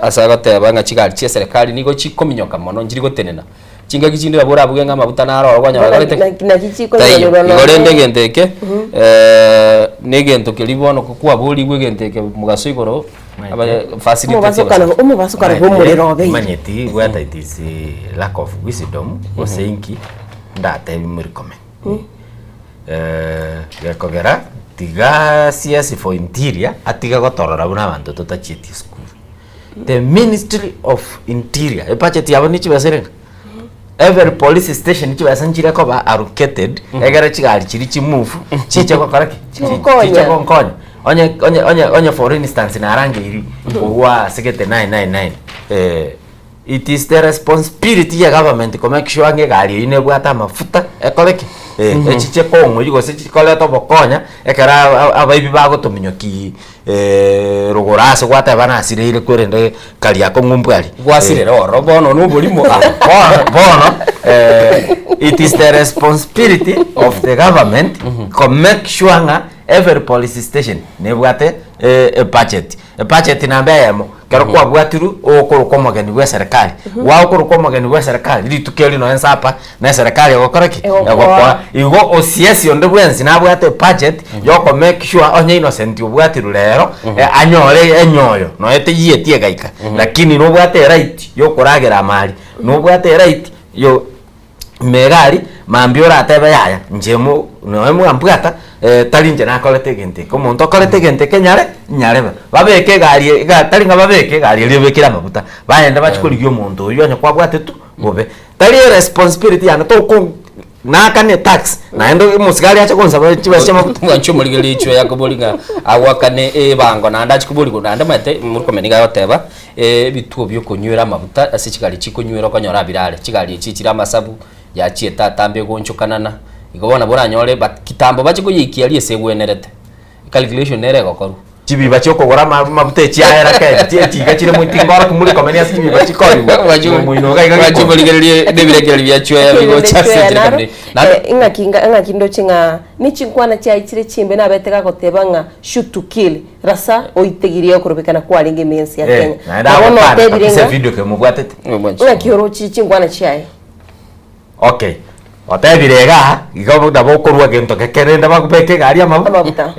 asaga tebanga chigali chia serikali nigo chikominyoka mono njiri gotenena chinga kichindira bora buge ngamabuta naro konyora galete na kichiko nyoro igorende genteke negento kelibono kwa buri gwe genteke mugaso igoro aba facility umubasukana bomurero be manyeti gwata it is lack of wisdom osenki ndate bimurikome yakogera tiga CS for interior atiga gotorora buna abantu tutachiti school the Ministry of Interior budget yabo ni chibaserenga every police station chibasanjira ko ba allocated egera chigali chiri chimove chiche ko karaki chiche ko nkonya onye for instance na range iri wa sekete 999 it is the responsibility ya government to make sure nge gari ine bwata mafuta ekoleki echiche ko ngo yugo se chikole to bokonya ekara abaibi bago to minyoki rogorase gwata bana asire kwerende kali yako ngumbwali gwasire ro bono nubulimo bono it is the responsibility of the government to make sure nga every police station nebwate a budget namba yamo kero kwa bwatiru okoro magani gwa serikali wa okoro magani gwa serikali litukeli no ensapa na serikali gokoreki egokwa igo OCS onde bwensi na bwate budget yoko make sure onye innocent obwatiru lero anyore enyoyo no ete tie gaika lakini no bwate right yokoragera mali no bwate right yo megari mambiora atebe yaya njemo no emu ambwata talinje na kolete gente ko monto kolete gente kenyare nyareba babeke gari talinga babeke gari libekira mabuta baenda bachikoliryo monto yo anya kwabwate tu bobe tali responsibility yana to ko nakane tax naendo musigari acha konsa bachiba chama mwancho muligeli icho yakobolinga awakane bango nanda chikuboliko nanda mate murikomeniga yoteba bituo byo kunywera mabuta ase chigali chikunywera konyora birale chigali chichira masabu yachie tatambe gonchokanana igobona boranyore kitambo bachikuyikia ali esegwenerete calculation nere gokoru chibi bachoko gora mabute chiaera ke tiga chire mutingora kumuri komenia chibi bachikori muino ga bachiboligerie debiregerie byacho ya bigo chase kamne inga kindo chinga ni chinkwana chai chire chimbe na betega gotebanga shoot to kill rasa oitegirie okurubikana kwa linge mensi ya Kenya na tebirenga video ke mubwatete inga kioro chinkwana chai okay otebirega igobo dabo korwa gento kekerenda bakubeke gari amabuta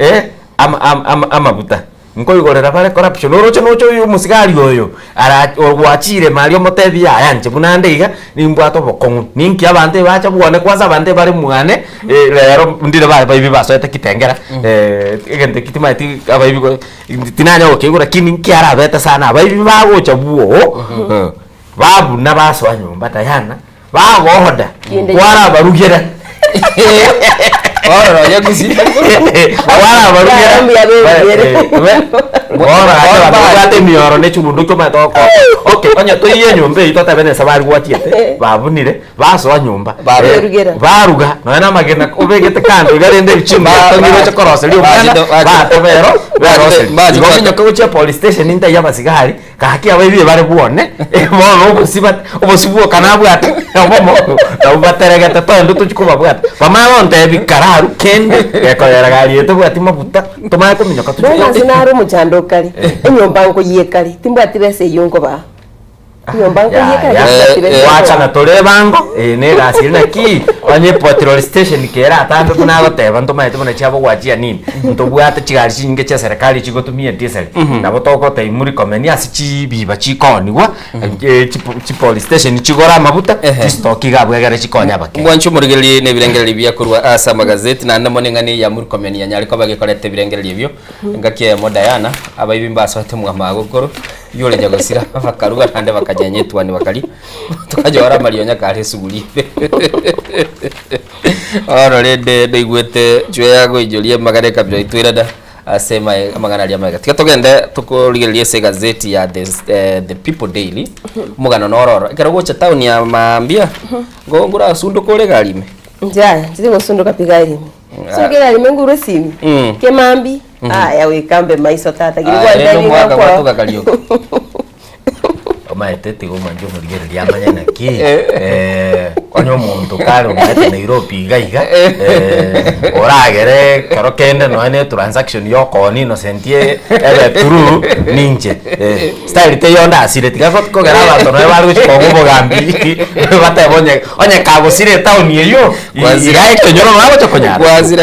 amabuta nkoigorera bare corruption orocho nocho uyu musigari oyo ara ogwachire mari omotebi aya nje bunandeiga nimbwato bokongu ninki abante bacha bwone kwaza abante bare mwane lero ndire bare baibi basoete kitengera egente kitimati abaibi tinanya okegura kininki ara beta sana abaibi bagocha buo babu na baso anyumba tayana bagohoda wara barugera ora ya kusi wara barugera ora ate mioro ne chubundu ko matoko okay onya to iye nyumbe ito bene sabari gwatiete babunire baso nyumba baruga no na magena ubegete kando garende bichimba tongiro chokorose lyo ba tobero bazi gominyo ko che police station inta ya basigari kahaki ababi bare buone mono obusibuo kanabwata obomo ubateregete tondo tuchikuba bwata pamalo nte bikararu kende ekorera gari eto bwati mabuta tomaye kuminyoka tuchikuba sinaro muchando kali enyomba ngo yekali timbwati bese yungo ba nyomba ngo yekali wacha na tole bango ne gasiri na ki onye petrol station kera atambe kuna goteba ntomaye tubona chabo gwachia nini ntobwata chigari chinge cha serikali chigotumia diesel na botoko taimuri komeni asichi biba chikoniwa chi police station chigora mabuta stoki gabwegere chikonya bake mwancho murigelie ne birengereri bya kurwa asa magazeti na ndamone ngani ya muri komeni ya nyari ko bagekorete birengereri byo ngakie modayana abayibimba sote mwamago koro yole jagosira bakaruga nande bakajanyetwa ni bakali tukajora marionya kare suguri ora rede ndoigwete chwe yago ijolie magareka byo itwirada asema amagana ali amaga tikatogende tukurigerie se gazeti ya the People Daily mugano nororo ikaragocha town ya mambia ngongura sundu kore galime njaya ndimo sundu kapiga elime sungera elime nguru simi ke mambi aya we kambe maiso tata gilikuwa ndani kwa kwa tukakalio Omaete tigo manjo murigereria amanya naki onyo muntu kare umete Nairobi gaiga oragere karo kende no ene transaction yoko ni no sentie ebe turu ninje style te yonda asire tiga ko gara bato no baru ko bogambi bata bonye onye kago sire town yeyo kwazira ekonyoro nabo chokonya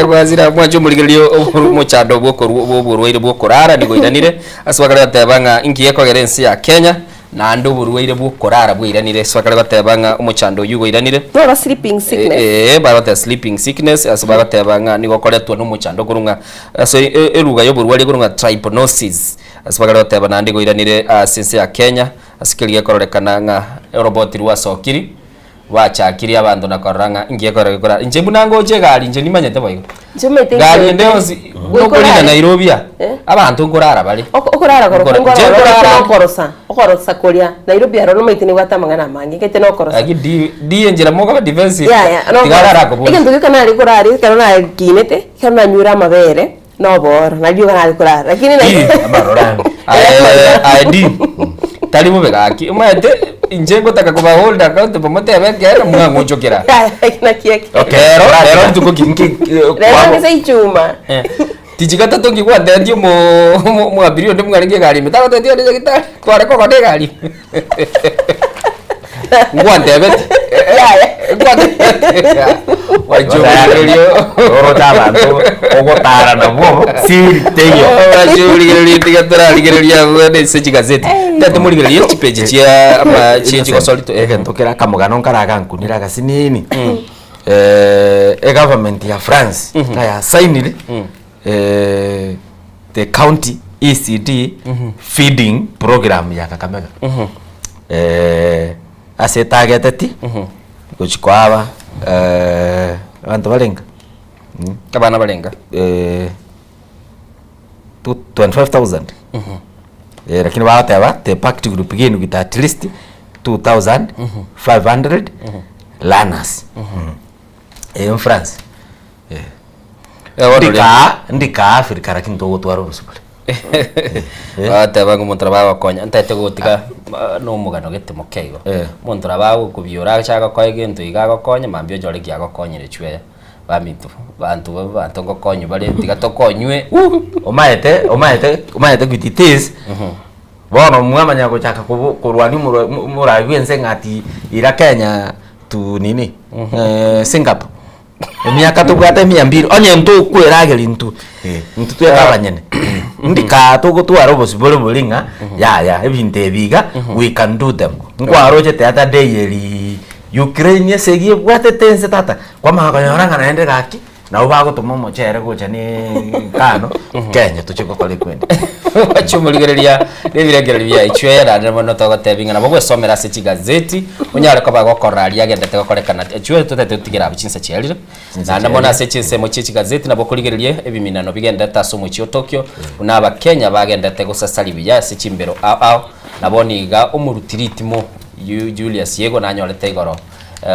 kwazira mwanjo murigererio muchando bwoko bwoburwaire bwokorara nigo iranire aswagara gatebanga ingi yekogerensi ya Kenya na andu burwaire bwokorara bwiranire swagara gatebanga umuchando yugo iranire no sleeping sickness barata sleeping sickness aswagara gatebanga nigo koretwa no muchando kurunga so eruga yo burwaire kurunga trypanosis aswagara gatebanga ndigo iranire sense ya Kenya asikiriye kororekana nga robot rwa sokiri wachakiri abantu nakoranga ingiye kora inje munango je gari inje nimanyete boyo gari ndeozi ukorina Nairobi abantu ngorara bali okorara okorosa koria Nairobi aro no maitini gwatamangana mangi kete no korosa agi di enjera moga defensive tigara ko ikintu gikana ari kurari kana na kinete kana nyura mabere no bor na byo kana ari kurara lakini na amarora ID tali mo begaki umate injengo taka kuba hold account pamoja yake mwangu chokera na kieki pero tuko kinki kwa sai chuma tijikata tongi kwa ndio mo abirio ndio mwarige gari metago ndio ndio kita kwa ko de gari ngwande bet wajulirio orota bantu ogotara na bo siri teyo wajulirio tigatara ligereria wende sechi gazeti tete muligereria chipeji chia ama chinchi kosolito tokera kamugano nkaraga nkunira gasinini government ya France ya signed the county ECD feeding program ya Kakamega ase targeteti kuchikwa abantu balenga abana balenga 25,000 lakini baataba the packed group again with at least 2,500 learners in France ndika Africa lakini to gutwara rusubale ataba ngo mutraba konya ntete gutika no mugano gete mukeigo muntraba kubiura chaka koige ntu igago konya mambio jore kiago konyere chwe bamintu bantu ngo konyu bale tiga to konywe omaete gwititis bono mwamanya ko chaka kurwani murabiense ngati ira Kenya tu nini Singapore emyaka tugwate 200 onye ntu kwirageri ntu twekabanyene ndika tugutwara obosibole mulinga ya ebinte biga we can do them ngwaroje teata daily Ukraine segie bwate tense tata kwa makanyoranga naende gaki na ubago tumo chere gocha ni kano Kenya tuchiko kole kwende achumuligereria nebiregereria ichwera ndemo togo tebinga nabo gwesomera se gazeti unyare ko bagokoraria gendete gokorekana ichwe tutete tutigera bichinsa cherire na ndemo na se chinse mo gazeti nabo kurigereria ebiminano bigendeta somo chio Tokyo unaba Kenya bagendete gusasali biya se chimbero naboniga umurutiritimo Julius Yego nanyorete igoro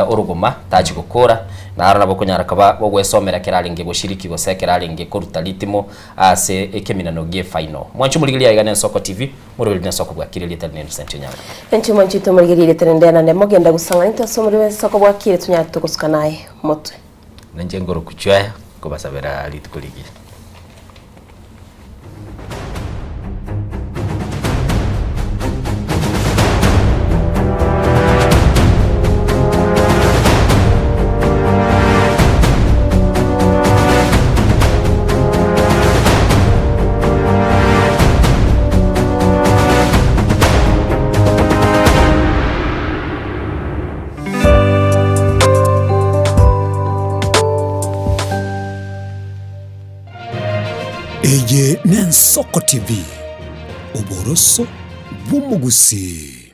uruguma taji gukora naro nabo kunyara kaba bogwesomera keralinge gushiriki gosekeralinge kuruta litimo ase ekeminano gie final mwanchu muligiria igane Soko TV murubiri na Soko bwa kirili tane sente nyama enchi mwanchu to muligiria tendena ne mogenda gusangana into somuri Soko bwa kirili tunya tukusuka naye motwe nanje ngoro kuchwa ko basabera litukuligira Eye Nensoko TV uboroso bw'umugusi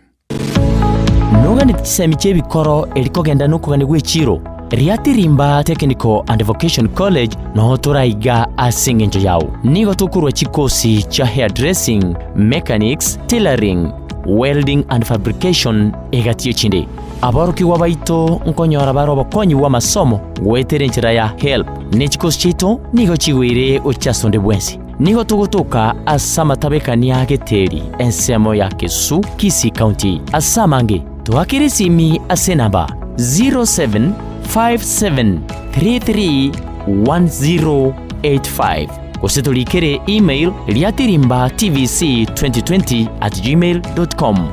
noga nikisemi chebikoro elikogenda nokugani gwechiro riatirimba Technical and Vocation College no turaiga asingenjo yao nigo tukurwa chikosi cha hairdressing, mechanics, tailoring, welding and fabrication egatio chinde abaruki wabaito nkonyora baro bakonyi wa masomo wetere njira ya help ne chikosi chito nigo chiwire uchasonde bwensi nigo tugutuka asa matabekania ya gitiri ensemo ya Kisu Kisii County. Asa mangi twakire simi ase namba 0757331085 usitulikire email liatirimba tvc2020@gmail.com.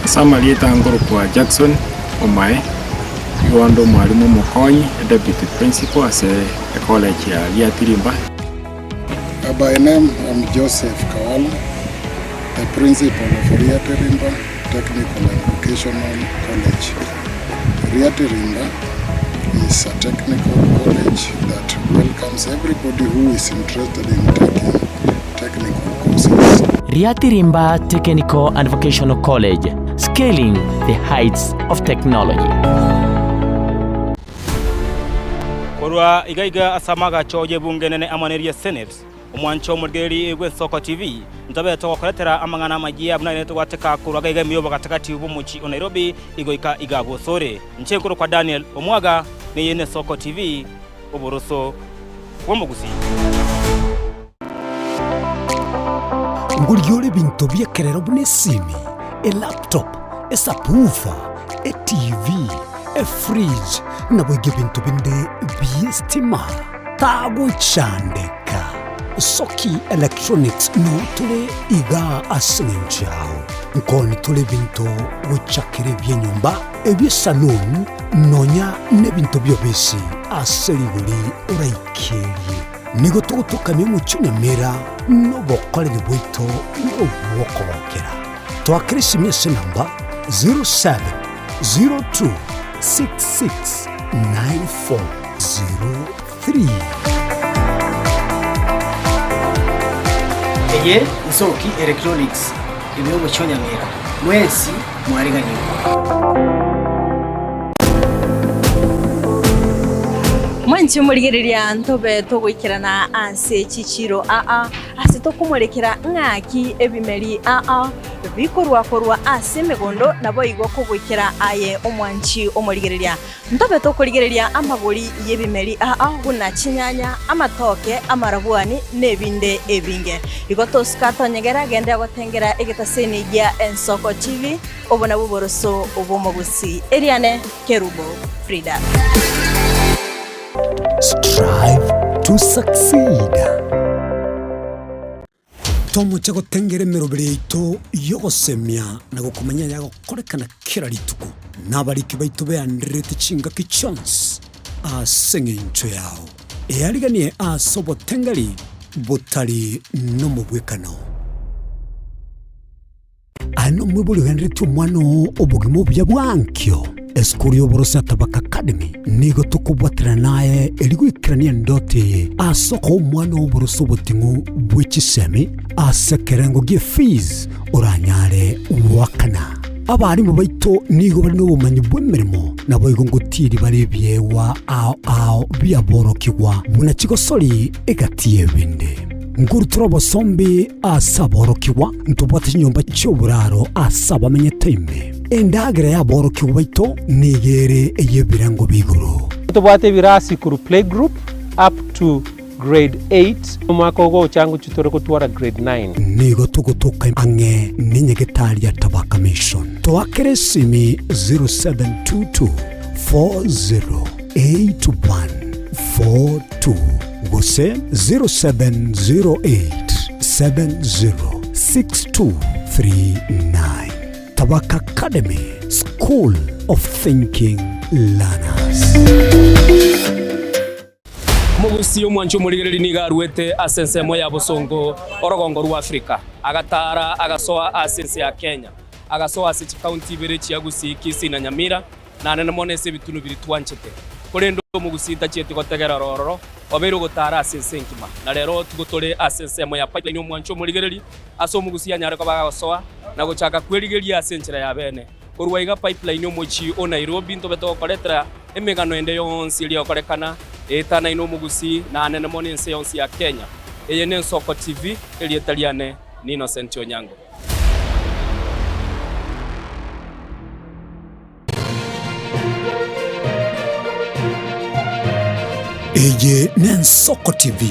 Sama lieta ngoro kwa Jackson Omae yondo mwalimu Mokonyi, deputy principal ase college ya Liatirimba. By name I'm Joseph Kawala, the principal of Liatirimba Technical and Vocational College. Liatirimba is a technical college that welcomes everybody who is interested in taking technical courses. Liatirimba Technical and Vocational College, scaling the heights of technology. Korwa igaiga asamaga choje bunge nene amaneria Senate omwancho murgeri egwe Soko TV ntabe to koletera amangana majia buna to wateka kurwa gaiga miyoba katakati ubumuchi o Nairobi igoika igabo sore nchekuru kwa Daniel Omwaga ne yene Soko TV oboroso womugusi nguriole bintu byekerero bunesimi laptop subwoofer TV fridge nabwege bintu binde byestima tago chandeka Soki Electronics no tule iga asinenjao nkoni tule bintu wichakire byenyumba ebye salon nonya ne bintu byobesi aseriguri uraikeri nigo tugutukame mucyunemera no bokole bwito no bwokobokera twakirisi mese namba 0702669403. Eye Soki Electronics ibyo mucyonyamira mwesi mwariganyirwa. Mwanchi murigereria ntobe togwikirana anse chichiro ase tokumurekera ng'aki ebimeri bikorwa ase megondo nabo igwa kugwikira aye omwanchi omurigereria ntobe tokurigereria amagori yebimeri guna chinyanya amatoke amarabwani nebinde ebinge igo toskato nyegera gende gotengera egetaseni ya Ensoko TV obona buboroso obomogusi Eliane Kerubo Frida. Strive to succeed. Tomo chago tengere merobere ito yogosemia na gukumanya yago korekana kira rituko nabariki baitu be andrete chinga ki chance asengencho yao eariganie asobo tengari botari no mubwekano ano mwebuli henritu mwano obugimo bya bwankyo Eskuri oborosa Tabaka Academy nigo tukubwatira naye erigwikirania ndote asoko mwana oboroso botingu bwechisemi asekerengo gie fees oranyare wakana abarimu baito nigo bari no bumanyi bw'emirimo nabo igongotiri barebyewa ao byaborokigwa muna kigosori egatiye binde nguru turabo sombi asaborokiwa ntubwate nyumba cy'oburaro asaba menye time endagire yaborokiwa baito nigere eyebirango biguru tubwate birasi kuru play group up to grade 8 umwaka go changu chitore kutwara grade 9 nigo tugutuka ange ninyegetaria Tabaka mission twakeresimi 0722 408142 gose 0708706239 Tabaka Academy School of Thinking Learners. Mugusi omwancho murigereri niga ruete asensemo ya Bosongo orogongo rwa Afrika agatara agasoa asense ya Kenya agasoa ase county bere chiagusi Kisii na Nyamira na nene monese bitunu biri twanchete kurendo mugusita chiete gotegera rororo obero gotara asense nkima na rero tugotore asensemo ya pipeline omwancho murigereri aso mugusi anyare ko bagasoa na gochaka kwerigeria asenchera ya bene kurwa iga pipeline omochi o Nairobi ntobeto koletera emegano ende yonsi iri okorekana etana ino mugusi na nene monense yonsi ya Kenya eye ne Ensoko TV eri etaliane ni Innocent Onyango. Eye ne Ensoko TV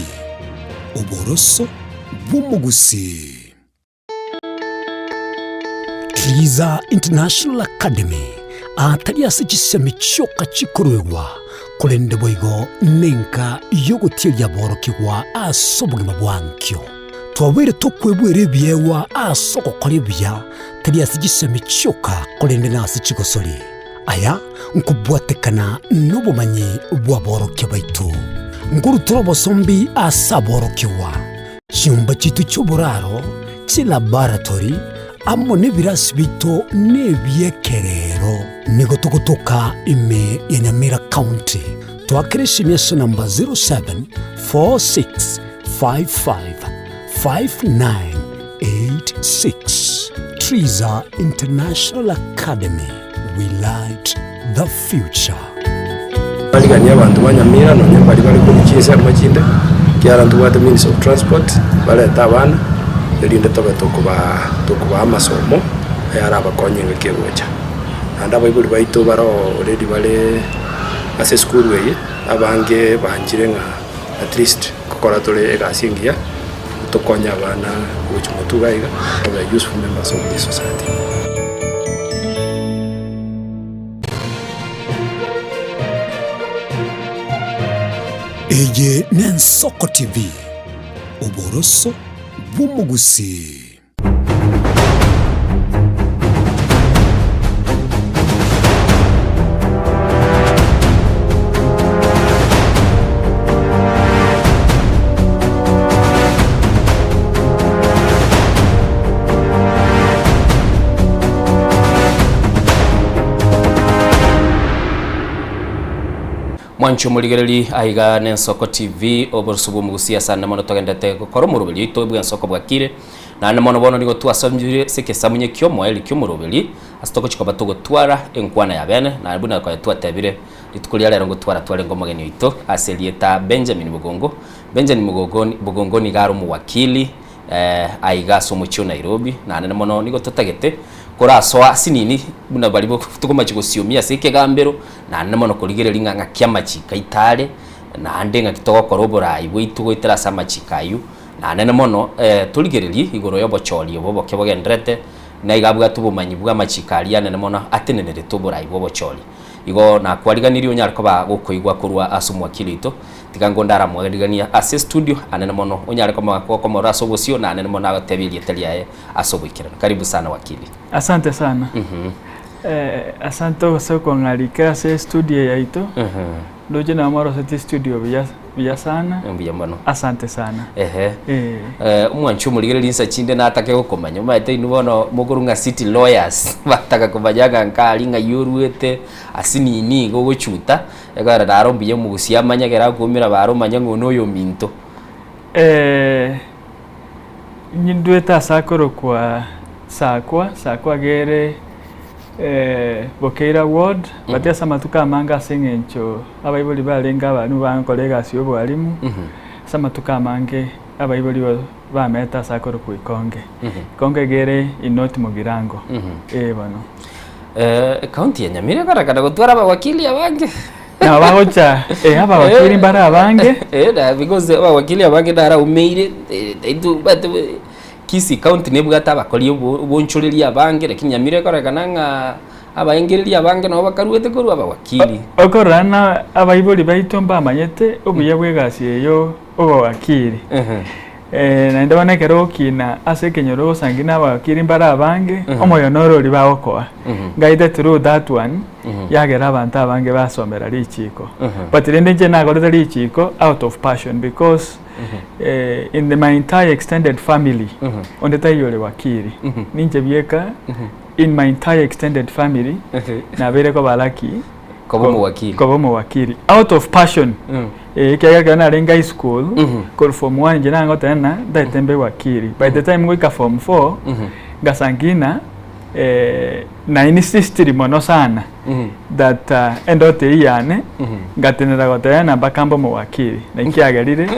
uboroso bw'umugusi. Twiza International Academy atari ase gisemi cyoka chikorwegwa kurende boigo nenka yogotiria borokigwa asobugima bwankyo twabere tokwebwere byewa asoko kolebya tari ase gisemi cyoka kurende nase chigosori aya nkubwatekana n'ubumanyi bwa borokye baitu ngurutoro bosombi asaborokiwa cyumba kitu cy'uburaro ci laboratory amo n'ibirasi bito n'ebyekerero nigo tugutuka ime ya Nyamira County twakirisha imyese namba 0746555986 Twiza International Academy, we light the future. Baligani abantu banyamira no nyambari bari kubikiza amaginde kyarantu wa the Ministry of Transport baleta abana erinde tokuba amasomo yara abakonyenge kegocha anda bayibuli bayito baro already bale ase school way abange banjire nga at least kokora tole egasingia tokonya abana which mutugaiga are useful members of this society. Eye Nensoko TV, uboroso bw'umugusi. Mwancho muligereri aiga Nensoko TV oborusubu mugusia sana mono togendete gukora umurubiri to bwa Nsoko bwakire na mono bono nigo twasomjire seke samunye kyo moeli kyo murubiri asitoko chikoba to gutwara enkwana ya bene na buna kwa twatebire litukulia lero gutwara tware ngo mugeni wito aselieta Benjamin Bugongo ni garo mu wakili aiga somo cyo Nairobi na mono nigo tutagete kora soa sinini buna bali tukoma chigosiomia seke gambero na mono kuligereri nganga kyamachika itale na andenga kitoko korobora ibwitu gwitira samachikayu na mono tuligereri igoro yobochori oboboke bogendrete na igabwa tubumanyi bwa machikari na mono atenenere tubura ibobochori igo na kwariganiri onyariko ba gukoigwa kurwa asumwa kilito tigango ndara mwagarigania ase studio anene mono onyariko makoko moraso bosio na anene mono atebilie telia asobikira. Karibu sana wakili. Asante sana. Asante soko ngalika ase studio yaito. Doje na maro ase studio biya sana. Mbiya mano. Asante sana. Umwanchu muligereri insa chinde na atake gukomanya maite inubono mugurunga city lawyers bataka kubajaga nkali nga yuruete asinini go guchuta egara daro mbiye mugusia manyagera kumira baro manyango noyo minto nyindweta sakoro kwa sakwa gere Bokeira ward batia samatuka manga sengencho abayiboli balenga abantu bankolega siyo bwalimu samatuka mange abayiboli bameta sakoro ku Ikonge Ikonge gere inoti mugirango bano county ya Nyamira karakana gutwara abawakili abange na bahocha aba wakili mbara abange because abawakili abange dara umeire but Kisi county nebwata abakori ubonchureri abange lakini Nyamira karakana nga abayengereri abange no bakaruete koru abawakili okorana abayiboli baitomba amanyete obuye bwegasi eyo obawakili na ndabona kero kina ase kenyoro sangina abakili mbara abange omoyo norori baokoa gaide through that one yagera abantu abange basomera lichiko but ndenje nagoreta lichiko out of passion because in my entire extended family ondeta yole wakili ninje bieka in my entire extended family na bereko balaki kobomo wakili out of passion kaya kana renga school call form 1 jina ngotena datembe wakili by the time we ka form 4 gasangina na insisted mono sana that endote iyane gatenera gotena bakambo mu wakili na ikiagarire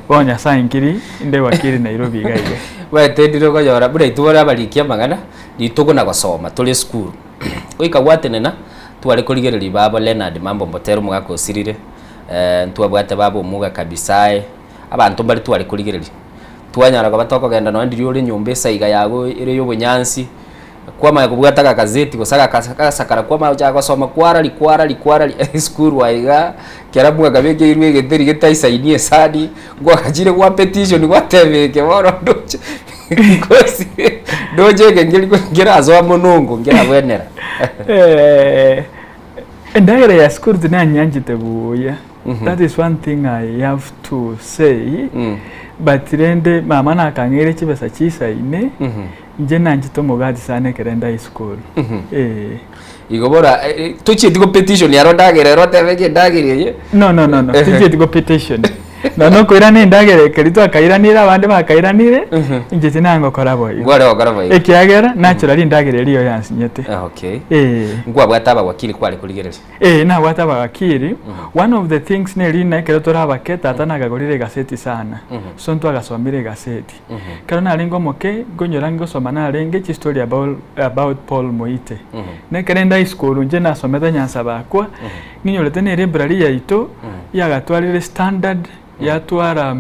bonya sainkiri inde wakili Nairobi gaiga wetendiro ko yora bure itubora balikia magana litugo na gosoma tuli school oika gwatenena twale kuligereri babo Leonard Mambo Mbotero mugako sirire ntwabwate babo muga kabisae abantu bari twari kurigereria twanyara ko batoko genda no ndiri uri nyumba saiga yago ire y'ubunyansi kwama kubwataga gazeti gusaka kasakara kwama cyangwa soma kwara school waiga kerabuga gabege irwe gederi getaisaidie sadi ngo akajire kwa petition gwatebeke boro ndoche kosi doje ngera azo munungu ngera wenera ndagera ya school zinanyanjite buya. That is one thing I have to say. But rende mama nakangere kibesa kisaine nje nanjito mugadi sane kerenda school. Igobora tuchitiko petition yaro ndagere rotebeke ndagire. No. Tuchitiko petition. No koirane ndagere kerito akairanira abandi bakairanire nje tinango korabo. Ngware okorabo. Ekiagera naturally ndagere riyo yansinyete. Okay. Ngwa bwataba wakili kwali kuligereje. Na bwataba wakili. One of the things neri na keroto rabaketa atanagagorire gaseti sana. So ntu agasomire gaseti. Kero naringo moke gonyorango soma narenge chi story about Paul Moite. Ne kerenda school nje nasometa nyansa bakwa. Ninyolete ne library ya ito ya gatwalire standard ya twara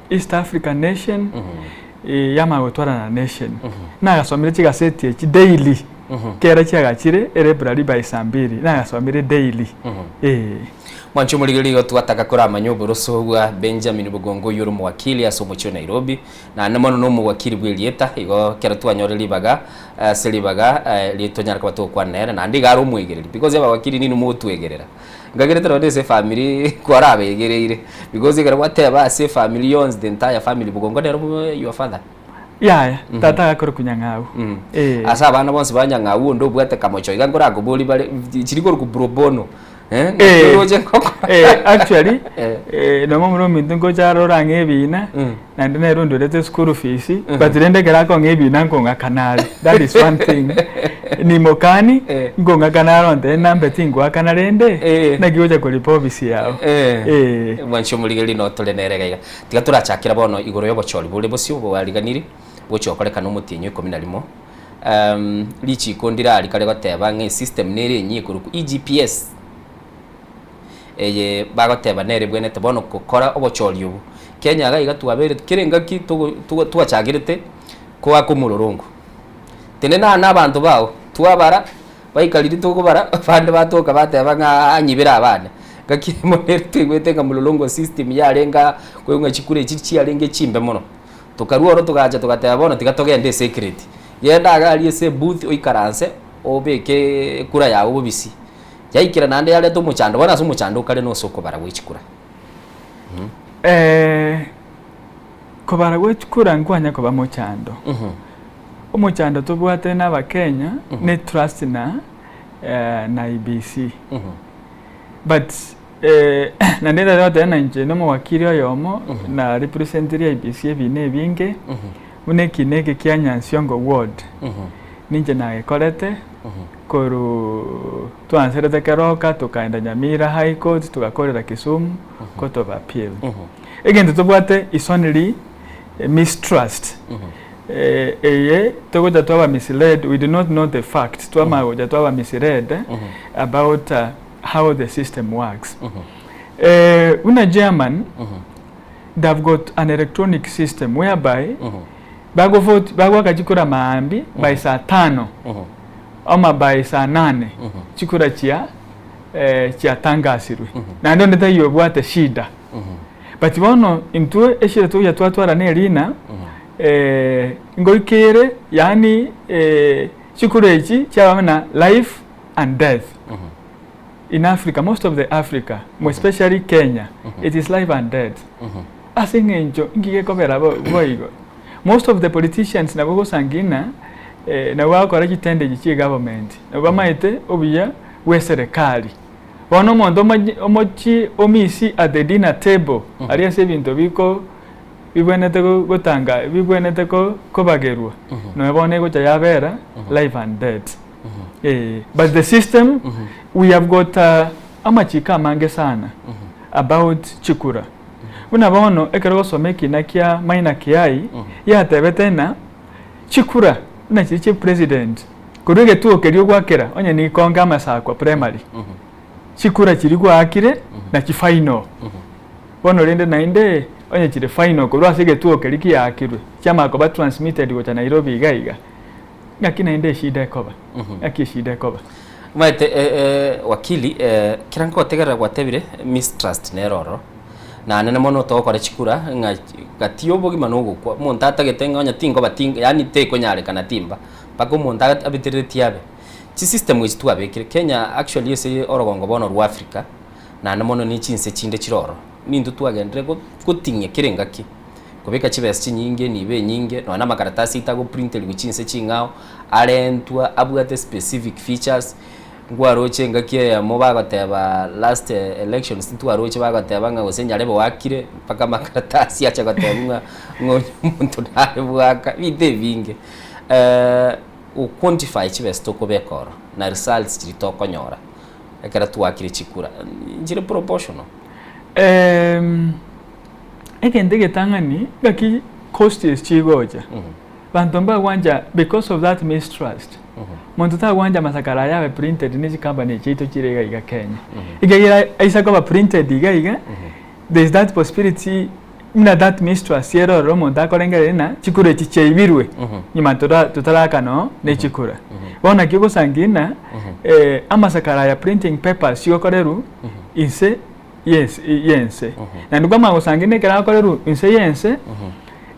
East African nation yama gotwara na nation na gasomire kigaseti eki daily kera cyagakire library by Sambiri na gasomire daily Mwancho muligeli twataka kora amanyobo rusogwa Benjamin Bugongo yuru mwakili asomo cyo Nairobi na namono no mwakili bwelieta igo kera twanyore libaga selibaga litonyara kwa to kwa nera na ndiga ro mwegereri because aba wakili nini mutwegerera ngagereta ro dese family kwara abegereire because igara wateba se family yons the entire family Bugongo nero your father tata akoro kunyangawo asa abana bonse banyangawo ndo bwate kamocho igangora goboli bare kiriko ku brobono actually no momro mintungo charo range bina na ndine rundo lete school fees but rende gerako ngebina ngonga kanali. That is one thing. Ni mokani ngonga kanalo ante nambe tingwa kanarende na giyoja kulipo bisi yao mwancho muligeli no tolenerega tiga turachakira bono igoro yo bocholi bule bosio bo waliganiri bocho koreka no mutinyo 11 lichi kondira ali kale goteba nge system nere nyi kuruku EGPS bagoteba nere bwene tebono kokora obocholi ubu Kenya ga igatwabere kirenga ki twachagirite kwa kumururungu tenena nabantu bawo twabara bayikaliri tugubara bande batoka bateba nga anyibira abana gakimo nere twigwete nga mululungu system yarenga kwenga chikure chichi yarenge chimbe mono tukaruoro tugaja tugateba bono tigatogende secret yenda gali ese booth oikaranse obeke kura yawo bobisi yaikira nande yale to muchando bona so muchando kale no soko bara wechikura kobara wechikura ngwanya koba muchando umuchando tubwate na bakenya ne trust na IBC but nandenda yote na nje no mwakiri yomo na representative IBC bine binge une kinege kyanyansongo ward ninje na ekolete koru tuanserete Keroka tukaenda Nyamira High Court tukakorera Kisumu Court of Appeal. Again tubwate is only mistrust. Togoja twa misled, we do not know the facts. Goja twa misled about how the system works. Una German they've got an electronic system whereby bago vote bago kajikura maambi by saa 5 ama by saa 8 chikura chia tangasirwe na ndo ndeta yo bwate shida but bono into eshira to ya twatwara ne lina ngoikere yani chikura echi cyabana life and death in Africa, most of the Africa, especially Kenya, it is life and death. I think most of the politicians na boko sangina na wako rakitende gichi government na bamaite obiya we serikali wono mondo omochi omisi at the dinner table ari ase bintu biko bibwenete gutanga bibwenete ko bagerwa no bone go yabera life and death but the system we have got amachika mange sana about chikura unabono ekero someki nakia maina kiai ya tebetena chikura na chichi president kuruge tu okerio gwakera onye ni konga masakwa primary chikura chiri gwakire na chifaino bono rende nainde onye chire final ko rwasige tuo keliki yakirwe chama ko ba transmitted go cha Nairobi igaiga ngakina inde shida koba ngaki shida koba maite wakili kirango tegera gwatebire mistrust neroro na nene mono to kore chikura ngatio bogi manogo kwa montata getenga onya tingo batinga yani te ko nyare kana timba pako montata abitere tiabe chi system which tu abekire Kenya actually yese orogongo bono ru Africa na nene mono ni chinse chinde chiroro nindu tu agendre ko tinge kirengaki kubeka chibes chinyinge nibe nyinge no na makaratasi itago printed guchinse chingao arentua abugate specific features ngwaroche ngakie ya moba gateba last elections ntwaroche bagateba nga gosenyarebo wakire paka makaratasi acha gatebunga ngomuntu ntabwaka bide binge u quantify chibes to kubekora na results chirito konyora ekara tuwakire chikura njire proportional ekendege tangani gaki cost is chigoja bantomba wanja because of that mistrust muntu ta wanja masakara yawe printed ni company chito chirega iga Kenya iga isa ko printed iga there is that possibility na that mistrust yero romo da korengere na chikure chicheibirwe nyuma tutaraka no ne chikura bona kiko sangina amasakara ya printing papers yokoreru inse yes yense na ndugama gusangine kera koreru inse yense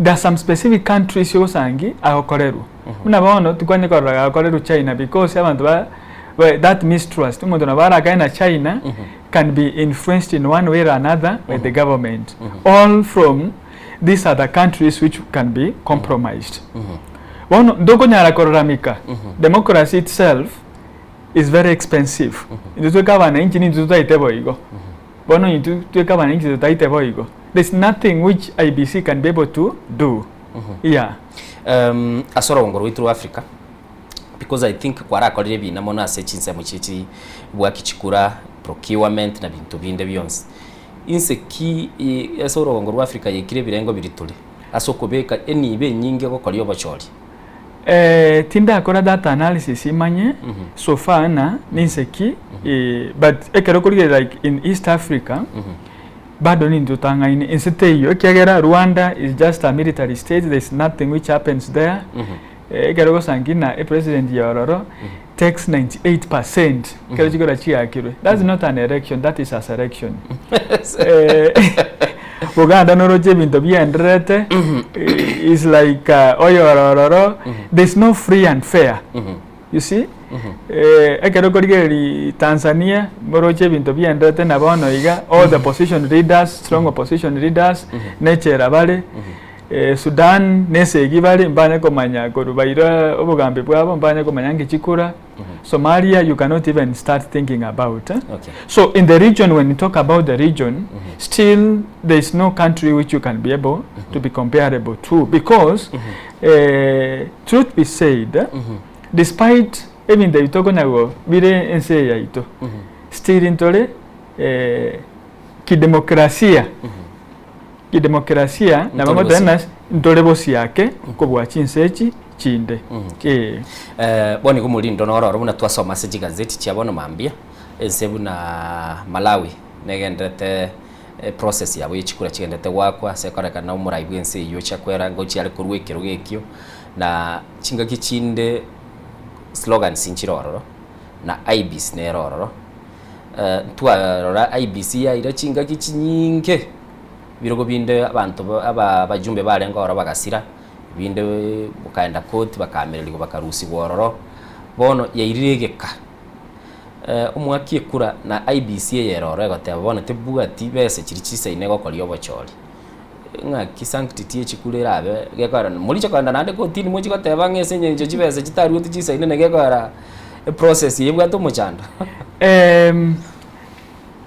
there some specific countries yosangi akoreru munabono tukwanye koraga akoreru China because abantu ba that mistrust umuntu nabara kaina China can be influenced in one way or another by the government all from these other countries which can be compromised bono ndoko nyara koramika democracy itself is very expensive ndio kama nchi ni ndio taitebo igo bono ndio kama nchi ndio taitebo igo there's nothing which IBC can be able to do yeah asoro ngoro witu Africa because I think kwara akorire bina mona sechinse muchichi bwakichikura procurement na bintu binde byonse inseki asoro ngoro Africa yekire birengo biritule asokobeka enibe nyinge ko koriyo bachori tinda akora data analysis imanye so far na ninseki but ekero kuri like in East Africa bado ni ndutanga in state yo kyagera Rwanda is just a military state, there is nothing which happens there ekero sangina president yororo takes 98% kero chikora chiakirwe that's not an election, that is a selection Uganda no roje bintu byendrete is like oyororo there's no free and fair you see ekero korigeri Tanzania moroche bintu byendrete nabono iga all the opposition leaders strong opposition leaders nature bale Sudan nese gibali mbane komanya korubaira obugambe bwabo mbane komanya ngikikura Somalia you cannot even start thinking about okay. So in the region, when you talk about the region, still there is no country which you can be able to be comparable to because truth be said despite even the itoko nago bire ense ya ito still intole kidemokrasia na mambo tena ntole bosi yake ko bwachinsechi chinde boni kumulindo nororo buna twasoma se gazeti chiabono mambia ensebu na Malawi negendete process yabo yichikura chigendete wakwa sekoreka na umurayi bwense iyo chakwera ngochi ari kurwekero gekyo na chinga kichinde slogan sinchiroro na IBC neroro twarora IBC ya ira chinga kichinyinge birogo binde abantu abajumbe barenga ora bagasira binde bukaenda court bakamererwa bakarusi bororo bono yairegeka umwakie kura na IBC yeroro egoteba bono tebugati bese chirichise inego koriyo bochori nga kisanctity echikulera abe gekora muri chakanda nande kotini mochi goteba ngese nyenjo chibese chitaru tichise ine negekora process yebwa to mochanda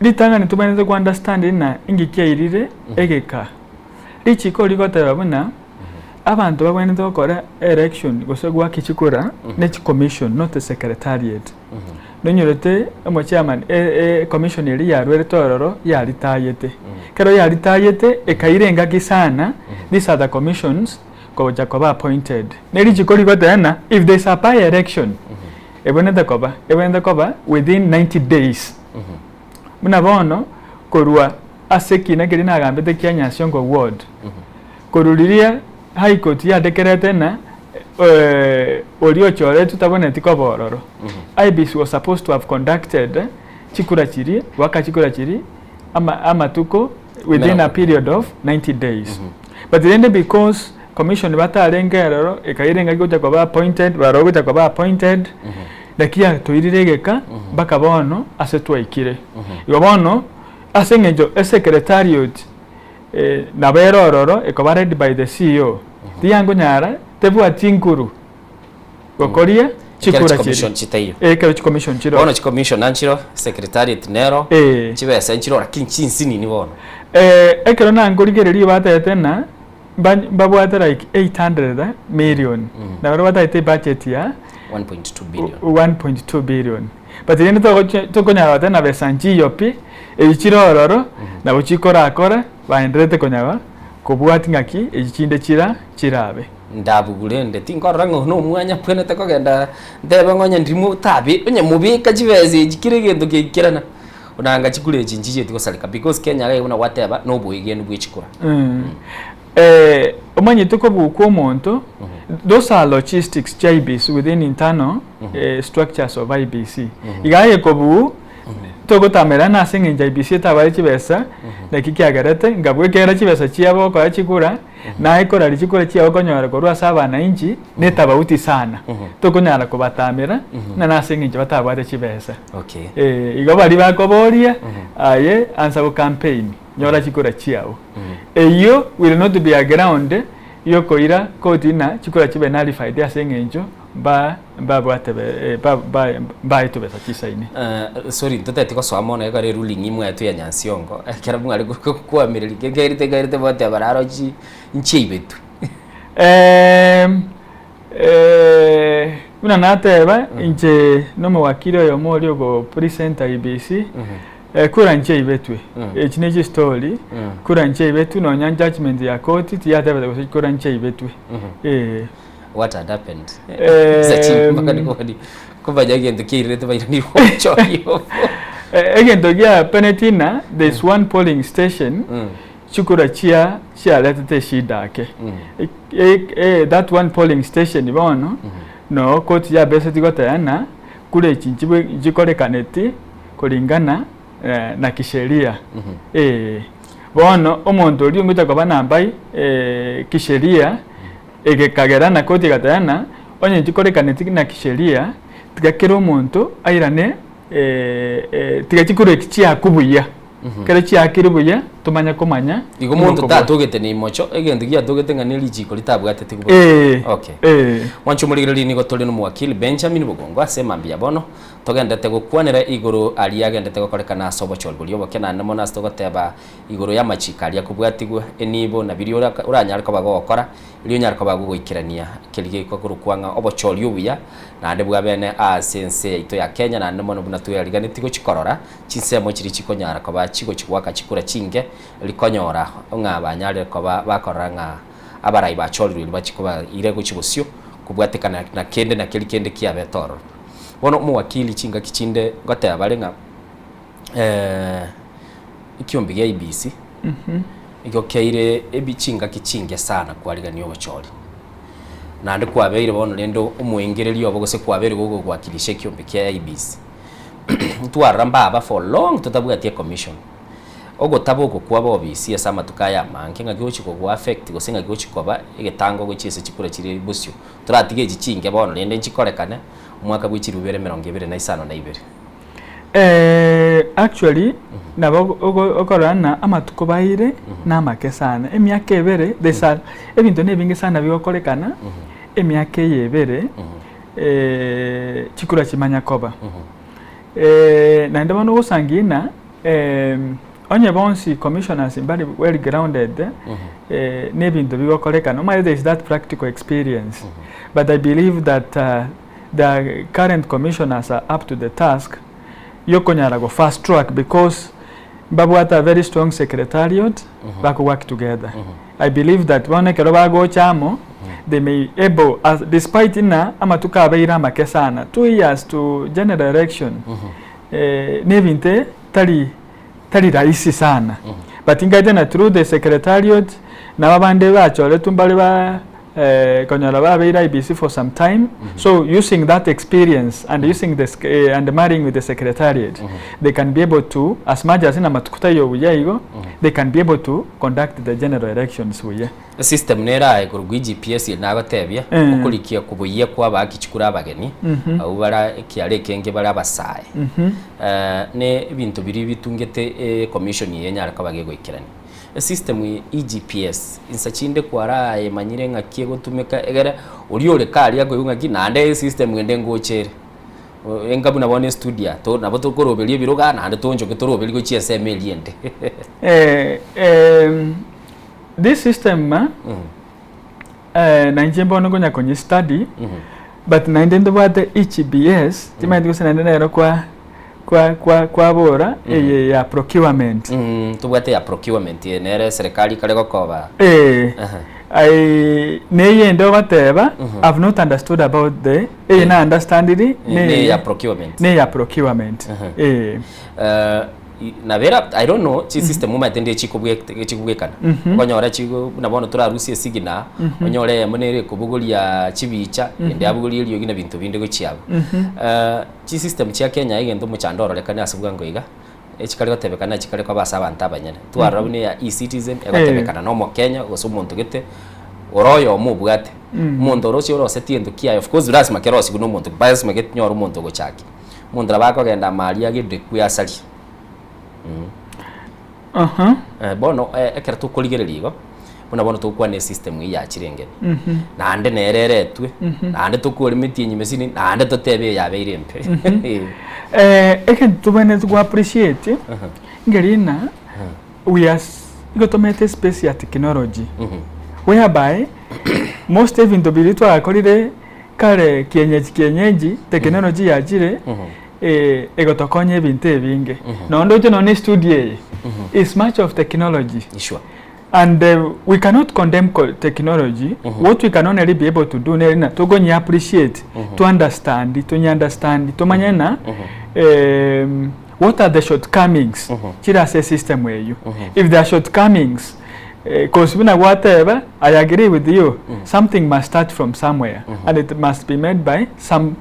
litanga nitubaneze ku understand na ingikyairire egeka lichiko ligoteba buna abantu bagwene tokora election gosegwa kichikura net commission not a secretariat nonyorete amo chairman commission eri yarwere tororo yalitayete kero yalitayete ekairenga kisana these are the commissions ko jacoba appointed neri chikori gotena if there is a by election eboneta koba within 90 days muna bono korwa aseki na gerina agambete Kenya Siongo ward koruriria high court ya dekerete na olio chore tutabone tiko bororo IBC was supposed to have conducted chikura chiri waka chikura chiri ama tuko within a period of 90 days but then because commission batarengerero ekairenga goja kwa appointed barogoja kwa appointed dakia toiriregeka baka bono asetwa ikire igo bono asengejo secretariat na berororo ekobared by the CEO tiango nyara tebu atinkuru gokoria chikura commission chitayo ekero commission chiro bono commission nanchiro secretariat nero chibesa nchiro rakinchinsi ni bono ekero nangorigereria batete na babwata like 800 million na baro batete budget ya 1.2 billion 1.2 billion but then to konya tena besanchi yopi ekichirororo na buchikora akora baenderete konyawa kubwati ngaki ekichinde chirabe ndabugure ndeti nkorrango no mwanya pwenete kogenda ndebe ngonya ndimu tabi onye mubika chibeze gikire gendo gikirana unanga chikure chinjije tikosalika because Kenya ga una whatever no boyigenu bwichikura omanye tuko buko omonto those are logistics JBs within internal structures of IBC igaye kobu togo tamera na singe JBC tabari chibesa nakikiagarete ngabwekera chibesa chiabo kwa chikura na ikora lichikura chiabo konyora korwa saba na inchi netabauti sana tokonyara kubatamera na nasinge batabare chibesa okay igo bari bakoboria aye ansabo campaign nyora chikura chiao eyo will not be a ground yokoira kotina chikura chibe nullified asengenjo ba itubesa chisaine sorry tutete ko swamona yakare ruling imwe yatu ya Nyansiongo kera mwari kuamiriri gerite bote bararo chi nchibetu una nateba inje no mwakiro yo mori go present IBC kura nche ibetwe echineji story kura nche ibetu no nyan judgment ya court ti yateba ko kura nche ibetwe what had happened zati makani ko bajage ndo kirete bayani choyo egento gya penetina there's one polling station chukura chia letete shida ke that one polling station ibono no court ya bese tigotana kule chinchibwe jikorekaneti kulingana na kisheria bono omonto oli ngita kwa nambai kisheria egekagera na koti gatana onye jikorekaneti na kisheria tigakero omonto airane tigachikure kichia kubuya kare chia kirubuya tumanya komanya igo muntu tatugete ni mocho egende gya tugete ngane lichiko litabwate tikubo okay wancho muligiriri ni gotole no mwakili Benjamin Bugongo asema mbia bono togendete gukwanira iguru ali agendete gokorekana asobo cholbulyo bokena namo nasto goteba iguru ya machikali akubwatigwa enibo na biri uranyarika bagokora iliyo nyarika bagugoikirania kelige ko kurukwanga obocholyo buya na ande bwa bene sense ito ya Kenya na namo no tuyarigane tigo chikorora chinsemo chiri chikonyara ko bachigo chikwaka chikura chinge likonyora ngabanyare ko bakoranga abarai bacholyo bachikuba irego chibosyo kubwatekana na kende na kelikende kiabetoro bono muwakili chinga kichinde gote abarenga ikiombi gya IBC iko keire ebichinga kichinge sana kwariganio bachori na ndi kwabeire bono lendo umwengereri obo gose kwabere gogo kwakilisha ikiombi kya IBC twaramba aba for long tutabwatie commission ogo taboko kwaba obisi asama tukaya manke ngagyochi ko gwa affect gosenga gyochi koba igetango gochise chikura chiri busyo turatige gichinge bono lende nchikorekane mwaka bw'ichiru 2022 actually nabo okorana amatuko baire na make sana emyaka ebere desa ebintu nebinge sana bikokorekana emyaka yebere chikura chimanya koba na ndaba no sangina onye bonsi commissioners bari well grounded nebintu bikokorekana no there is that practical experience but I believe that the current commissioners are up to the task. Yokonyara go fast track because Babuata a very strong secretariat back work together. I believe that one go chamo they may able as despite ina amatuka abeira makesana 2 years to general election nevinte tali rahisi sana but ingaite na through the secretariat na babande bachore tumbali ba konyala babeira IBC for some time. So using that experience and using this and marrying with the secretariat, they can be able to, as much as ina matukuta yo buya they can be able to conduct the general elections buya. System nera kurugwi GPS na batebya ukurikiye kubuye kwa bakichikura abageni au bara kiare kenge bara basaye. Ne ibintu biri bitungete commission yenyara kabage gwikirani. System EGPS insachinde kwara emanyire ngakie gutumika egere uri ore kali yago ngaki nande system ngende ngochere engabu nabone studio to nabo tukorobelie biruga nande tonjo ketorobeli go GSM eliende. This system nanje mbono gonya konye study but nande ndo bate EGPS timaiti kusana nero kwa bora ya procurement tubwate ya procurement nere serikali kale gokoba neye ndo bateba I've not understood about the na understanding ya procurement na vera I don't know chi system mu matende chikubwekana konyora chigo nabona turarusie sigina onyore munere kubugulia chibicha ende abugulia liyo gina bintu binde gochiabo chi system chia Kenya igendo muchandoro lekana asubwa ngoiga echikale gotebekana chikale kwa basa abantu abanyene twarabune ya e-citizen egotebekana no mo Kenya goso muntu gete oroyo mubwate muntu rosi orose tiendo kia of course lazima kerosi guno muntu bias maget nyoro muntu gochaki muntu abako genda mali agide kuyasali bono ekera tukoligererigo bona bono tukwa ne system ya chirengene nande nereretwe nande tukuri miti nyimesini nande totebe yabe irempe eken tubane to appreciate ngerina we are gotomete space ya technology whereby most even to be to akorire kare kienyeji technology ya jire egotokonye binte binge nondo je no studio is much of technology sure and we cannot condemn technology what we can only be able to do na to go appreciate to understand to manyana what are the shortcomings chira system where you if there are shortcomings because whatever I agree with you something must start from somewhere and it must be made by some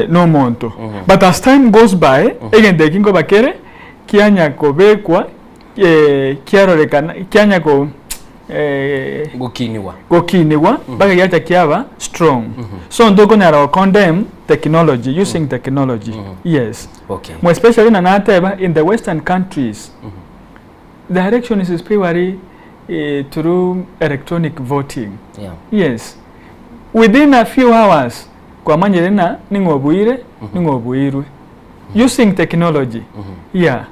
no monto but as time goes by again the kingo bakere kianya ko bekwa kiarorekana kianya ko gokiniwa baga yata kiaba strong so ndoko nyara condemn technology using technology yes okay more especially na nateba in the western countries the election is purely through electronic voting yes within a few hours kwa manyerena ningobuire ningobuirwe using technology yeah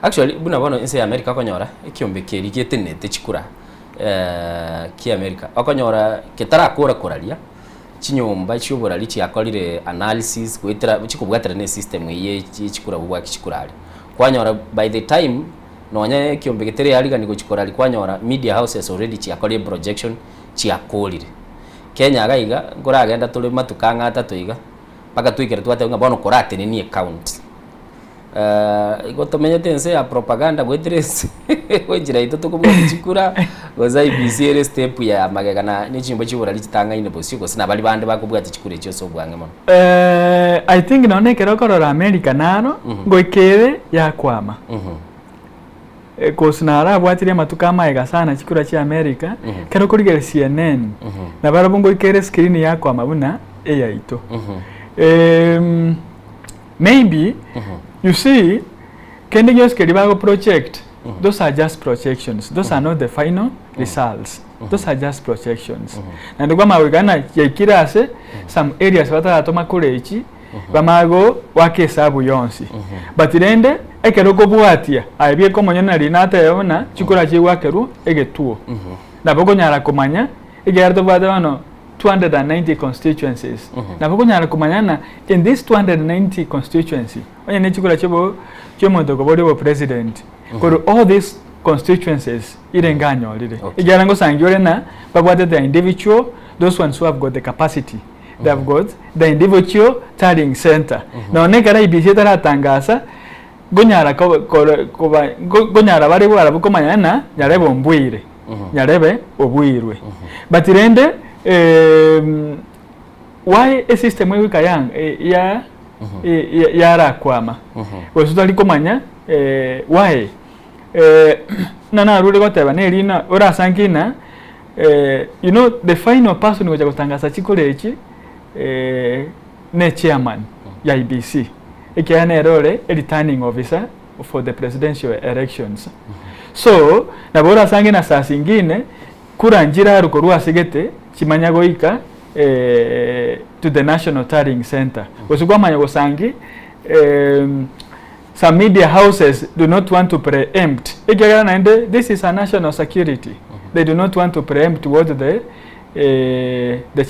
actually buna bono inse America konyora ikiombe keri getenete chikura ki America akonyora ketara kuralia chinyomba chiyobora lichi yakolire analysis kwetera chikubwatira ne system ye chikura bwa kichikurali kwanyora by the time nonya kiombe ketere yaliga niko chikorali kwanyora media houses already chiakolire projection chiakolire Kenya agaiga ngora agenda tuli matukanga atatuiga paka tuikere twatenga bono korate ni account igotomenyete nse ya propaganda gwetrese wenjira ito tukumukikura goza IBC step ya magegana ni chimbo chibura litanga ine bosiko sina bali bande bakubwati chikure cyo so bwange mono I think none kerokorora America naro goikere yakwama kosinara bwatire matuka maega sana chikura cha America kero kurigere CNN na barabongo ikere screen yako amabuna eyaito maybe you see kende nyoske libago project those are just projections those are not the final results those are just projections and kwa mawigana yakirase some areas batatoma kurechi bamago wake sabu yonsi but rende ekeroko bwatia aibye komonyana rinata yona chikura chiwakeru egetuo naboko nyara komanya egerto badano 290 constituencies naboko nyara komanyana in this 290 constituency onye ne chikura chibo chomondo gobori president for all these constituencies irenganyo lile egerango sangiore na bagwate the individual those ones who have got the capacity they have got the individual tallying center na onekara IBC taratangasa gonyara gonyara bari bwara bukomanyana nyarebe ombwire nyarebe obwirwe but rende why a system we kayang ya rakwama wesutali komanya why nana rule goteba nerina ora sankina you know the final person who gutangasa chikolechi ne chairman ya IBC ikiana role returning officer for the presidential elections so nabora sangina saa singine kurangira ruko rwasigete kimanya goika to the National Tallying Center usugwamanya gosangi some media houses do not want to preempt this is a national security they do not want to preempt what the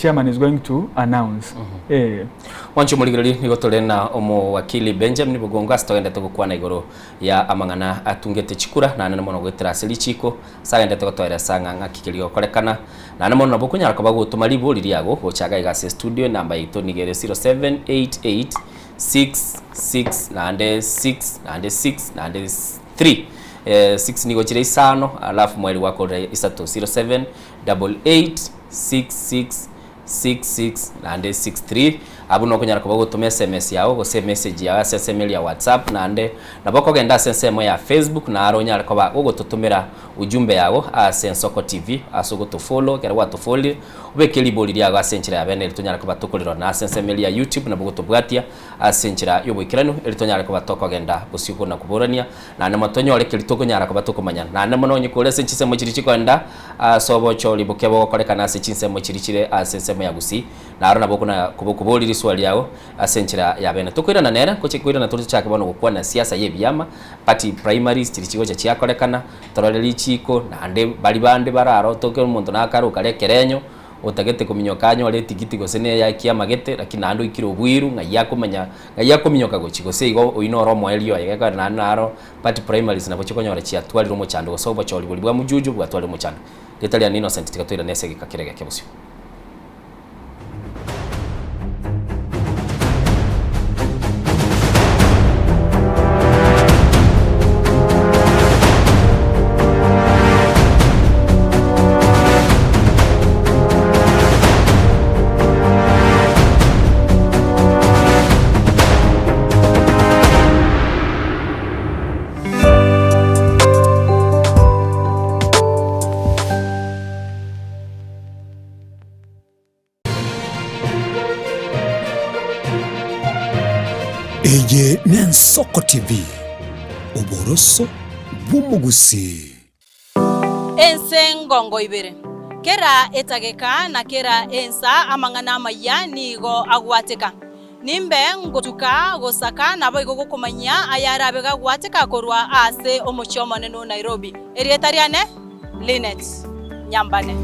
chairman is going to announce. Wanchu muligiriri nigotolena omo wakili Benjamin Bugonga stogenda tugukwana igoro ya amangana atungete chikura na nene mono gwetera silichiko sagenda tugotwera sanga kikirigo korekana na nene mono bukunyara ko bagutuma libo liriago gochaga igase studio namba ito nigere 0788 6 6 nigo chire isano alafu mweli wako isato 07 88666663 abu no kunyara ko bagutuma SMS yawo gose message ya SSML ya WhatsApp nande nabako genda SSM ya Facebook na aronyara ko bagututumira ujumbe yawo Sensoko TV asugo to follow kera wa to follow ubekeli boli yago asenchira abene tunyara ko batukuliro na SSML ya YouTube na bagutubwatia asenchira yobwikirano elitonyara ko batoko genda busiku na kuburania na ne matonyore kelitoko nyara ko batukomanya na ne mononye ko lese chisemo chiri chikwenda sobo choli bukebo korekana se chisemo chiri chire SSM ya gusi na arona bokuna kubukuboli swali yao asenchira yabene tukwira na nera ko chikwira na turutu chake bono gukwa na siasa yebyama party primaries chiri chigo cha korekana tororeli chiko na ande bali bande bararo toke umuntu nakaro kale kerenyo utagete kuminyokanyo ale tigiti gosene ya kiamagete lakini ando ikiro bwiru ngayakominyoka gochiko seigo oinoro mwelio yega na naro party primaries na bochikonyora chia twali rumo chando gosobo choli bwa mujuju bwa twali mu chando detali ya innocent tikatwira nese gikakirega kebusyo. Eye Nensoko TV uboroso bw'umugusi ensengongo ibere kera etageka na kera ensa amangana maya nigo agwateka nimbe ngotuka gosaka nabo igo gukomanya ayarabe gagwateka korwa ase omuchomo neno Nairobi erietariane Linet Nyambane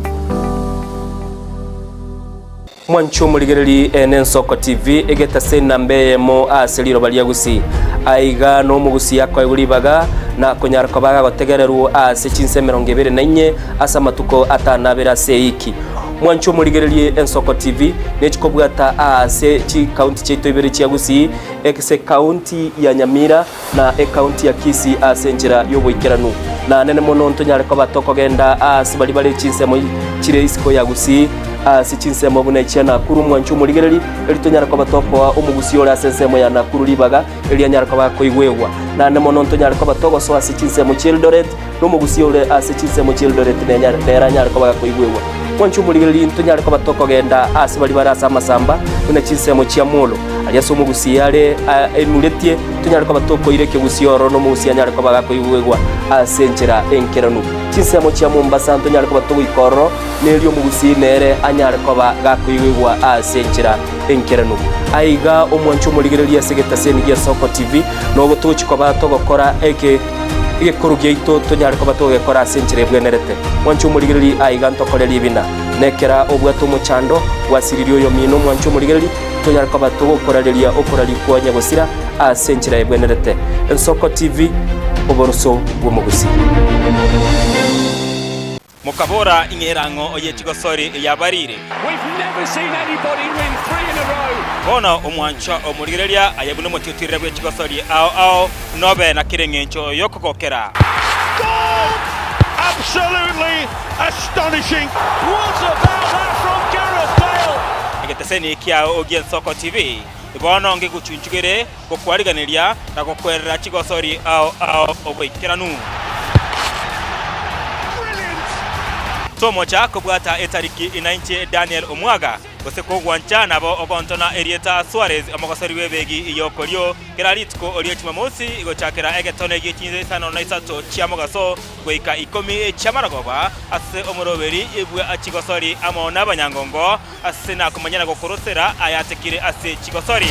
Mwancho muligereri Nensoko TV egeta sena mbeyemo aseliro baliagusi aiga no mugusi yako iguribaga na konyara ko baga gotegereru ase chinse 24 asa matuko atanabera seiki Mwancho muligereri Nensoko TV nechikobwata ase chi county cheto ibere chiagusi ekse county ya Nyamira na county ya Kisii ase njira yoboikeranu na nene mono ntonyara ko batoko genda ase bali bali chinse mo chire isiko yagusi sichinsemo bunaichia Nakuru Mwancho muligereri elitonyara ko batoko omugusi ora sensemo ya Nakuru libaga elianyara ko bakoigwegwa na nemono ntonyara ko batoko so asichinsemo Childoret no mugusi ora asichinsemo Childoret nenyara ko bakoigwegwa Mwancho muligereri ntonyara ko batoko genda asibali barasa masamba bunachinsemo chia Molo aliaso mugusi yale enuletie tonyara ko batoko ireke gusioro no mugusi anyara ko bakoigwegwa asenchera enkeranu chinsemo chia Mombasa ntonyara ko batoko ikoro nelio mugusi nere anyara ko bakoigwegwa asenchera enkeranu aiga omwancho muligereri asegeta seni ya Soko TV no gotochi ko batogokora igekuru gyeito tonyara ko batogekora asenchera bwenerete mwancho muligereri aiga ntokoreri bina nekera obwato muchando wasiririo yo mino mwancho muligereri tonyara ko batogokorareria okorari kwa nyagosira asenchera bwenerete Soko TV oboroso bw'umugusi mukabora ingerango oye chigosori yabarire We've never seen anybody win 3 in a row. Bono omwancho omurigereria ayabune mututire bwe chigosori ao nobe na kirengencho yokogokera. Absolutely astonishing. What about that from Gareth Bale? Ngeteseni kia Ogien Soko TV. Bono nge guchunchugere gokwariganiria na gokwerera chigosori ao obwikiranu. Tomo cha kubwata etariki inainche Daniel Omwaga goseko gwancha nabo ogontona Erieta Suarez amagosori webegi iyokolyo keraritko olio chimamosi igochakera egetone gichinze sano na isato chiamogaso goika 10 chamaragoba ase omoroberi ibwe achigosori amona abanyangongo ase na kumanyana gokorosera ayatekire ase chigosori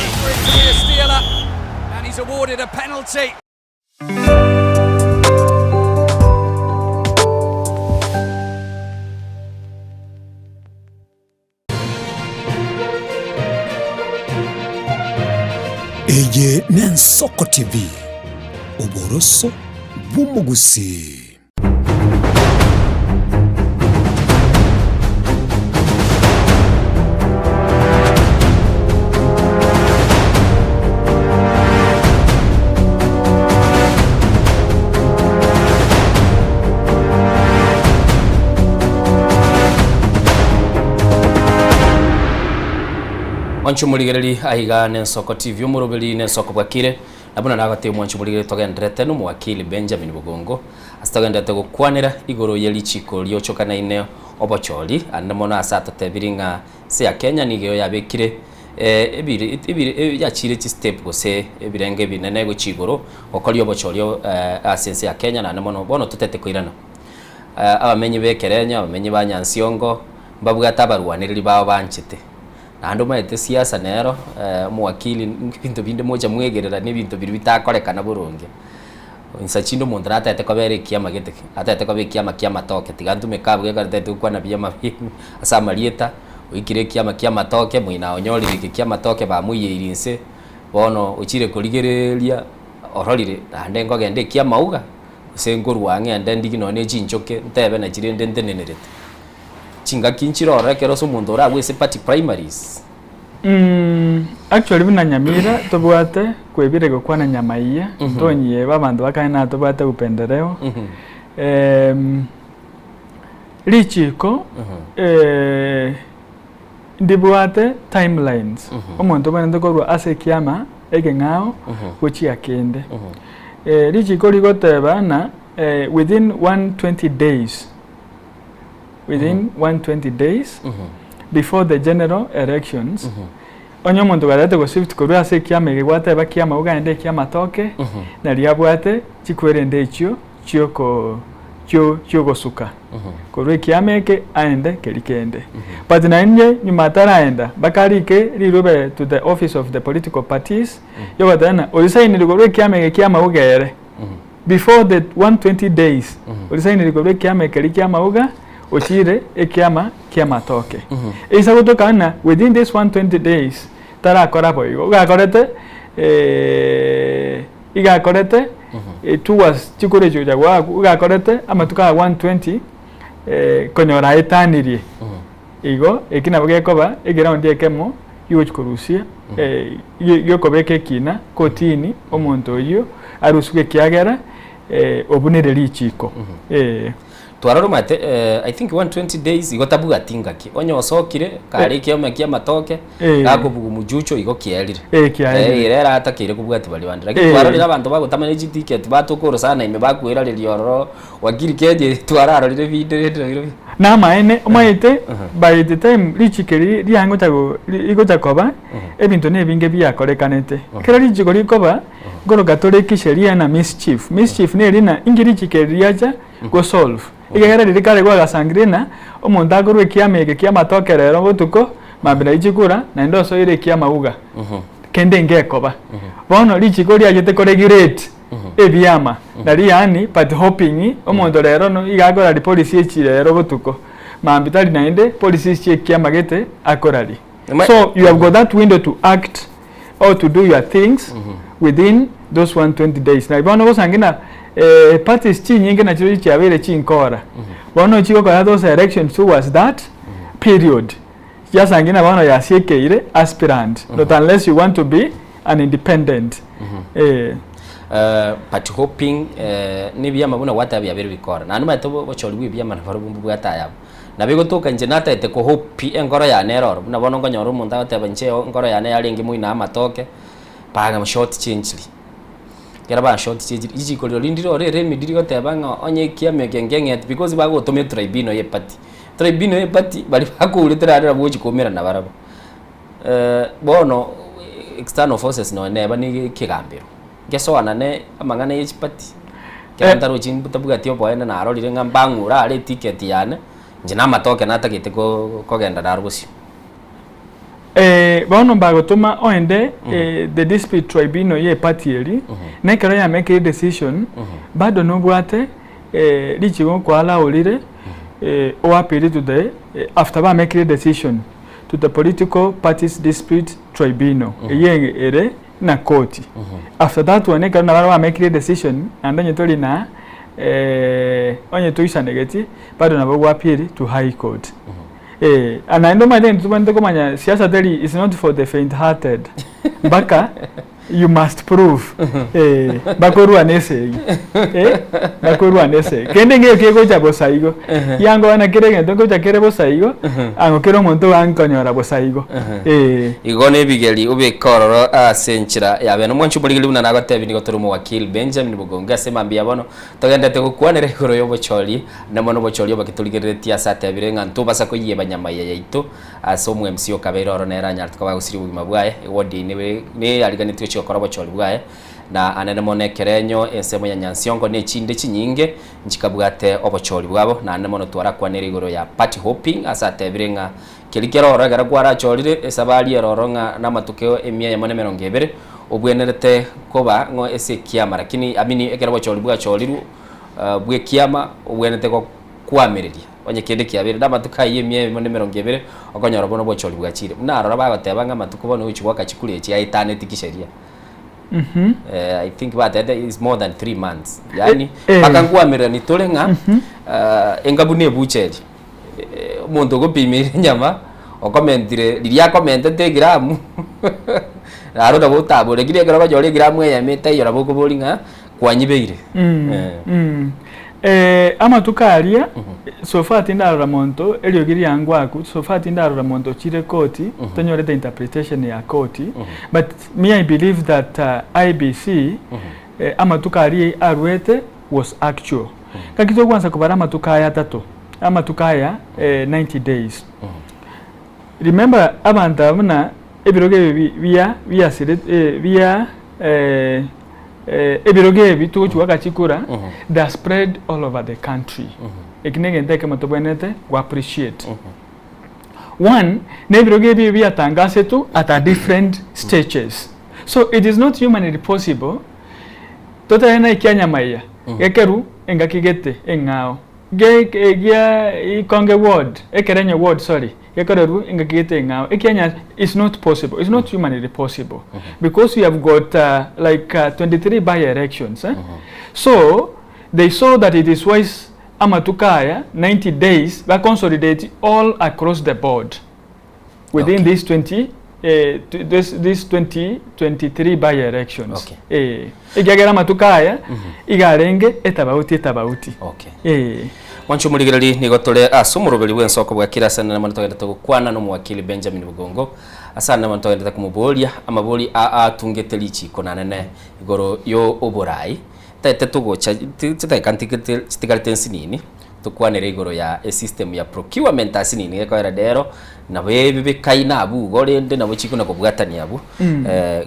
And he's awarded a penalty. Eye n'Ensoko TV oboroso bw'umugusi. Mwanchu muligereri aiga n'Ensoko TV umurobeli n'Ensoko bwakire nabona nagate mwanchu muligereri togendrete no mwakili Benjamin Bugongo asitogendete gukwanira igoro yelichiko lyochokana ine obocholi andamona asato tebiringa se ya Kenya nigeyo yabekire ebiri yachire chi step gose ebirenge binene gochigoro okoli obocholi asense ya Kenya na namono bono tutete koirana abamenyi bekerenya abamenyi banyansiongo mbabwata barwaniriri bawo banchite nando maete siasa nero muwakili bintu binde moja mwegerera n'ibintu biri bitakorekana burungi insachindo montra atete kobere kiama gete atete kobe kiama toke tigantu mekabwe garete kwa na biyama asa marieta wikire kiama toke muina onyolire kiama toke ba muyirinse bono uchire kurigereria ororire ande ngogende kiama uga senguru wange ande ndigino ne chinchoke ntebe na chirende ndenenerete chinga kinchiro rekero so mundu ra wese party primaries actually bina nyamira tobwate kwebire gokwana nyamaiya tonye babandu bakaina tobwate upendereo lichiko ndibwate timelines omuntu bana ndokoro ase kiama egengao gochi akende lichiko ligoteba na within 120 days within 120 days before the general elections onyo muntu garate go shift ko ase kiama gegwate ba kiama ugande kiama toke na liabwate chikwerende ichio chioko chio gosuka ko re kiama ke aende kelikende but na nje nyumatara aenda bakarike lirobe to the office of the political parties yogatana olisaini go re kiama ke kiama ugere before the 120 days olisaini go re kiama ke kiama uga ochire ekiama kiama toke isa gutokana within this 120 days tara kora boigo gakorete igakorete towards chikurejo jagwa gakorete amatuka 120 konyora etanirie igo ekina bogekoba eground ekemo yuchkurusia yokobeke kina kotini omuntu oyo arusuke kiagera obunere lichiko twararo mate I think 120 days igotabuga tingaki onyo osokire kare kiama matoke gakubugu mujucho igo kielire irera atakire kubwati bali bandi lakini twararira abantu bagotamane ticket batukoro sana ime bakwera lilioro wakiri keje twararo lire video na maene omaite by the time lichikeri liango tago igotakoba ebintu nebinge byakorekanete kera lichiko likoba goro gatore kisheria na mischief ne rina ingiri chikeri yacha go solve igera ririkare gwa gasangrina omuntu agurwe kiamege kiamatoke rero botuko mambira ichikura na ndoso ire kiamauga kende ngekoba bono lichiko lyagete regulate ebyama nari yani but hoping omuntu rero no igagora policy echirero botuko mambitali naende policy chikiamagete akorali so you have got that window to act or to do your things within those 120 days na ibono gosangina parties chinyingi na chiro chiabere chinkora bono chiko kwa those elections towards that period yasangina bono yasiekeire aspirant not unless you want to be an independent party hopping ni byama buna watabya bere bikora na numa to bocholi bwi byama na farubumbu bwataya na bigo toka nje nata ete ko hopi engoro ya neroro buna bono ngonyoro umuntu ateba nche ngoro ya ne yalingi muina amatoke panga mu short change kera ba short change iji ko lindiro re midiri ko teba nga onye kiame gengenge because bago tome tribino ye party bali bakule tera boji komera na barabo bono external forces no neba ni kigambiro geso anane amangane ye party kera ndaro chimbuta tio boenda na arorire ngambangura ari ticket yane njina matoke natagite ko genda darubusi bono bagotuma oende the dispute tribunal ye party eri nekero ya make a decision bado nobwate lichigo kwala olire o appeal to the after ba make a decision to the political parties dispute tribunal ye ere na court after that one nekero na ba make a decision andanye toli na onye tuisha negati bado na bagwa appeal to high court and I know my name tubande komanya siasa teli is not for the faint hearted baka you must prove bakoru anese bakoru anese kende nge kego cha bosaigo yango ana kirenge ndongo cha kere bosaigo ango kero monto wankonyora bosaigo igone bigeli ube kororo asenchira yabe no mwanchu muligeli una nagotebi ni gotoro mu wakil Benjamin Bugonga sema mbia bono togenda te kukwanere koro yo bocholi na mono bocholi bakituligere tia sate birenga ntuba sako yiye banyama yaito aso mu MC okabero nera nyartu kwa usiri bugima bwaye wodi ni aligani tyo kora bocholi bwaye na anene monekerenyo ensemo ya Nyansiongo ne chinde chinyinge nchikabwate obocholi bwabo na anene mono twara kwanere igoro ya party hopping asate birenga kilikero oragara kwara chorire esabali eroronga na matukeo emia ya mone 200 obwenerete koba ngo ese kiama lakini amini ekero bocholi bwa choliru bwe kiama obwenete ko kwamiriria onye kende kiabire na matuka emia ya mone 200 okonyora bono bocholi bwa chire narora bagotebanga matuko bono uchibwa kachikuli echi aitane tikisheria I think that is more than 3 months yani bakangwamirira ni tolenga engabune bucheri umuntu gupimira nyama okomentire liria komentete gram aroda botabure gire gara bajore gram ya meta yora boko bolinga kwanyibeire amatukaria sofa tinda monto elio giri yangwaku sofa tinda monto chire koti tanyoreta interpretation ya koti but me I believe that IBC amatukaria arwete was actual kakito kwanza kubara amatukaya tatu amatukaya 90 days remember abantu abana ebiroge via sire via ebiroge bituchu wakachikura they spread all over the country ekinenge ndeke matobwenete we appreciate one nebiroge via tangase tu at a different stages so it is not humanly possible tota ena ikianya maya gekeru engakigete engao gia ikonge ward ekerenye ward sorry yekeru engakigete engao ekenya is not possible, it's not humanly possible because we have got like 23 by elections so they saw that it is wise amatukaya 90 days ba consolidate all across the board within these 2023 by elections igagera matukaya igarenge etabauti wanchu muligirali nigotole asumurubeli wensoko bwa kirasana na manotogenda tugukwana no mwakili Benjamin Bugongo asana manotogenda kumubolia amaboli tungetelichi konanene igoro yo oborai tete tugocha titaikantiketegalitensi nini tukwanere igoro ya system ya procurement asinini ekoera dero na bebe kaina abu gorende na bochiko na kubwatania abu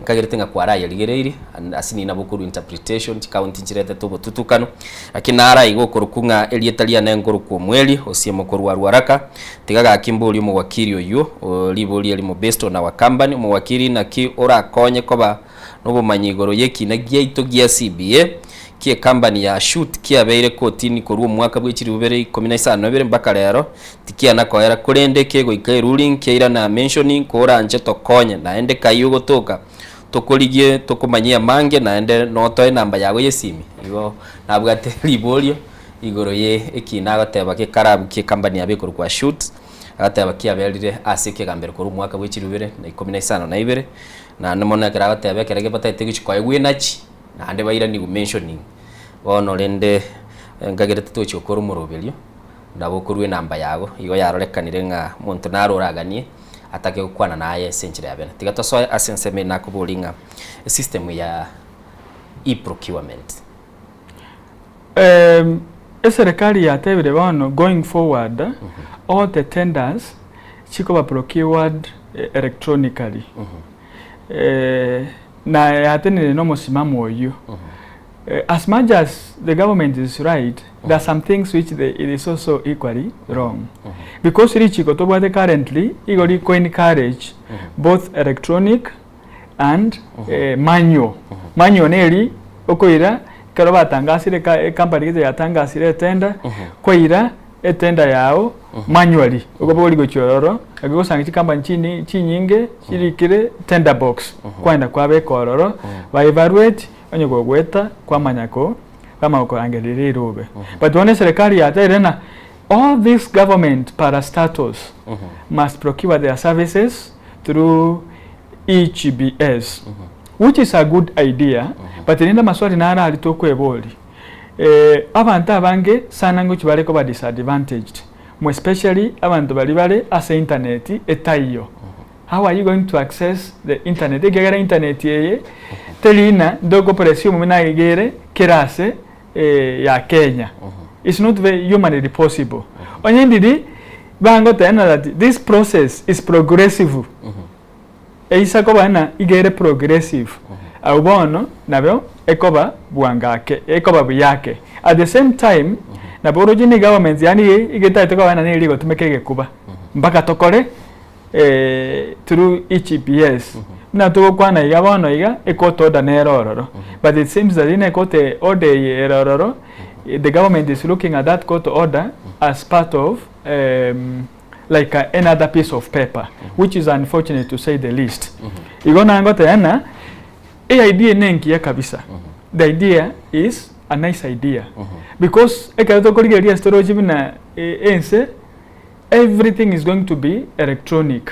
kagiretenga kwara yaligereiri asini na bukuru interpretation county chirete tubo tutukano akinara igokorukunga elietalia na ngoro ku mweli osiemo koru waraka tigaga akimbuli mu wakiri oyo liboli ali mu besto na wakambani mu wakiri na ki ora konye koba no manyigoro yeki na gia itogia CBA kie company ya shoot kia beire kotini koruo mwaka bwechiri bubere 15 mpaka lero tikia nakoera kurende kego ikai ruling kira na mentioning kora anje tokonya na ende kayo gotoka tukurigie tukumanyia mange na ende no toe namba yago yesimi igo nabwate libolio igoro ye ikina goteba ke karabu ke company abikuru kwa shoot agateba kiaberire asike gambere kuru mwaka w'ikirubere na 15 na ibere na nemona kera goteba kerege patete gichikwa egwe nachi na ande baira ni mentioning bono rende ngagerete tucho kuru muroberio ndabo kurwe namba yago igo yarorekanire nga muntu naroraganie atake gukwana naye century ya bene tigato so asenseme nakubulinga system ya e-procurement serikali yatebire bono going forward all the tenders chiko procured electronically na yatenire no musimamo oyo as much as the government is right, there are some things which it is also equally wrong. Because Richiko Tobate currently, Igori co-encourage both electronic and manual. Manual neri, okoira, karoba tangasire company ya tangasire tender, koira tender yao manually. Okoboli gochororo, agosanga company chinyinge, chirikire tender box. Kwenda kwabe kororo, ba evaluate onye gweta kwa manyako kama uko angelire robe but one serikali ya tena all this government parastatals must procure their services through EGBS which is a good idea but inenda maswali nara alitoko eboli abantu abange sana ngo kibaleko ba disadvantaged more especially abantu bali as internet etayo. How are you going to access the internet? Egera internet yeye telina dogo presio mumena egere kerase ya Kenya. It's not very humanly possible. Onyendidi bango tena that this process is progressive. Eisa ko bana igere progressive. Aubono nabyo ekoba buangake ekoba buyake. At the same time na borojini government yani igeta itoko bana niligo tumekege kuba mpaka tokore through EGPS. Na tuko kwana iga bono iga ekoto order nerororo. But it seems that in ekote order erororo, the government is looking at that court order as part of like another piece of paper, which is unfortunate to say the least. Igona ngote yana idea nengi ya kabisa. The idea is a nice idea because ekato koligeria storage bina ense everything is going to be electronic.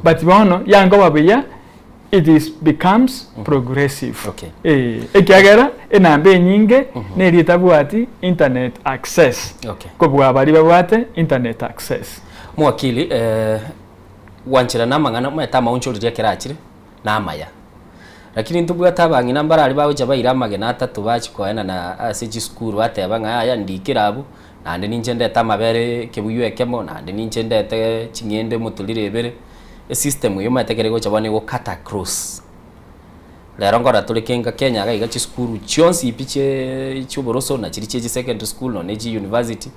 But bono yango babiya it becomes progressive. Ekiagera enambe nyinge neritabuati internet access. Kobwa bali babwate internet access. Mwakili wanchira namangana mweta mauncho rya kirachire namaya. Lakini ntubwata bangi nambara ali bawo jaba iramage na 3 bachikoena na ACG school bateba ngaya ndikirabu nande ninjende tamabere kebuywe kemo nande ninjende te chinyende mutulire ebere system yo matekere go chabane go kata cross lero ngora tulikenga Kenya ga igachi school chionsi ipiche chuboroso na chiriche secondary school no neji university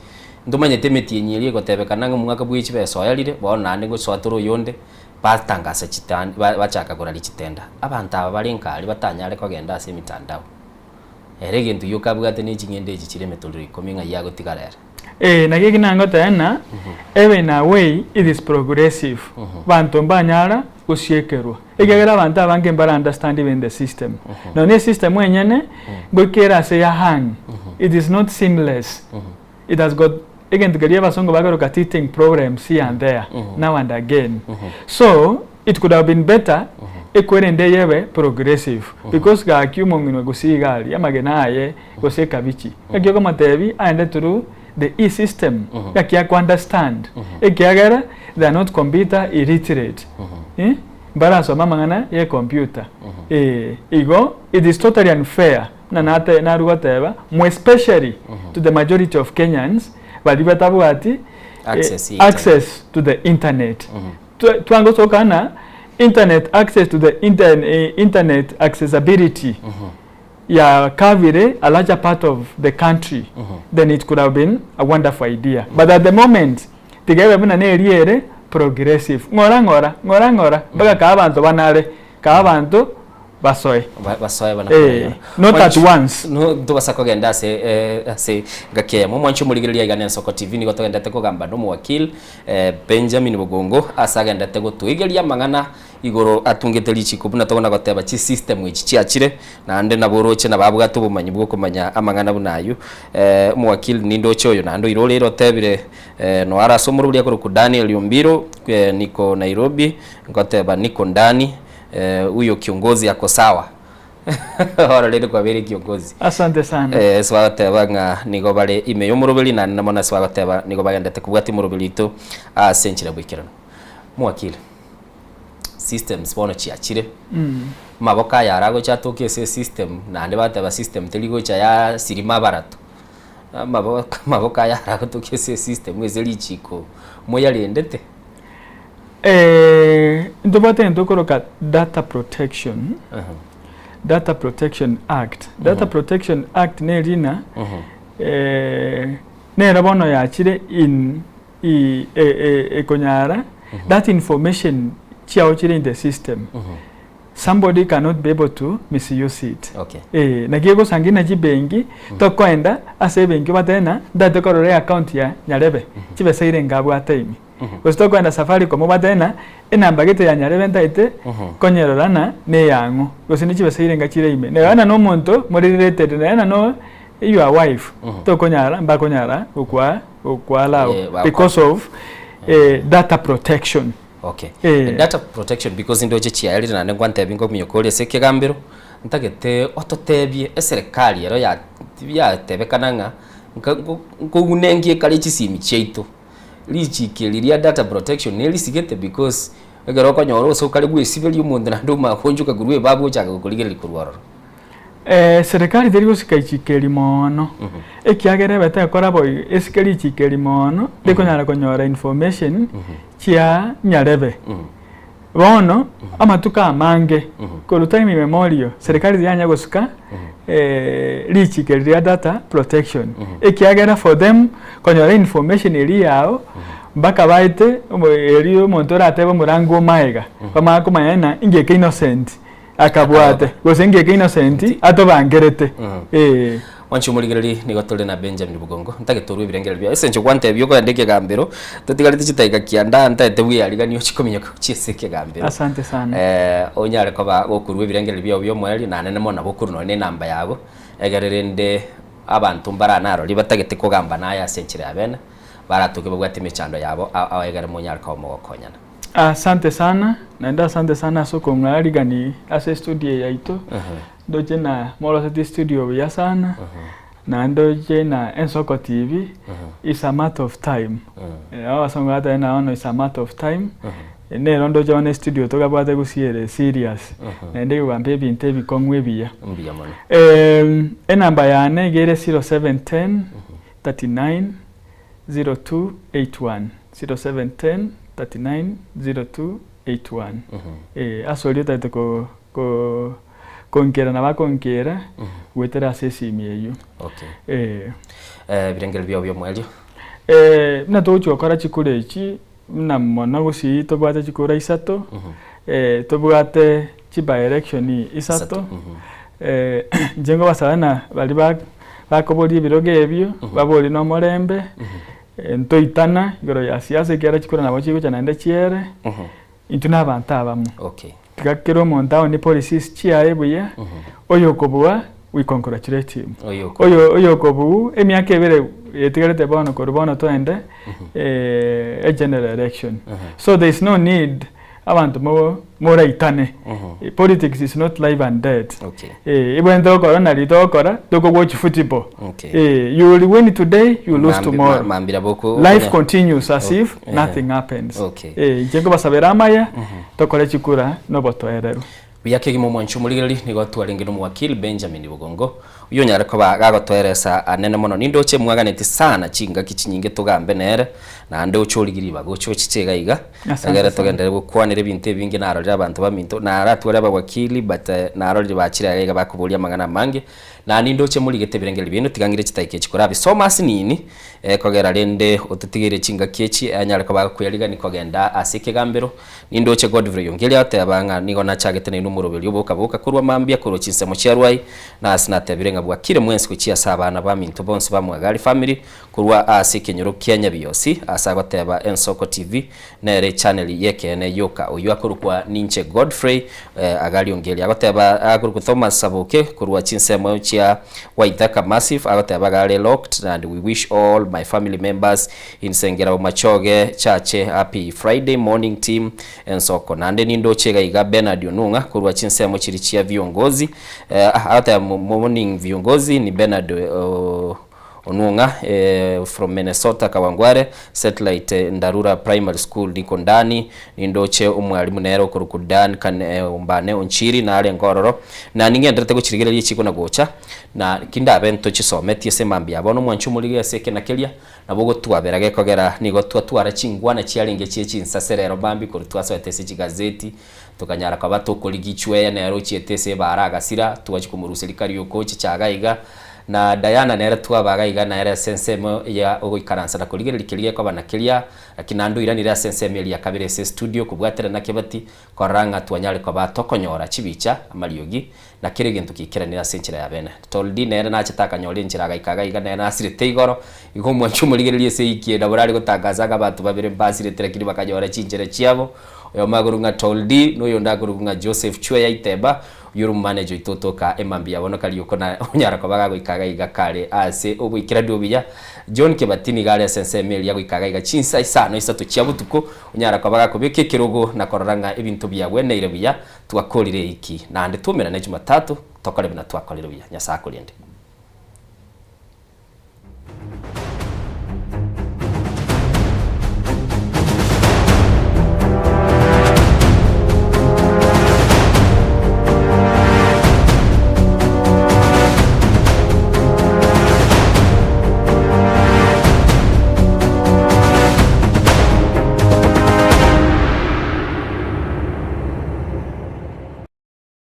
ndumanye temeti yenyerie go tebekana mwaka bwichi beso yalire bona nande go swaturo yonde batangasa chitani bachaka kora lichitenda abantu aba balinka ali batanyale ko genda ase mitandao erege ntu yokabwate ni chingende chichire metolori kominga yago tigarera nagigi nango tena even a way it is progressive bantu mbanyara kusiekerwa egera abantu abange mbara understand even the system no ne system wenyene gokera se ya hang it is not seamless it has got again to get basongo bagaruka teething problems here and there now and again so it could have been better ekwende yewe progressive because ga kyumo ngino gusigali yamagenaye goseka bichi egyo matebi and through the e-system yakia ku understand ekiagara they are not computer illiterate bara so mamangana ye computer igo it is totally unfair na nate na rugoteba more especially to the majority of Kenyans bali batabuati access to the internet twango sokana internet access to the internet accessibility carry a larger part of the country then it could have been a wonderful idea but at the moment tigawe bina ne riere progressive ngora baga ka abantu banale ka abantu basoe bana not at once no tubasa kugenda ase gake mu mwancho muligiriria igane Nsoko TV ni gotogendete kugamba no mwakil Benjamin Bugongo asagendete gutuigeria mang'ana igoro atungite lichiko buna tobona goteba chi system ichi chiachire na ande na boroche na babuga tubumanyi bwo kumanya amang'ana bunayu mwakil nindo choyo na ndo irolero tebire no arasomurulia ku Daniel Yombiro niko Nairobi ngoteba niko ndani huyo kiongozi yako sawa. Ora lele kwa vile kiongozi. Asante sana. Swateba nga nigo bale imeyo murubeli na namona swateba nigo bagandate kubwati murubeli to senchira bwikirano. Mwakili. Systems bono chiachire. Maboka yarago chatoke se system na ande bateba system teligo cha ya sirima barato. Maboka yarago toke se system wezeli chiko. Moya liendete. Ndobate ndokoroka data protection. Data Protection Act. Data Protection Act ne rina ne rabono ya chire in konyara that information chiao chire in the system. Somebody cannot be able to misuse it. Okay. Nagiego sangina jibengi to kwenda ase bengi batena data korore account ya nyarebe. Chibe seire ngabwa time. Gusto kwenda safari ko mubatena enamba gete ya nyarebe ntaite konyerorana ne yango. Gusto nichibe seire ngachire ime. Ne wana no monto muri related na no your wife. To konyara mba konyara ukwa lao because of data protection. Okay. Data protection because ndo je chiari na ngwa ntebingo myokole seke gambiro ntagete ototebie eserikali ero ya tebekananga ngogunengie kali chisimi cheito lichikeliria data protection nelisigete because egero konyoro so kali gwesibeli umuntu na nduma konjuka gurwe babu chaka kuligera likurwaro. Serikali terigo sikaichikeli mono ekiagere bete kora boy esikeli chikeli mono dekonyara konyora information chia nyarebe bono amatuka amange ko time memorial serikali yanya gosika lichikeli data protection ekiagere for them konyora information eri yao baka baite eriyo montora atebo murango maega pamako mayana ingeke innocent akabwate gosenge ke innocent atobangerete wanchu muligiriri nigotole na Benjamin Bugongo ntagetorwe birengera bya esencho kwante byo ko ndeke gambero totigarite chitaiga kianda ntete bwiyariga niyo chikomenya ko chieseke gambero. Asante sana. Onyare ko ba gokurwe birengera byo mweli na nene mona bokuru no ne namba yabo egarerende abantu mbaranaro libatagete ko gamba na ya senchire abena baratuke bwate mechando yabo awegare monyare ko mogokonyana. Asante sana, naenda asante sana soko ngari gani ase studio yaito. Doje na Molo studio ya sana. Na doje na Nsoko TV. It's a matter of time. Awa songa ata na ono it's a matter of time. Ne rondo jone studio toka bwate kusiere serious. Na ndege wambe binte bikongwe biya. Mbiya mona. Enamba yane gere 0710 39 0281 0710 390281. Asolio taito ko konkera na bakonkera wetera sesimi eyo. Okay. Birengera byo mwelio. Na tocho kora chikure ichi na mona gusi to bwate chikura isato. To bwate chiba election isato. Jengo basana bali bakobori biroge ebyo babori no morembe. Ntoitana igoro ya siasa kera chikura na bochiko chanande chiere intuna bantabamo. Okay. Tikakero montao ni policies chia ebuya oyo kobua we congratulate him. Oyo kobu emiake bere etigarete bono korbono to ende a general election. So there is no need abantu more itane. Politics is not live and dead. Okay. Even though corona litokora doko watch football. Okay. You will win today, you lose tomorrow. Life continues as if nothing happens. Okay. Jengo basabera maya tokore chikura no boto erero. Biyake gimo mwanchu muligiriri nigo twaringiro mwakili Benjamin Bugongo uyo nyare ko bagagotweresa anene mono nindoche mwaganeti sana chinga kichinyinge tugambe nere na nde uchorigiri bagocho chichega iga agera togenda gukwanira ibintu bingi narorira abantu baminto na aratwara abawakili but narorira bachira iga bakubulia magana mange na nindo che muri getebirengeli bintu tigangire chitaike chikora bisoma sinini kogera rende ututigire chinga kechi anyareka bakuyariga nikogenda asike gambero nindo che Godfrey yongeli ate abanga nigona chagetene n'umurobeli boka kurwa mambia kuro chinsemo cyarwai na asinate birenga bwakire mwensi kuchia sabana baminto bonse bamwagali family kurwa asike nyoro Kenya biyosi asagoteba Ensoko TV nere channel yeke ne yoka uyu akurukwa ninche Godfrey agali yongeli agoteba akurukwa Thomas Sabuke kurwa chinsemo chia Waithaka Massive agoteba gale locked and we wish all my family members in Sengera Machoge Chache happy Friday morning team Ensoko nande nindo chega iga Bernard Onunga kurwa chinsemo chirichia viongozi hata morning viongozi ni Bernard Onunga from Minnesota Kawangware Satellite Ndarura Primary School niko ndani nindoche umwalimu nero kurukudan kan umbane onchiri na ale ngororo na ningendete guchirigera yiki kona gocha na kinda bento chisometi semambia bono mwanchu mulige seke na kelia na bogo tuaberage kogera nigo twatwara chingwana chialenge chechi nsaserero bambi kuri twaswetese chigazeti tukanyara kwa bato koligichwe na yaro chietese baraga sira tuwachikumurusirikari yoko chagaiga na Diana nere twabaga iga na era sensemo ya ogoikaransa na kuligera likiriye kwa banakiria akinandu iranira sensemo ya kabire se studio kubwatera na kebati koranga twanyale kwa batokonyora chibicha amariogi na kire gintu kikiranira senchira ya bene toldi nere na chitaka nyole nchiraga ikaga iga nere asirete igoro igo mwanchu muligeriye se ikienda burari gutagazaga batu babire mbasirete kiri bakajora chinjere chiabo yo magurunga toldi no yondagurunga Joseph Chwe Iteba yuru manager itotoka emambia bono kali yokona unyara kwa baga ikaga iga kale ase obwikira dobiya John Kebatini gale sense email yago ikaga iga chinsa isano isatu chiabutuko unyara kwa baga kubeke kirogo na kororanga ebintu byagwe na irebiya twakolire iki na ande tumera na Jumatatu tokole bina twakolire biya nyasa akolende